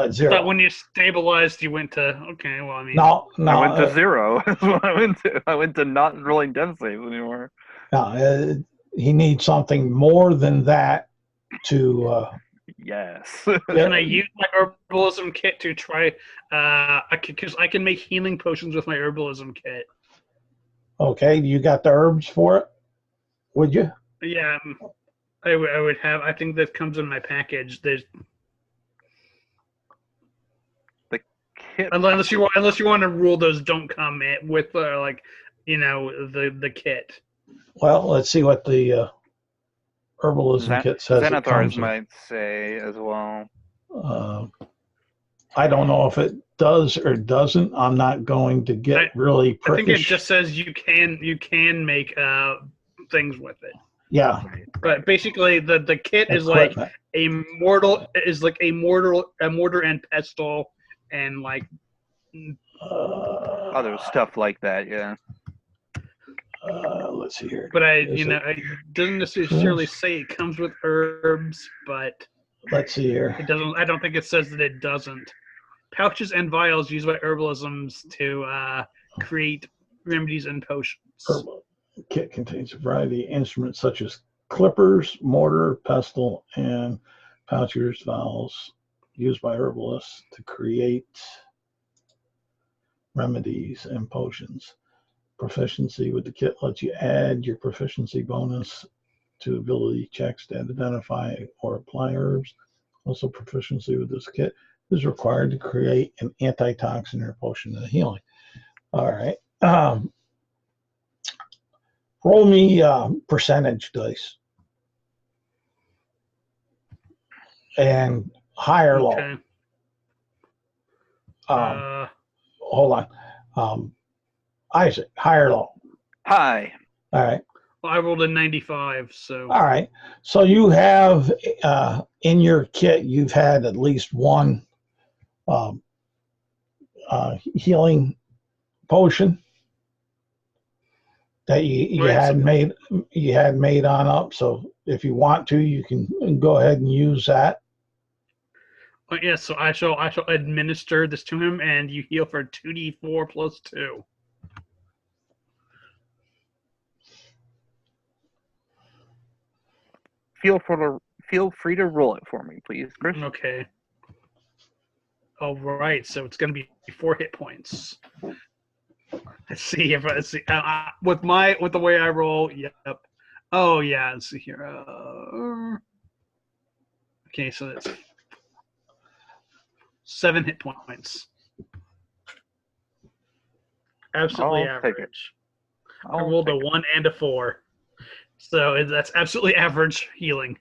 at 0. But when you stabilized, you went to, okay, well, I mean. No. I went to 0. That's what I went to. I went to not rolling death saves anymore. No, he needs something more than that to. Yes. Can I use my herbalism kit to try? Because I can make healing potions with my herbalism kit. Okay, you got the herbs for it? Would you? Yeah, I would have. I think that comes in my package. There's the kit. Unless you want to rule those don't come in with the kit. Well, let's see what the herbalism kit says. Xanathars might say as well. I don't know if it does or doesn't. I'm not going to get really prickish. I think it just says you can make things with it. Yeah. But basically the kit is like a mortar and pestle and like other stuff like that, yeah. Let's see here. But it doesn't necessarily say it comes with herbs, but let's see here. It doesn't. I don't think it says that it doesn't. Pouches and vials used by herbalisms to create remedies and potions. Herbal kit contains a variety of instruments such as clippers, mortar, pestle, and pouches, vials used by herbalists to create remedies and potions. Proficiency with the kit lets you add your proficiency bonus to ability checks to identify or apply herbs. Also, proficiency with this kit is required to create an antitoxin or potion of healing. All right. Roll me percentage dice. And high or low. Okay. Hold on. Isaac, high or low? Hi. All right. Well, I rolled a 95, so. All right. So you have in your kit, you've had at least one healing potion that you Right, had so- made on up. So if you want to, you can go ahead and use that. Yeah, so I shall administer this to him, and you heal for 2d4 plus 2. Feel free to roll it for me, please, Chris. Okay. All right, so it's going to be 4 hit points. Let's see with the way I roll. Yep. Oh yeah. Let's see here. Okay, so that's 7 hit points. Absolutely I'll take it. average. I rolled a 1 and a 4, so that's absolutely average healing.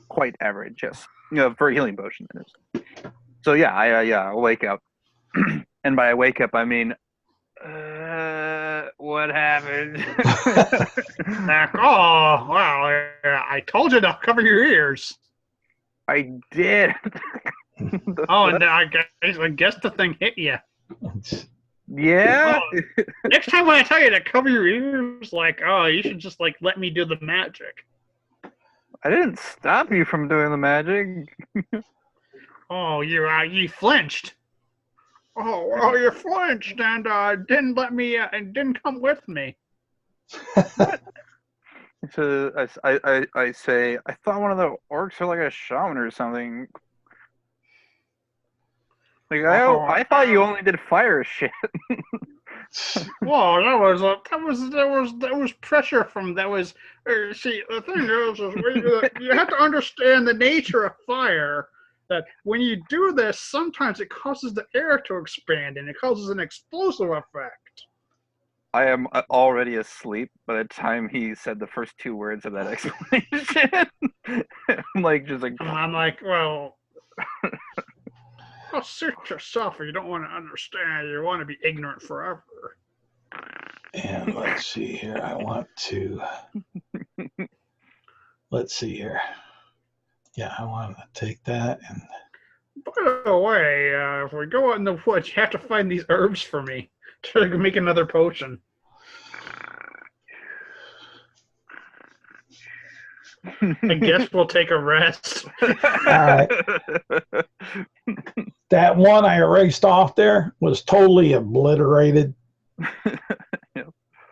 Quite average, yes. For a healing potion, that is. So yeah, I'll wake up, and by wake up I mean, what happened? Oh wow! I told you to cover your ears. I did. Oh, and I guess the thing hit you. Yeah. Oh, next time when I tell you to cover your ears, you should just let me do the magic. I didn't stop you from doing the magic. Oh, you flinched. Oh, well, you flinched and didn't let me and didn't come with me. So I say, I thought one of the orcs were like a shaman or something. I thought you only did fire shit. Well, that was pressure from that was. See, the thing is you have to understand the nature of fire. That when you do this, sometimes it causes the air to expand and it causes an explosive effect. I am already asleep by the time he said the first 2 words of that explanation. I'm like, well, suit yourself if you don't want to understand. You want to be ignorant forever. And let's see here. Let's see here. Yeah, I want to take that and. By the way, if we go out in the woods, you have to find these herbs for me to make another potion. I guess we'll take a rest. All right. That one I erased off there was totally obliterated. Yep.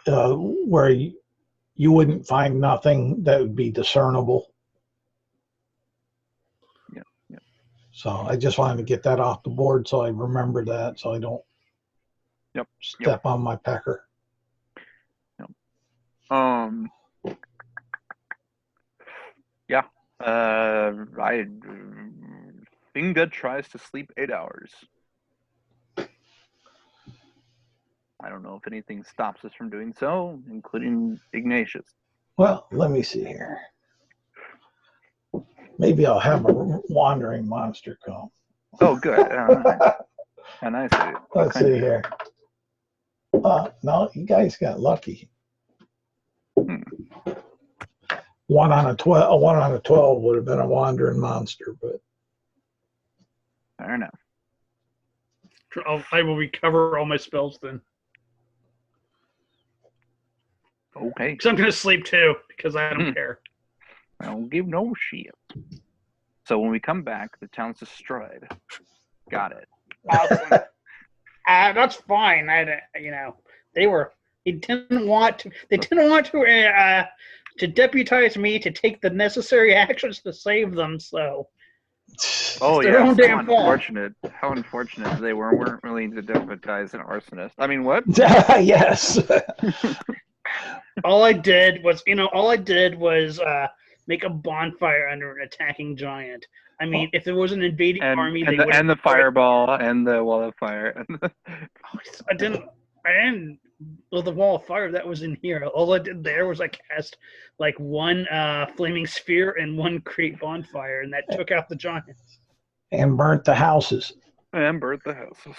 Where you wouldn't find nothing that would be discernible. Yeah. So I just wanted to get that off the board so I remember that so I don't step on my pecker. Yep. Yeah. Inga tries to sleep 8 hours. I don't know if anything stops us from doing so, including Ignatius. Well, let me see here. Maybe I'll have a wandering monster come. Oh, good. And I see. Let's see here. No, you guys got lucky. 1 on a 12. 1 on a 12 would have been a wandering monster, but Fair enough. I will recover all my spells then. Okay. Because I'm going to sleep too, because I don't care. I don't give no shit. So when we come back, the town's destroyed. Got it. Awesome. That's fine. They didn't want to deputize me to take the necessary actions to save them. So. Oh their yeah, own how damn fault. unfortunate! How unfortunate they weren't willing to deputize an arsonist. I mean, what? yes. All I did was make a bonfire under an attacking giant. I mean, if there was an invading army, and the fireball and the wall of fire. I didn't. Well, the wall of fire that was in here. All I did there was I cast one flaming sphere and one create bonfire, and that took out the giants. And burnt the houses. And burnt the houses.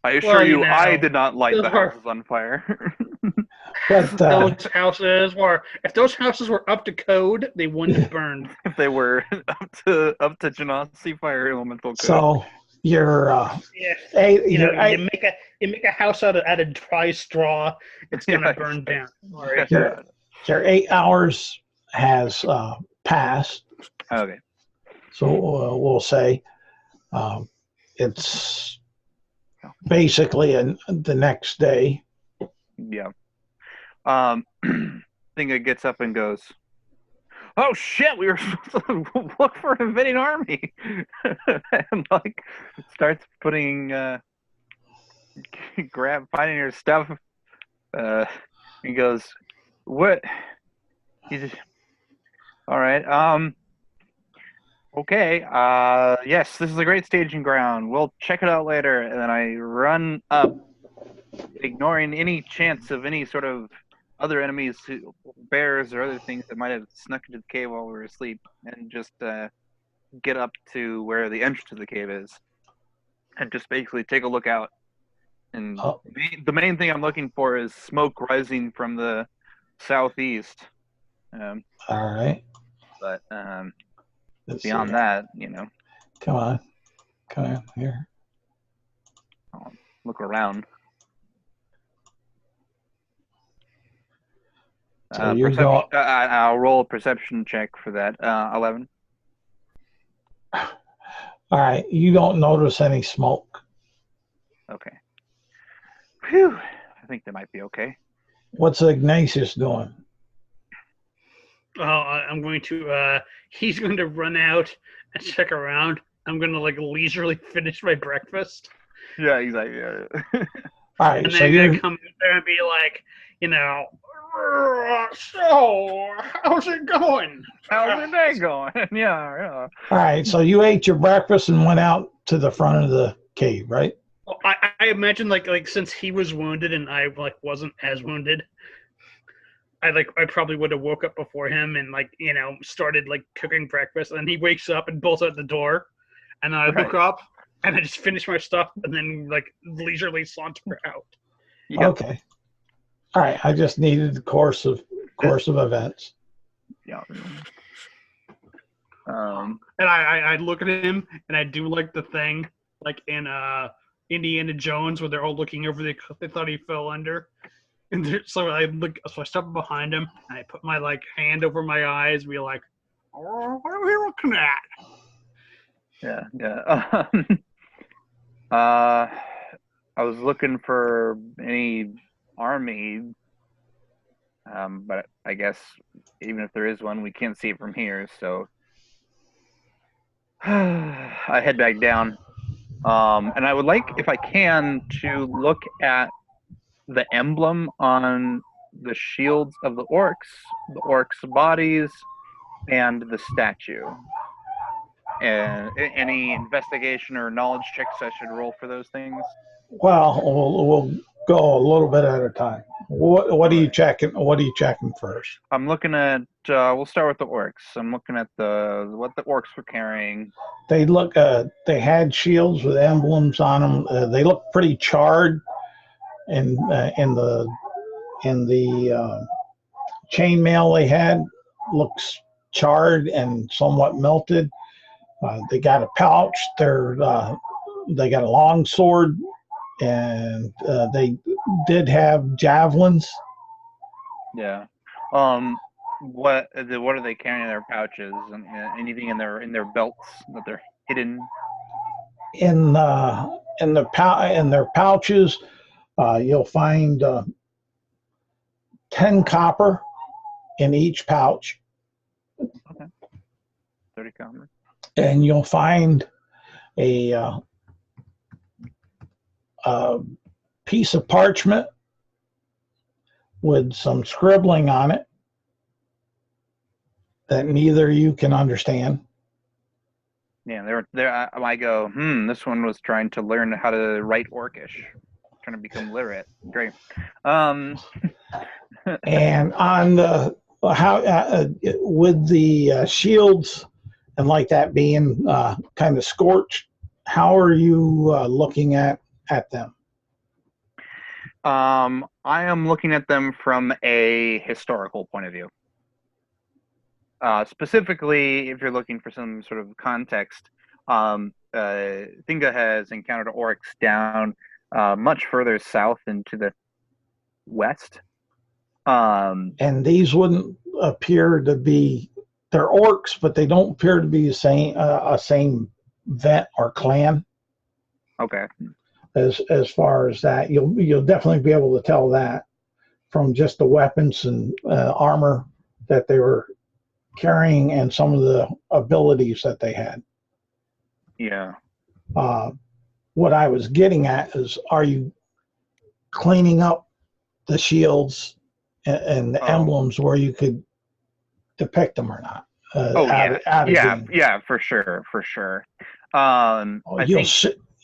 I assure you, I did not light the houses on fire. But Those houses were, if those houses were up to code, they wouldn't have burned. If they were up to Genasi Fire Elemental Code. so you're Yeah, you make a house out of dry straw, it's gonna burn down. Sorry. your 8 hours has passed. Okay. So we'll say it's basically the next day. Yeah. Thinga gets up and goes, "Oh shit, we were supposed to look for an invading army." And like starts putting finding her stuff. He goes, "What?" He just, all right. Okay. Yes, this is a great staging ground. We'll check it out later. And then I run up, ignoring any chance of any sort of other enemies, bears or other things that might have snuck into the cave while we were asleep, and just get up to where the entrance to the cave is, and just basically take a look out. And the main thing I'm looking for is smoke rising from the southeast. All right. But Let's beyond see. that, you know. Come on here. I'll look around. So you go. I'll roll a perception check for that. 11. All right. You don't notice any smoke. Okay. Phew. I think that might be okay. What's Ignatius doing? Oh, I'm going to. He's going to run out and check around. I'm going to like leisurely finish my breakfast. Yeah, exactly. Yeah. All right. And So then I'm you're going to come in there and be like, you know, so how's it going? How's the day going? Yeah. all right. So you ate your breakfast and went out to the front of the cave, right? Well, I imagine like since he was wounded and I like wasn't as wounded, I probably would have woke up before him and like, you know, started like cooking breakfast, and he wakes up and bolts out the door, and I look up and I just finish my stuff and then like leisurely saunter out. Yep. Okay. All right. I just needed the course of events. Yeah. And I look at him and I do like the thing like in Indiana Jones where they're all looking over the cliff they thought he fell under. And so I step behind him and I put my like hand over my eyes and be like, "Oh, what are we looking at?" Yeah. I was looking for any army, but I guess even if there is one, we can't see it from here. So I head back down, and I would like, if I can, to look at the emblem on the shields of the orcs' bodies, and the statue. And any investigation or knowledge checks I should roll for those things? Well, we'll go a little bit at a time. What are you checking? What are you checking first? I'm looking at. We'll start with the orcs. I'm looking at what the orcs were carrying. They look. They had shields with emblems on them. They look pretty charred, and in the chainmail they had looks charred and somewhat melted. They got a pouch. They got a long sword, and they did have javelins. Yeah. What are they carrying in their pouches? And anything in their belts that they're hidden? In their pouches, you'll find 10 copper in each pouch. Okay. 30 copper. And you'll find a piece of parchment with some scribbling on it that neither you can understand. Yeah, I go, this one was trying to learn how to write Orcish, trying to become literate. Great. And on the with the shields and like that being kind of scorched, how are you looking at them? I am looking at them from a historical point of view. Specifically, if you're looking for some sort of context, Thinga has encountered orcs down much further south into the west. And these wouldn't appear to be, they're orcs, but they don't appear to be the same vet or clan. Okay. As far as that, you'll definitely be able to tell that from just the weapons and armor that they were carrying and some of the abilities that they had. Yeah. What I was getting at is, are you cleaning up the shields and the emblems where you could depict them or not? Yeah, for sure.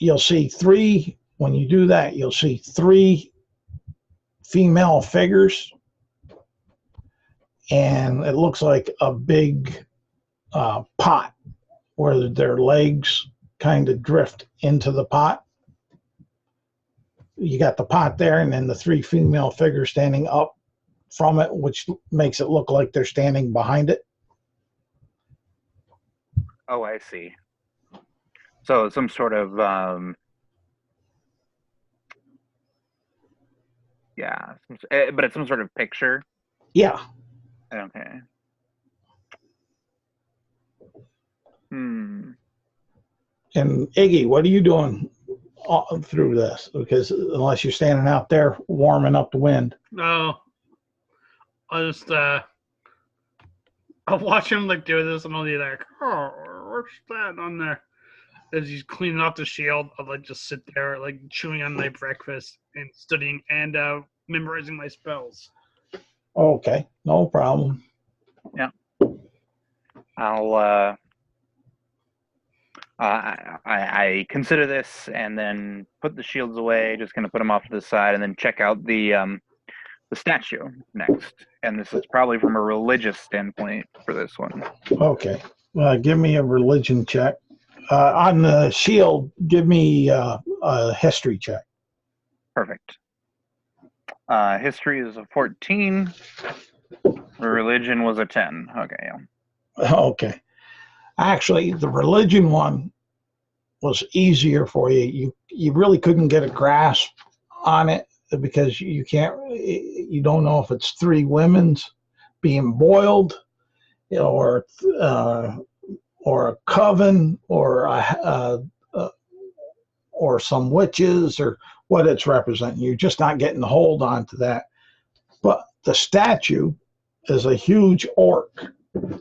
You'll see three, when you do that, you'll see three female figures, and it looks like a big pot where their legs kind of drift into the pot. You got the pot there, and then the three female figures standing up from it, which makes it look like they're standing behind it. Oh, I see. So some sort of but it's some sort of picture. Yeah. Okay. And Iggy, what are you doing through this? Because unless you're standing out there warming up the wind. No. I'll watch him like do this, and I'll be like, oh, what's that on there? As he's cleaning off the shield, I'll like just sit there like chewing on my breakfast and studying and memorizing my spells. Okay, no problem. Yeah. I'll I consider this and then put the shields away, just gonna put them off to the side, and then check out the statue next. And this is probably from a religious standpoint for this one. Okay. Give me a religion check. On the shield, give me a history check. Perfect. History is a 14. Religion was a 10. Okay, yeah. Okay. Actually, the religion one was easier for you. You really couldn't get a grasp on it because you don't know if it's three women's being boiled, or a coven, or some witches, or what it's representing. You're just not getting the hold on to that. But the statue is a huge orc, a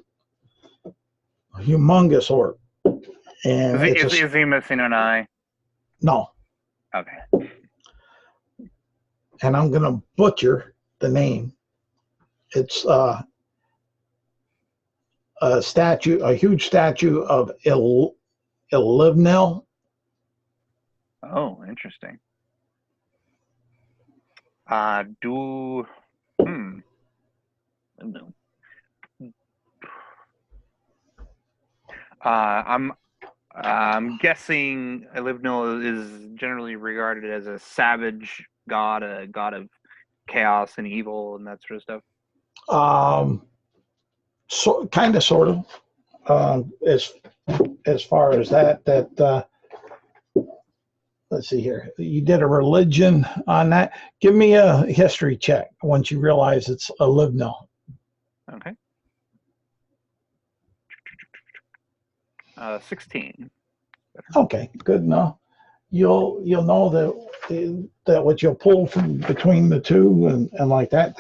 humongous orc. And is he missing an eye? No. Okay. And I'm going to butcher the name. It's a huge statue of ILLUMINA. Oh, interesting. I'm guessing ILLUMINA is generally regarded as a savage god, a god of chaos and evil and that sort of stuff. So kind of, sort of. As far as that. Let's see here. You did a religion on that. Give me a history check once you realize it's ILLUMINA. Okay. 16. Okay, good enough. You'll know that what you'll pull from between the two and like that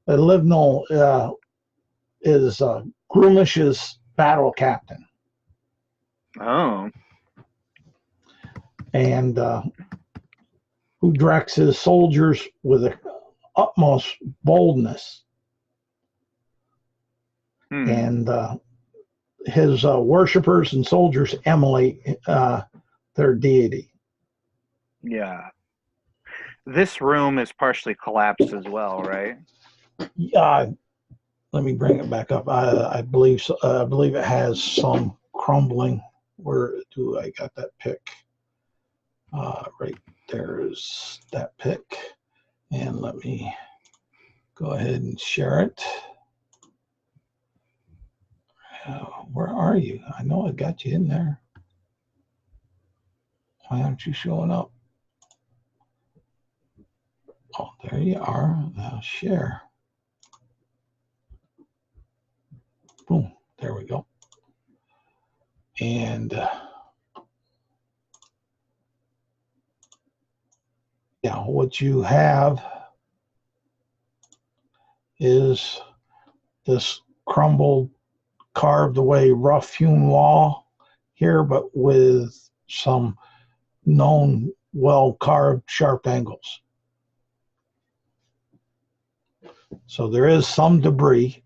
ILLUMINA is Groomish's battle captain. Oh. And who directs his soldiers with the utmost boldness. And his worshippers and soldiers emulate their deity. Yeah. This room is partially collapsed as well, right? Let me bring it back up. I believe so. I believe it has some crumbling. Where do I got that pick? Right there's that pick. on, let me go ahead and share it. Where are you? I know I got you in there. Why aren't you showing up? Oh, there you are. Now share. Boom. There we go. And yeah, what you have is this crumbled, carved away, rough hewn wall here, but with some known well carved sharp angles. So there is some debris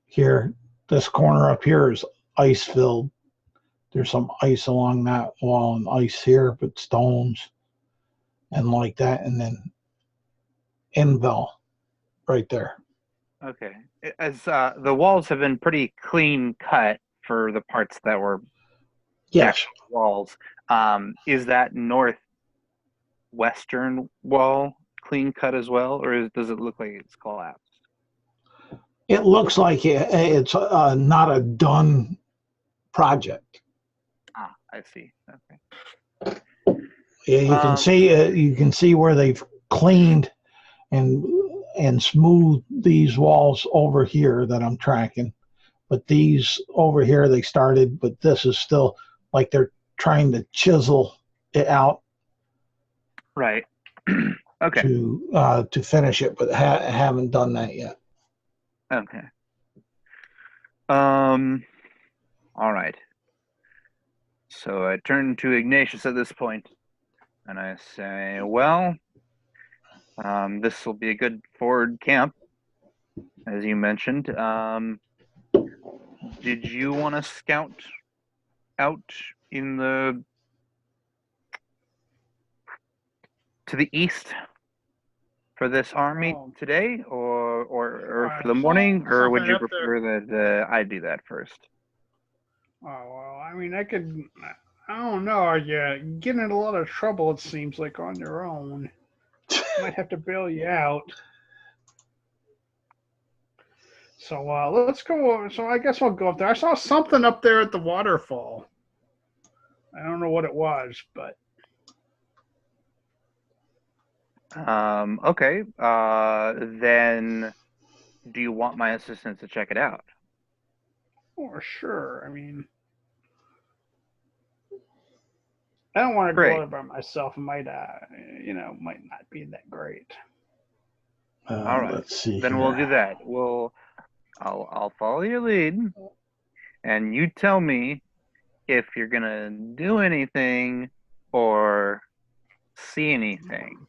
here. This corner up here is ice filled. There's some ice along that wall and ice here, but stones and like that, and then invel right there. Okay. As the walls have been pretty clean cut for the parts that were Yes. walls. Is that northwestern wall clean cut as well, or does it look like it's collapsed? It looks like it's not a done project. Ah, I see. Okay. Yeah, you can see where they've cleaned and smoothed these walls over here that I'm tracking. But these over here they started, but this is still like they're trying to chisel it out. Right. Okay. To finish it, but haven't done that yet. Okay. All right. So I turn to Ignatius at this point, and I say, well, this will be a good forward camp, as you mentioned. Did you want to scout out to the east for this army today, or for the morning, or would you prefer that I do that first? Oh, well, I mean, I don't know. You're getting in a lot of trouble, it seems like, on your own. Might have to bail you out. So let's go. So I guess I'll go up there. I saw something up there at the waterfall. I don't know what it was, but. Okay. Then do you want my assistance to check it out? Oh, sure. I mean, I don't want to go there by myself. It might, might not be that great. All right. Let's see. Then we'll do that. I'll follow your lead, and you tell me if you're gonna do anything or see anything.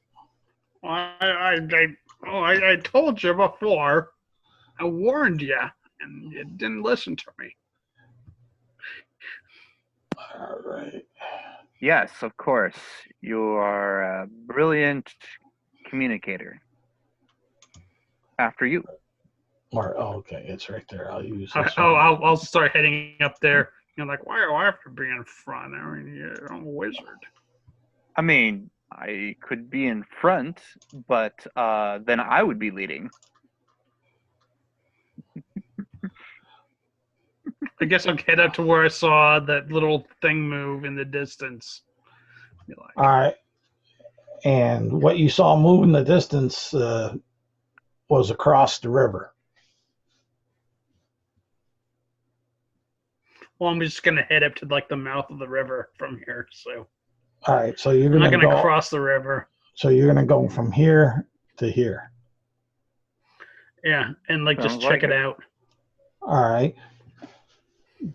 I told you before. I warned you, and you didn't listen to me. All right. Yes, of course. You are a brilliant communicator. After you. Okay, it's right there. I'll use this. I'll start heading up there. Like, why do I have to be in front? I mean, I'm a wizard. I mean, I could be in front, but then I would be leading. I guess I'll head up to where I saw that little thing move in the distance. All right. And what you saw move in the distance was across the river. Well, I'm just gonna head up to like the mouth of the river from here. So. All right. So you're I'm not gonna cross the river. So you're gonna go from here to here. Yeah, and just check it out. All right.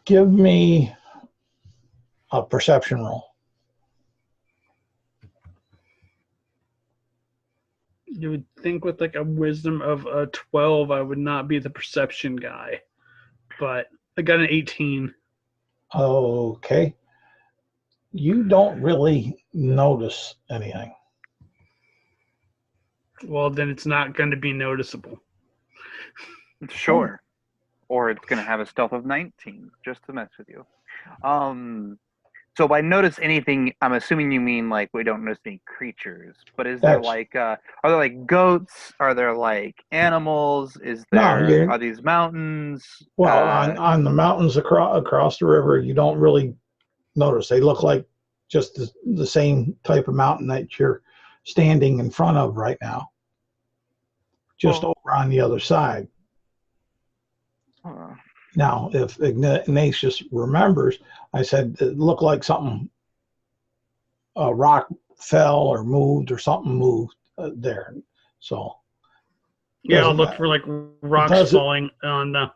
Give me a perception roll. You would think with like a wisdom of a 12, I would not be the perception guy, but I got an 18. Okay. You don't really notice anything. Well, then it's not going to be noticeable. Sure. Or it's going to have a stealth of 19, just to mess with you. So by notice anything, I'm assuming you mean like we don't notice any creatures. But is there That's like are there like goats? Are there like animals? no, Are these mountains? well, on the mountains across the river, you don't really notice. They look like just the same type of mountain that you're standing in front of right now, just over on the other side. Now, if Ignatius remembers, I said it looked like something, a rock fell or moved or something moved there. So Yeah, I'll look for like rocks falling on the.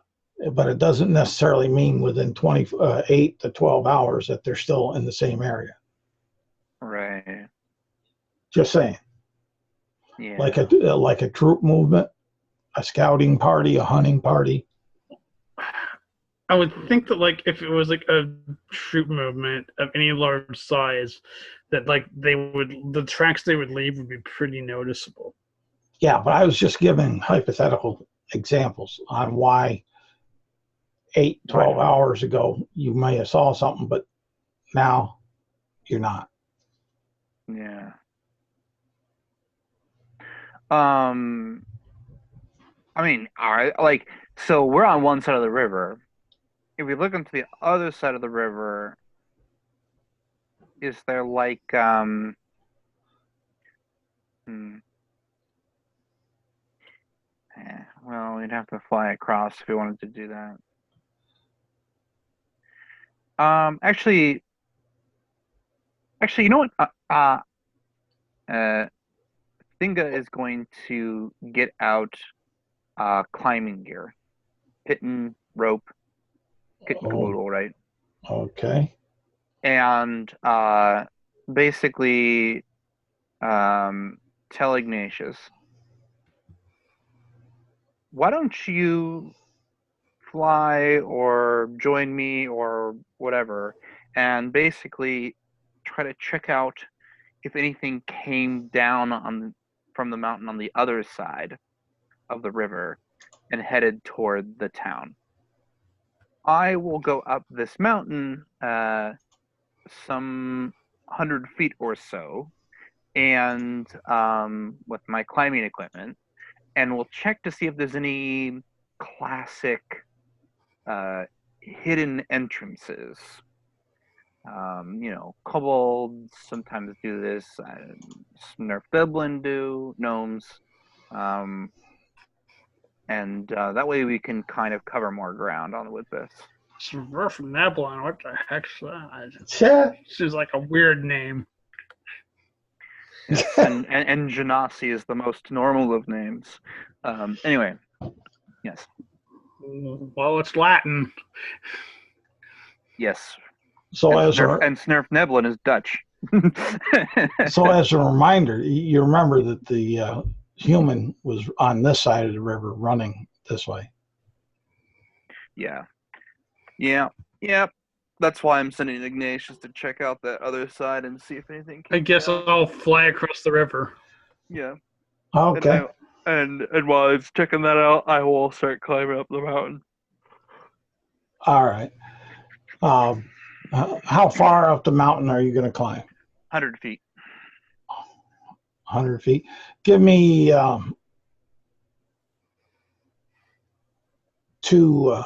But it doesn't necessarily mean within 8 to 12 hours that they're still in the same area. Right. Just saying. Yeah. Like a troop movement, a scouting party, a hunting party. I would think that like if it was like a troop movement of any large size, that like the tracks they would leave would be pretty noticeable. Yeah, but I was just giving hypothetical examples on why 12 hours ago you may have saw something, but now you're not. Yeah. I mean, all right, like, so we're on one side of the river. If we look into the other side of the river, is there like well, we'd have to fly across if we wanted to do that. Actually, you know what? Thinga is going to get out climbing gear, piton, rope, kit and caboodle, right? Okay. And basically tell Ignatius, why don't you fly or join me or whatever, and basically try to check out if anything came down from the mountain on the other side of the river and headed toward the town. I will go up this mountain some 100 feet or so, and with my climbing equipment, and we'll check to see if there's any classic hidden entrances. Kobolds sometimes do this. Nerf Dublin do, gnomes. And that way we can kind of cover more ground with this. Nerf Dublin, what the heck's that? Yeah. This is like a weird name. Yes, and Genasi is the most normal of names. Anyway, yes. Well, it's Latin. Yes. So and Snurf Neblin is Dutch. So as a reminder, you remember that the human was on this side of the river running this way. Yeah. That's why I'm sending Ignatius to check out that other side and see if anything I guess down. I'll fly across the river. Yeah. Okay. And while it's checking that out, I will start climbing up the mountain. All right. How far up the mountain are you going to climb? 100 feet. 100 feet. Give me two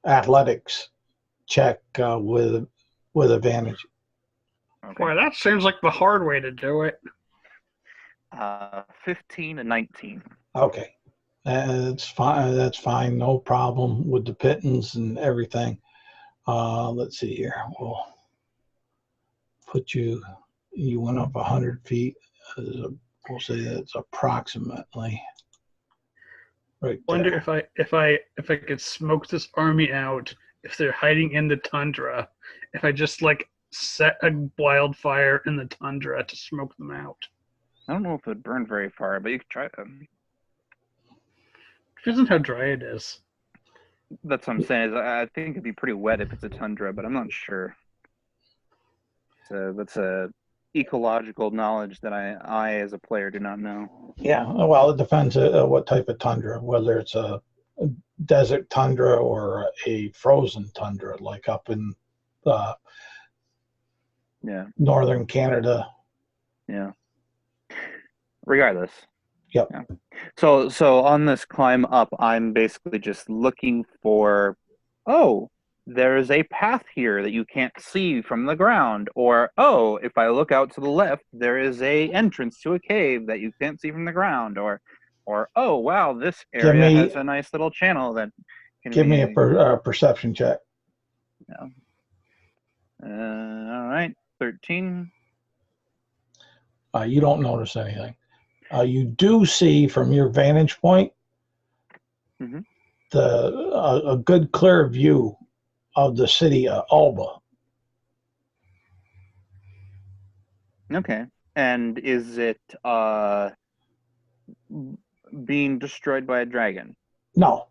athletics check with advantage. Okay. Boy, that seems like the hard way to do it. 15 and 19. Okay. That's fine. That's fine. No problem with the pittons and everything. Let's see here. We'll put you went up 100 feet. We'll say that's approximately right there. Wonder if I could smoke this army out if they're hiding in the tundra. If I just like set a wildfire in the tundra to smoke them out. I don't know if it would burn very far, but you could try it. Depends on how dry it is. That's what I'm saying. Is I think it'd be pretty wet if it's a tundra, but I'm not sure. So that's a ecological knowledge that I as a player do not know. Yeah, well, it depends what type of tundra, whether it's a desert tundra or a frozen tundra, like up in uh, Yeah. northern Canada. Yeah. Regardless. Yep. Yeah. So on this climb up, I'm basically just looking for, oh, there's a path here that you can't see from the ground, or oh, if I look out to the left, there is a entrance to a cave that you can't see from the ground, or oh wow, this area has a nice little channel that can give be. me a perception check. Yeah. All right, 13. You don't notice anything. You do see from your vantage point Mm-hmm. a good clear view of the city of Ulba. Okay. And is it being destroyed by a dragon? No,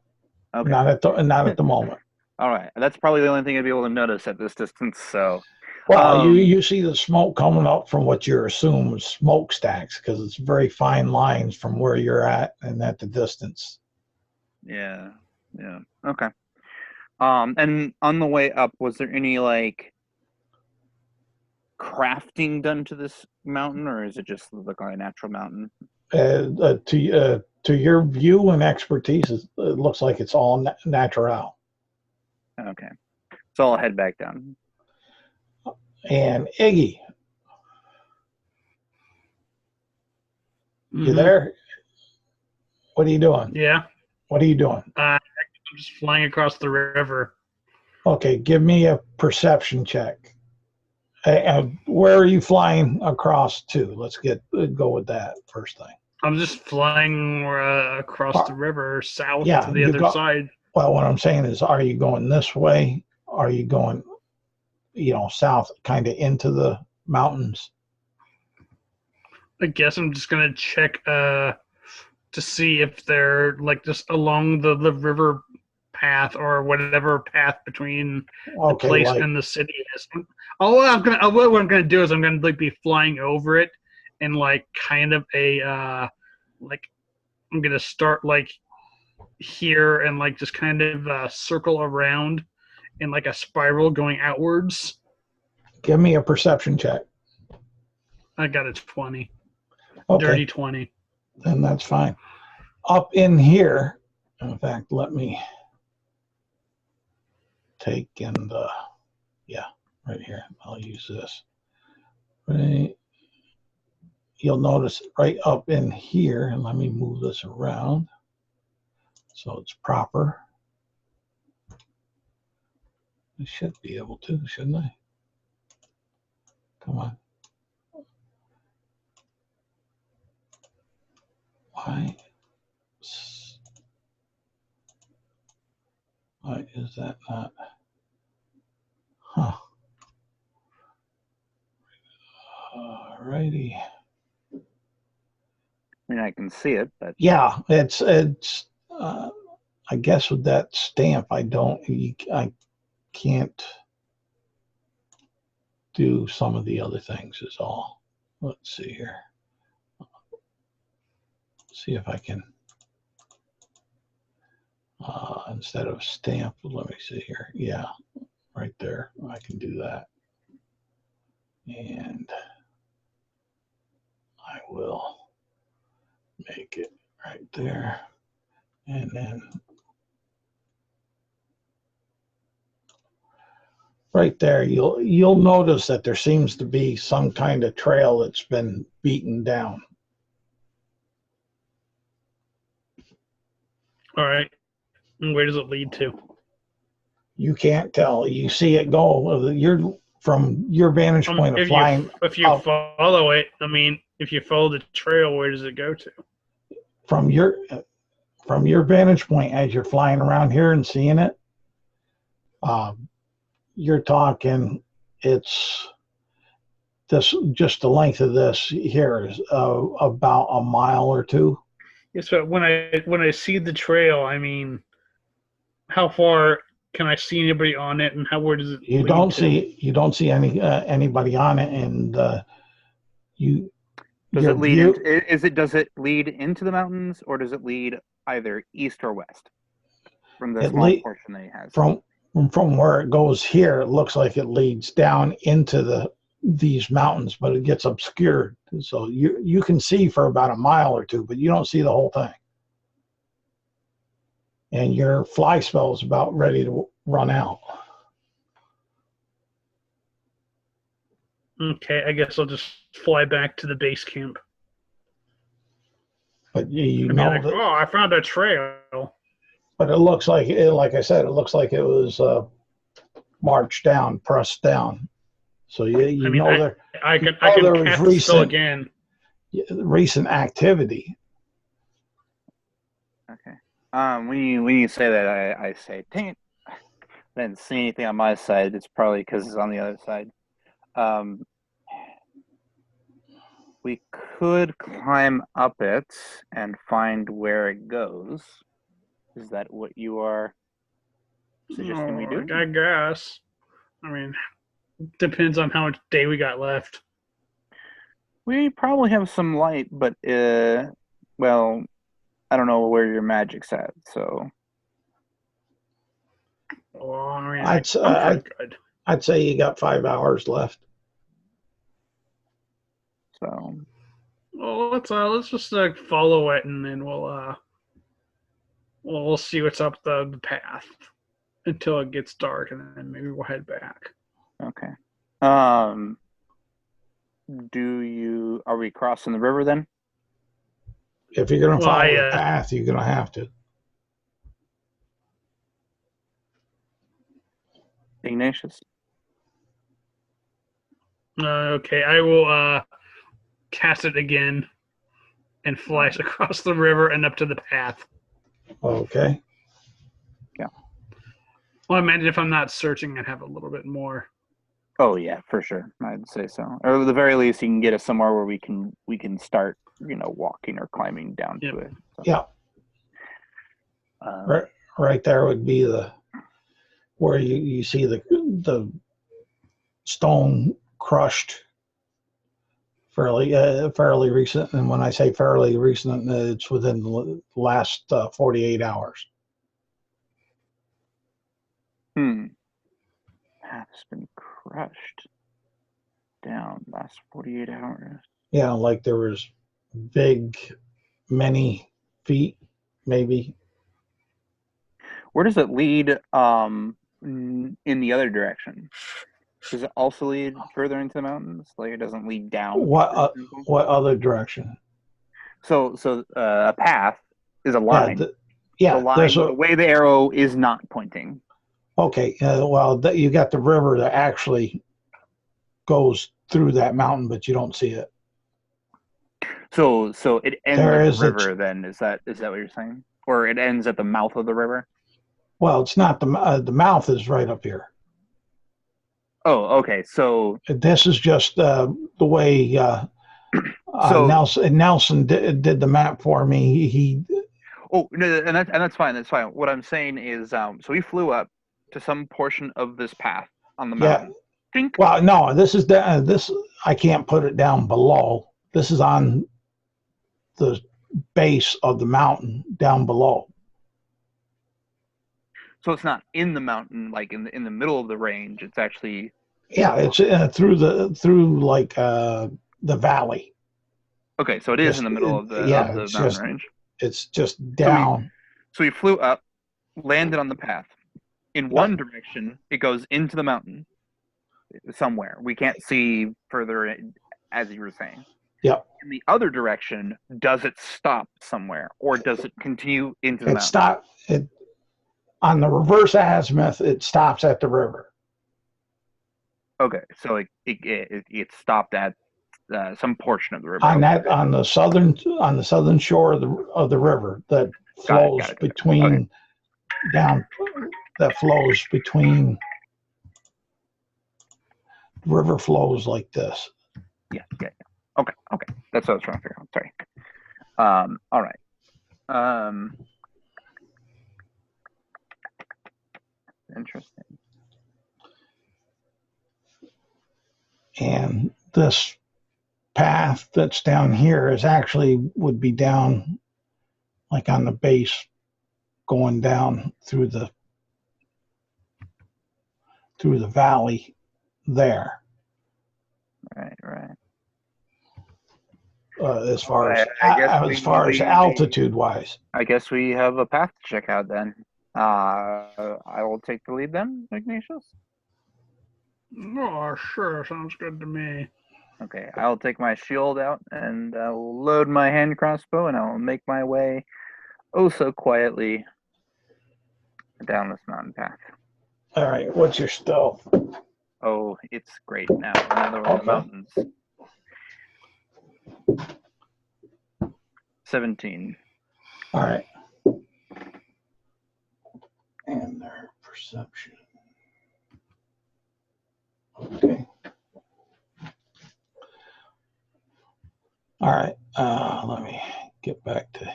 Okay. not at the moment. All right. That's probably the only thing I'd be able to notice at this distance. So, well, you see the smoke coming up from what you assume is smokestacks because it's very fine lines from where you're at and at the distance. Yeah. Yeah. Okay. And on the way up, was there any like crafting done to this mountain, or is it just like a natural mountain? To your view and expertise, it looks like it's all natural. Okay. So I'll head back down. And Iggy, you there? What are you doing? Yeah. What are you doing? I'm just flying across the river. Okay, give me a perception check. Where are you flying across to? Let's go with that first thing. I'm just flying across the river south to the other side. Well, what I'm saying is, are you going this way? Are you going, south, kind of into the mountains? I guess I'm just gonna check to see if they're like just along the river path or whatever path between the place and the city is. What I'm gonna do is I'm gonna like be flying over it and like kind of a like I'm gonna start like here and like just kind of circle around in like a spiral going outwards. Give me a perception check. I got a 20. Okay. Dirty 20. Then that's fine. Up in here, in fact, let me take and right here. I'll use this. Right. You'll notice right up in here, and let me move this around so it's proper. I should be able to, shouldn't I? Come on. Why is that not? Huh. Alrighty. I mean, I can see it, but yeah, it's. I guess with that stamp, I can't do some of the other things. Is all. Let's see here. See if I can. Instead of stamp, let me see here. Yeah, right there. I can do that. And I will make it right there. And then right there, you'll notice that there seems to be some kind of trail that's been beaten down. All right. And where does it lead to? You can't tell. You see it go. You're from your vantage point of flying. If you follow it, I mean, if you follow the trail, where does it go to? From your vantage point, as you're flying around here and seeing it, you're talking. It's this. Just the length of this here is about a mile or two. Yeah, so when I see the trail, I mean, how far can I see anybody on it, and where does it? You don't see anybody on it, and does it lead? Does it lead into the mountains, or does it lead either east or west from the small portion that he has? from where it goes here, it looks like it leads down into these mountains, but it gets obscured. So you can see for about a mile or two, but you don't see the whole thing. And your fly spell is about ready to run out. Okay, I guess I'll just fly back to the base camp. But you I'd be know like, that. oh, I found a trail. But it looks like, like I said, it looks like it was marched down, pressed down. So you I mean, know there. I can there was cast the spell again. recent activity. Okay. When you say that, I say, dang it, I didn't see anything on my side. It's probably because it's on the other side. We could climb up it and find where it goes. Is that what you are suggesting we do? I guess. I mean, depends on how much day we got left. We probably have some light, but well, I don't know where your magic's at, so. Well, I mean, I'd good. I'd say you got 5 hours left. So. Well, let's just follow it, and then we'll see what's up the path until it gets dark, and then maybe we'll head back. Okay. Are we crossing the river then? If you're going to follow the path, you're going to have to. Ignatius? Okay, I will cast it again and flash across the river and up to the path. Okay. Yeah. Well, I imagine if I'm not searching, I'd have a little bit more. Oh yeah, for sure. I'd say so. Or at the very least, you can get us somewhere where we can start, walking or climbing down to it. So. Yeah. Right there would be where you see the stone crushed fairly recent. And when I say fairly recent, it's within the last 48 hours. Path's been crushed down last 48 hours. Yeah, like there was many feet, maybe. Where does it lead in the other direction? Does it also lead further into the mountains? Like it doesn't lead down? What other direction? So a path is a line. The line, the way the arrow is not pointing. Okay, you got the river that actually goes through that mountain, but you don't see it. So it ends at the river. Then is that what you're saying, or it ends at the mouth of the river? Well, it's not the mouth is right up here. Oh, okay. So this is just the way Nelson did the map for me. Oh no, and that's fine. That's fine. What I'm saying is, so we flew up to some portion of this path on the mountain. Yeah. Well, no, this I can't put it down below. This is on the base of the mountain down below. So it's not in the mountain, like in the middle of the range. It's actually. Yeah, it's through the valley. Okay, so it is in the middle of the mountain range. It's just down. So we flew up, landed on the path. In one direction, it goes into the mountain somewhere. We can't see further, as you were saying. Yep. In the other direction, does it stop somewhere, or does it continue into the mountain? On the reverse azimuth, it stops at the river. Okay, so it stopped at some portion of the river. On the southern shore of the river that flows between down. That flows between. The river flows like this. Yeah. Okay. That's what I was trying to figure out. Sorry. All right. Interesting. And this path that's down here would be down like on the base, going down through the through the valley there. Right. As far as I guess altitude wise. I guess we have a path to check out then. I will take the lead then, Ignatius. Oh, sure. Sounds good to me. Okay, I'll take my shield out and I'll load my hand crossbow and I'll make my way oh so quietly down this mountain path. All right, what's your stealth? Oh, it's great now. Another one of the mountains. 17. All right. And their perception. Okay. All right. Let me get back to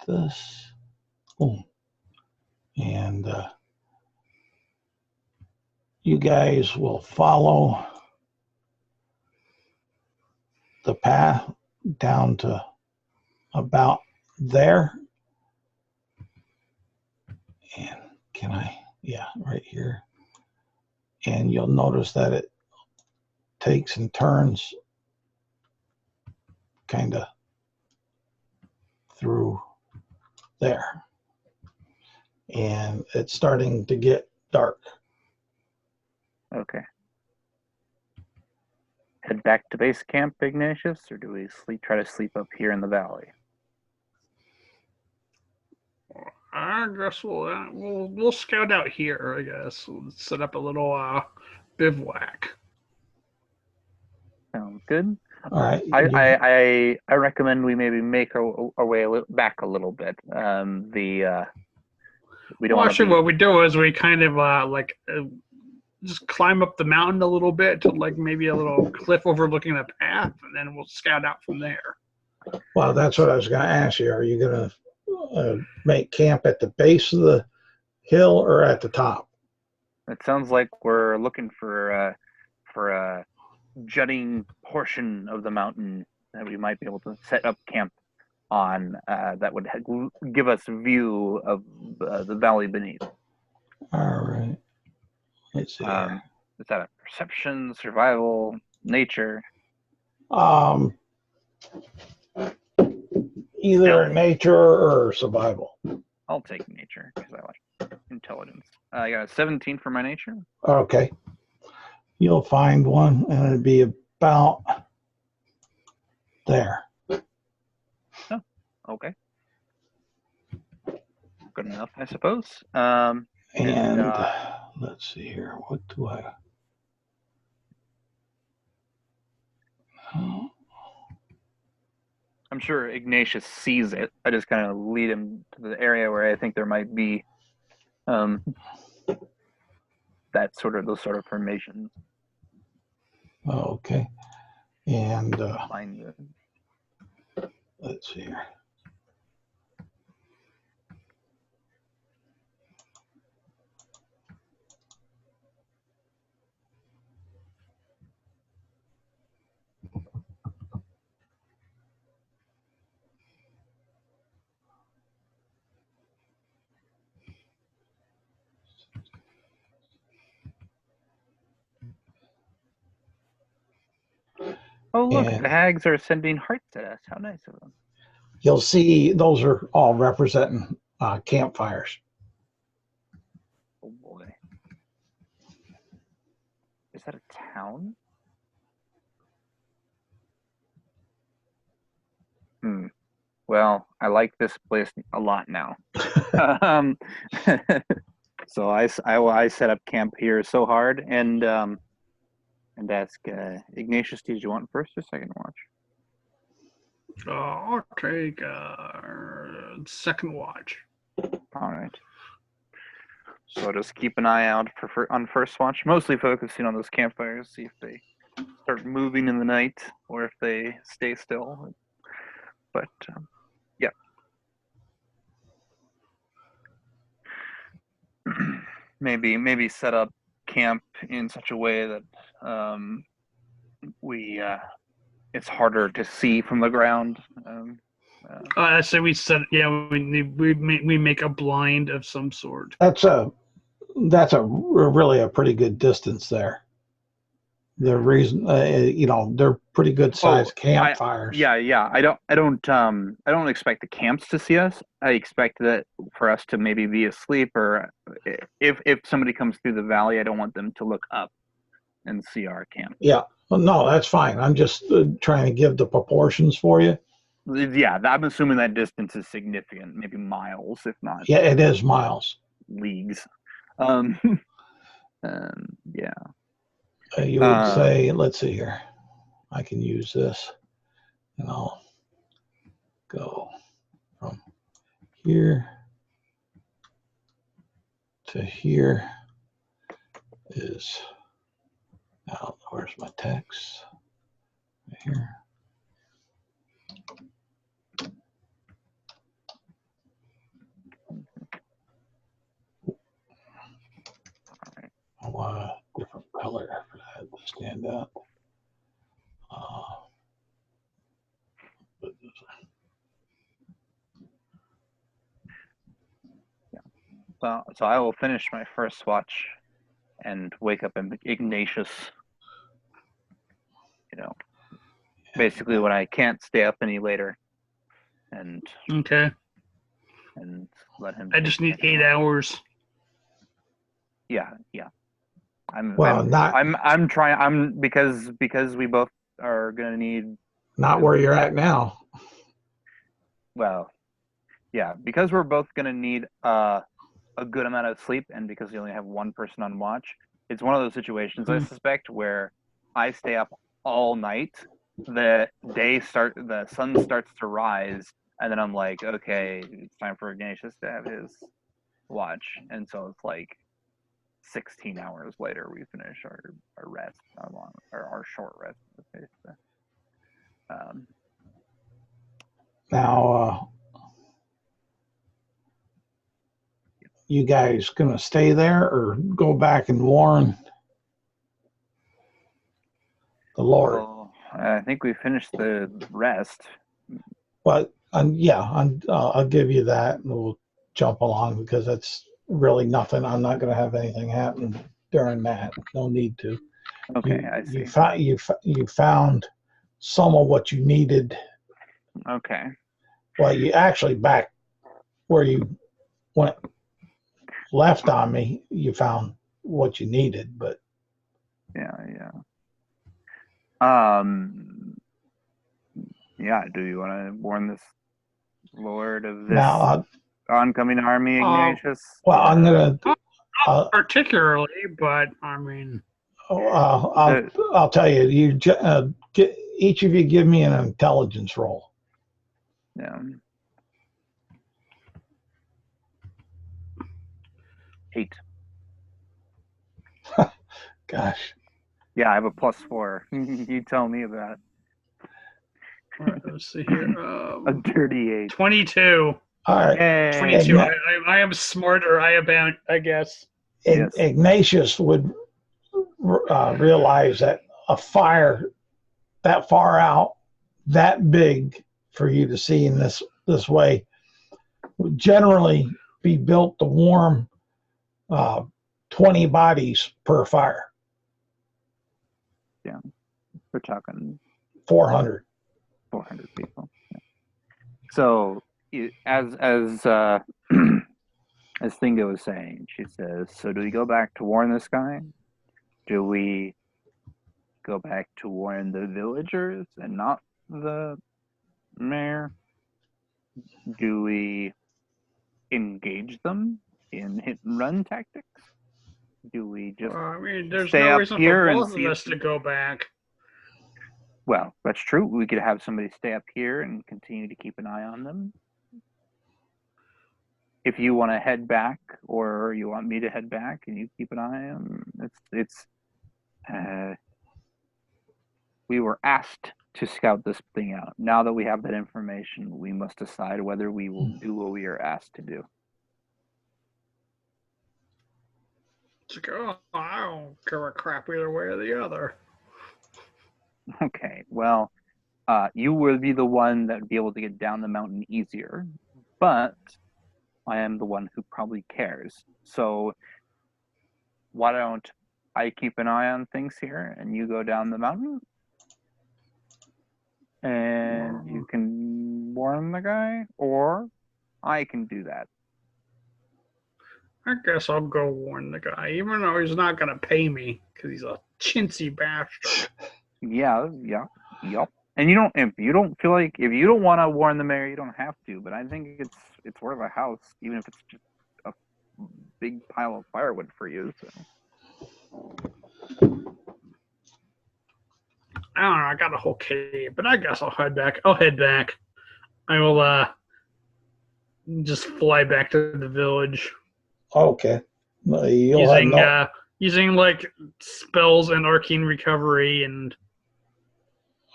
this. Boom. And you guys will follow the path down to about there. And can I? Yeah, right here. And you'll notice that it takes and turns kind of through there. And it's starting to get dark. Okay. Head back to base camp, Ignatius, or do we try to sleep up here in the valley? I guess we'll scout out here. I guess we'll set up a little bivouac. Sounds good. All right. I recommend we maybe make our way back a little bit. We don't. Well, actually, what we do is we kind of just climb up the mountain a little bit to like maybe a little cliff overlooking the path, and then we'll scout out from there. Well, that's what I was going to ask you. Are you going to make camp at the base of the hill or at the top? It sounds like we're looking for a jutting portion of the mountain that we might be able to set up camp on that would give us a view of the valley beneath. All right. Let's see. Is that a perception, survival, nature? Either nature or survival. I'll take nature because I like intelligence. I got a 17 for my nature. Okay. You'll find one, and it'd be about there. Oh, okay. Good enough, I suppose. And let's see here. What do I? I'm sure Ignatius sees it. I just kind of lead him to the area where I think there might be those sort of formations. Okay. And Find let's see here. Oh, look, And the hags are sending hearts at us. How nice of them. you'll see those are all representing campfires. Oh, boy. Is that a town? Well, I like this place a lot now. So I set up camp here so hard and ask Ignatius, did you want first or second watch? I'll take second watch. All right. So just keep an eye out on first watch, mostly focusing on those campfires, see if they start moving in the night or if they stay still. But yeah. maybe set up camp in such a way that it's harder to see from the ground. I say we set. Yeah, we make a blind of some sort. That's that's really a pretty good distance there. The reason, they're pretty good sized campfires. Yeah. I don't expect the camps to see us. I expect that for us to maybe be asleep, or if somebody comes through the valley, I don't want them to look up and see our camp. Yeah. Well, no, that's fine. I'm just trying to give the proportions for you. Yeah, I'm assuming that distance is significant, maybe miles, if not. Yeah, it is miles. Leagues. Yeah. You would say, let's see here. I can use this, and I'll go from here to here is, now where's my text? Right here. I want a different color for that to stand out. So I will finish my first watch and wake up Ignatius. Basically when I can't stay up any later, and Okay. and let him. I just need 8 hours. Yeah. I'm trying. Because we both are gonna need. Not where you're at now. Well, yeah, because we're both gonna need a good amount of sleep, and because we only have one person on watch, it's one of those situations I suspect where I stay up all night. The sun starts to rise, and then I'm like, okay, it's time for Ignatius to have his watch, and so it's like 16 hours later we finish our rest, our short rest. Now, you guys gonna stay there or go back and warn the Lord? Well, I think we finished the rest. But I'll give you that, and we'll jump along because that's really nothing. I'm not going to have anything happen during that. No need to. Okay, I see. You found some of what you needed. Okay. Well, you actually back where you left on me. You found what you needed, but yeah. Yeah. Do you want to warn this Lord of this oncoming army, Ignatius? Well, I'm gonna. Not particularly, but I mean. I'll tell you. Each of you give me an intelligence roll. Yeah. 8. Gosh. Yeah, I have a +4. You tell me about it. All right, let's see here. A dirty 8. 22. All right. Yay. 22. I am smarter, I guess. Yes. Ignatius would realize that a fire that far out, that big for you to see in this way, would generally be built to warm 20 bodies per fire. Yeah, we're talking 400 people. Yeah. So as as Thinga was saying, she says, so do we go back to warn this guy? Do we go back to warn the villagers and not the mayor? Do we engage them in hit and run tactics? Do we just there's stay no up reason here for and both of us to go back. Well, that's true. We could have somebody stay up here and continue to keep an eye on them. If you want to head back, or you want me to head back and you keep an eye on them, we were asked to scout this thing out. Now that we have that information, we must decide whether we will do what we are asked to do. I don't give a crap either way or the other. Okay, well, you will be the one that would be able to get down the mountain easier, but I am the one who probably cares. So why don't I keep an eye on things here, and you go down the mountain, and you can warn the guy, or I can do that. I guess I'll go warn the guy, even though he's not gonna pay me because he's a chintzy bastard. Yeah, yep. And if you don't want to warn the mayor, you don't have to. But I think it's worth a house, even if it's just a big pile of firewood for you. So. I don't know. I got a whole cave, but I guess I'll head back. I will just fly back to the village. Okay. You'll using like spells and arcane recovery and.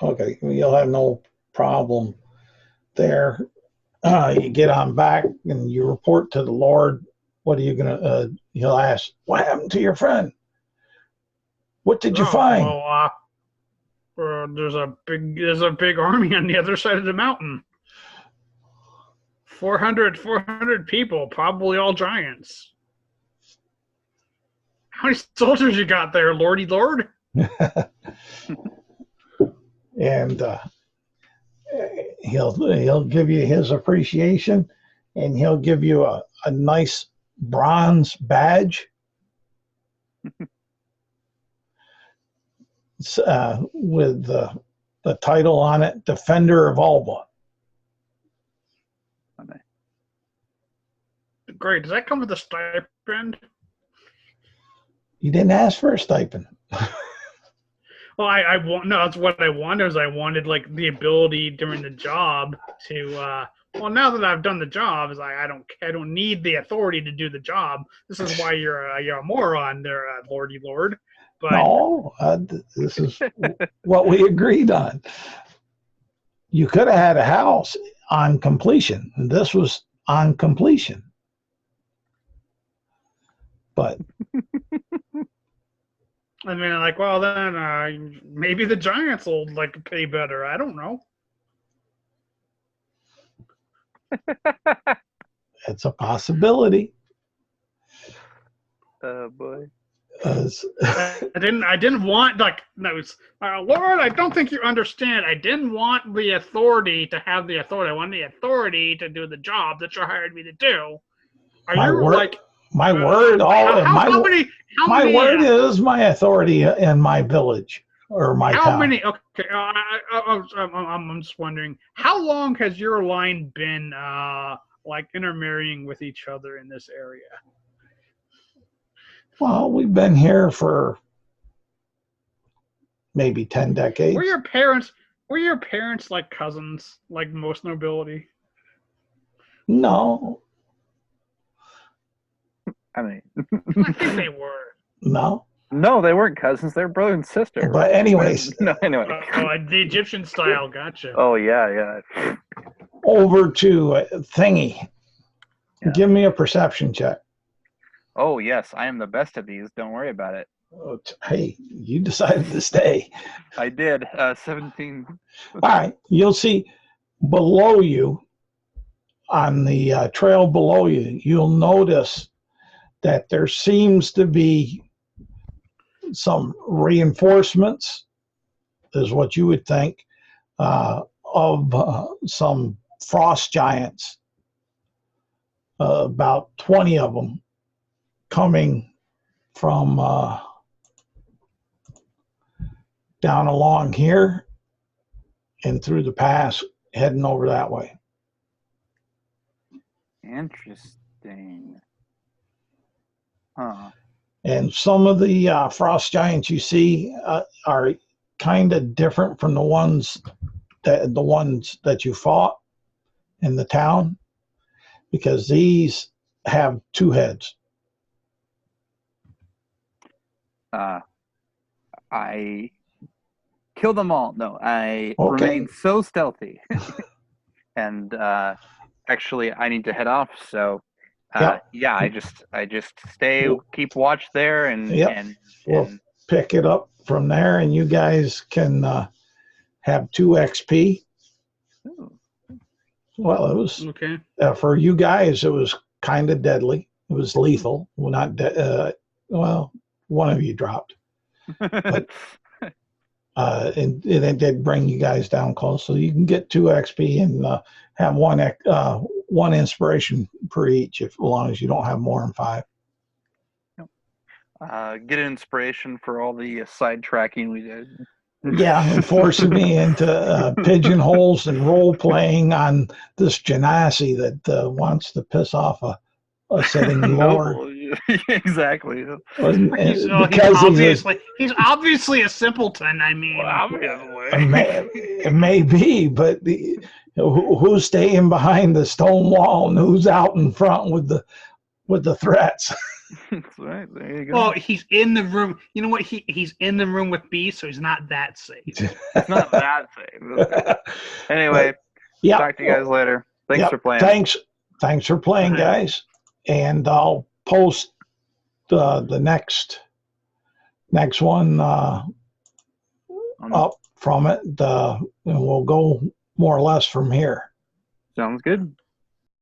Okay, you'll have no problem there. You get on back and you report to the Lord. What are you gonna? He'll ask, "What happened to your friend? What did you find?" Well, there's a big army on the other side of the mountain. 400 people, probably all giants. How many soldiers you got there, Lordy Lord? And he'll give you his appreciation, and he'll give you a nice bronze badge with the title on it, Defender of Ulba. Great. Does that come with a stipend? You didn't ask for a stipend. Well, that's what I wanted. I wanted like the ability during the job to. Well, now that I've done the job, is I don't need the authority to do the job. This is why you're a moron, there, Lordy Lord. But no, this is what we agreed on. You could have had a house on completion. This was on completion, but. I mean, like, well, then maybe the Giants will like pay better. I don't know. It's a possibility. Oh boy. I didn't want like no, Lord. I don't think you understand. I didn't want the authority to have the authority. I want the authority to do the job that you hired me to do. My word is my authority in my village or my town. How many? Okay, I'm just wondering, how long has your line been like intermarrying with each other in this area? Well, we've been here for maybe 10 decades. Were your parents like cousins, like most nobility? No. I mean, I think they were. No, they weren't cousins. They were brother and sister. But anyways. Anyway. The Egyptian style, gotcha. Oh, yeah. Over to Thingy. Yeah. Give me a perception check. Oh, yes. I am the best at these. Don't worry about it. Oh, hey, you decided to stay. I did. 17. All right. You'll see below you, on the trail below you, you'll notice that there seems to be some reinforcements, is what you would think, of some frost giants, about 20 of them coming from down along here and through the pass, heading over that way. Interesting. Huh. And some of the frost giants you see are kind of different from the ones that you fought in the town, because these have two heads. I killed them all. No, I remained so stealthy. And actually, I need to head off. So, I just keep watch there, and we'll pick it up from there, and you guys can have 2 XP. Ooh. Well, it was okay for you guys. It was kind of deadly. It was lethal. Well, not well, one of you dropped. But and it did bring you guys down close, so you can get 2 XP and have one inspiration per each, as long as you don't have more than 5. Get inspiration for all the sidetracking we did. Yeah, and forcing me into pigeonholes and role playing on this genasi that wants to piss off a sitting lord. Exactly. He's obviously a simpleton. I mean, It may be, but who's staying behind the stone wall and who's out in front with the threats? That's right. There you go. Well, he's in the room. You know what? He's in the room with B, so he's not that safe. It's not that safe. Anyway, talk to you guys later. Thanks for playing. Thanks for playing, guys. And I'll post the next one up from it. And we'll go more or less from here. Sounds good.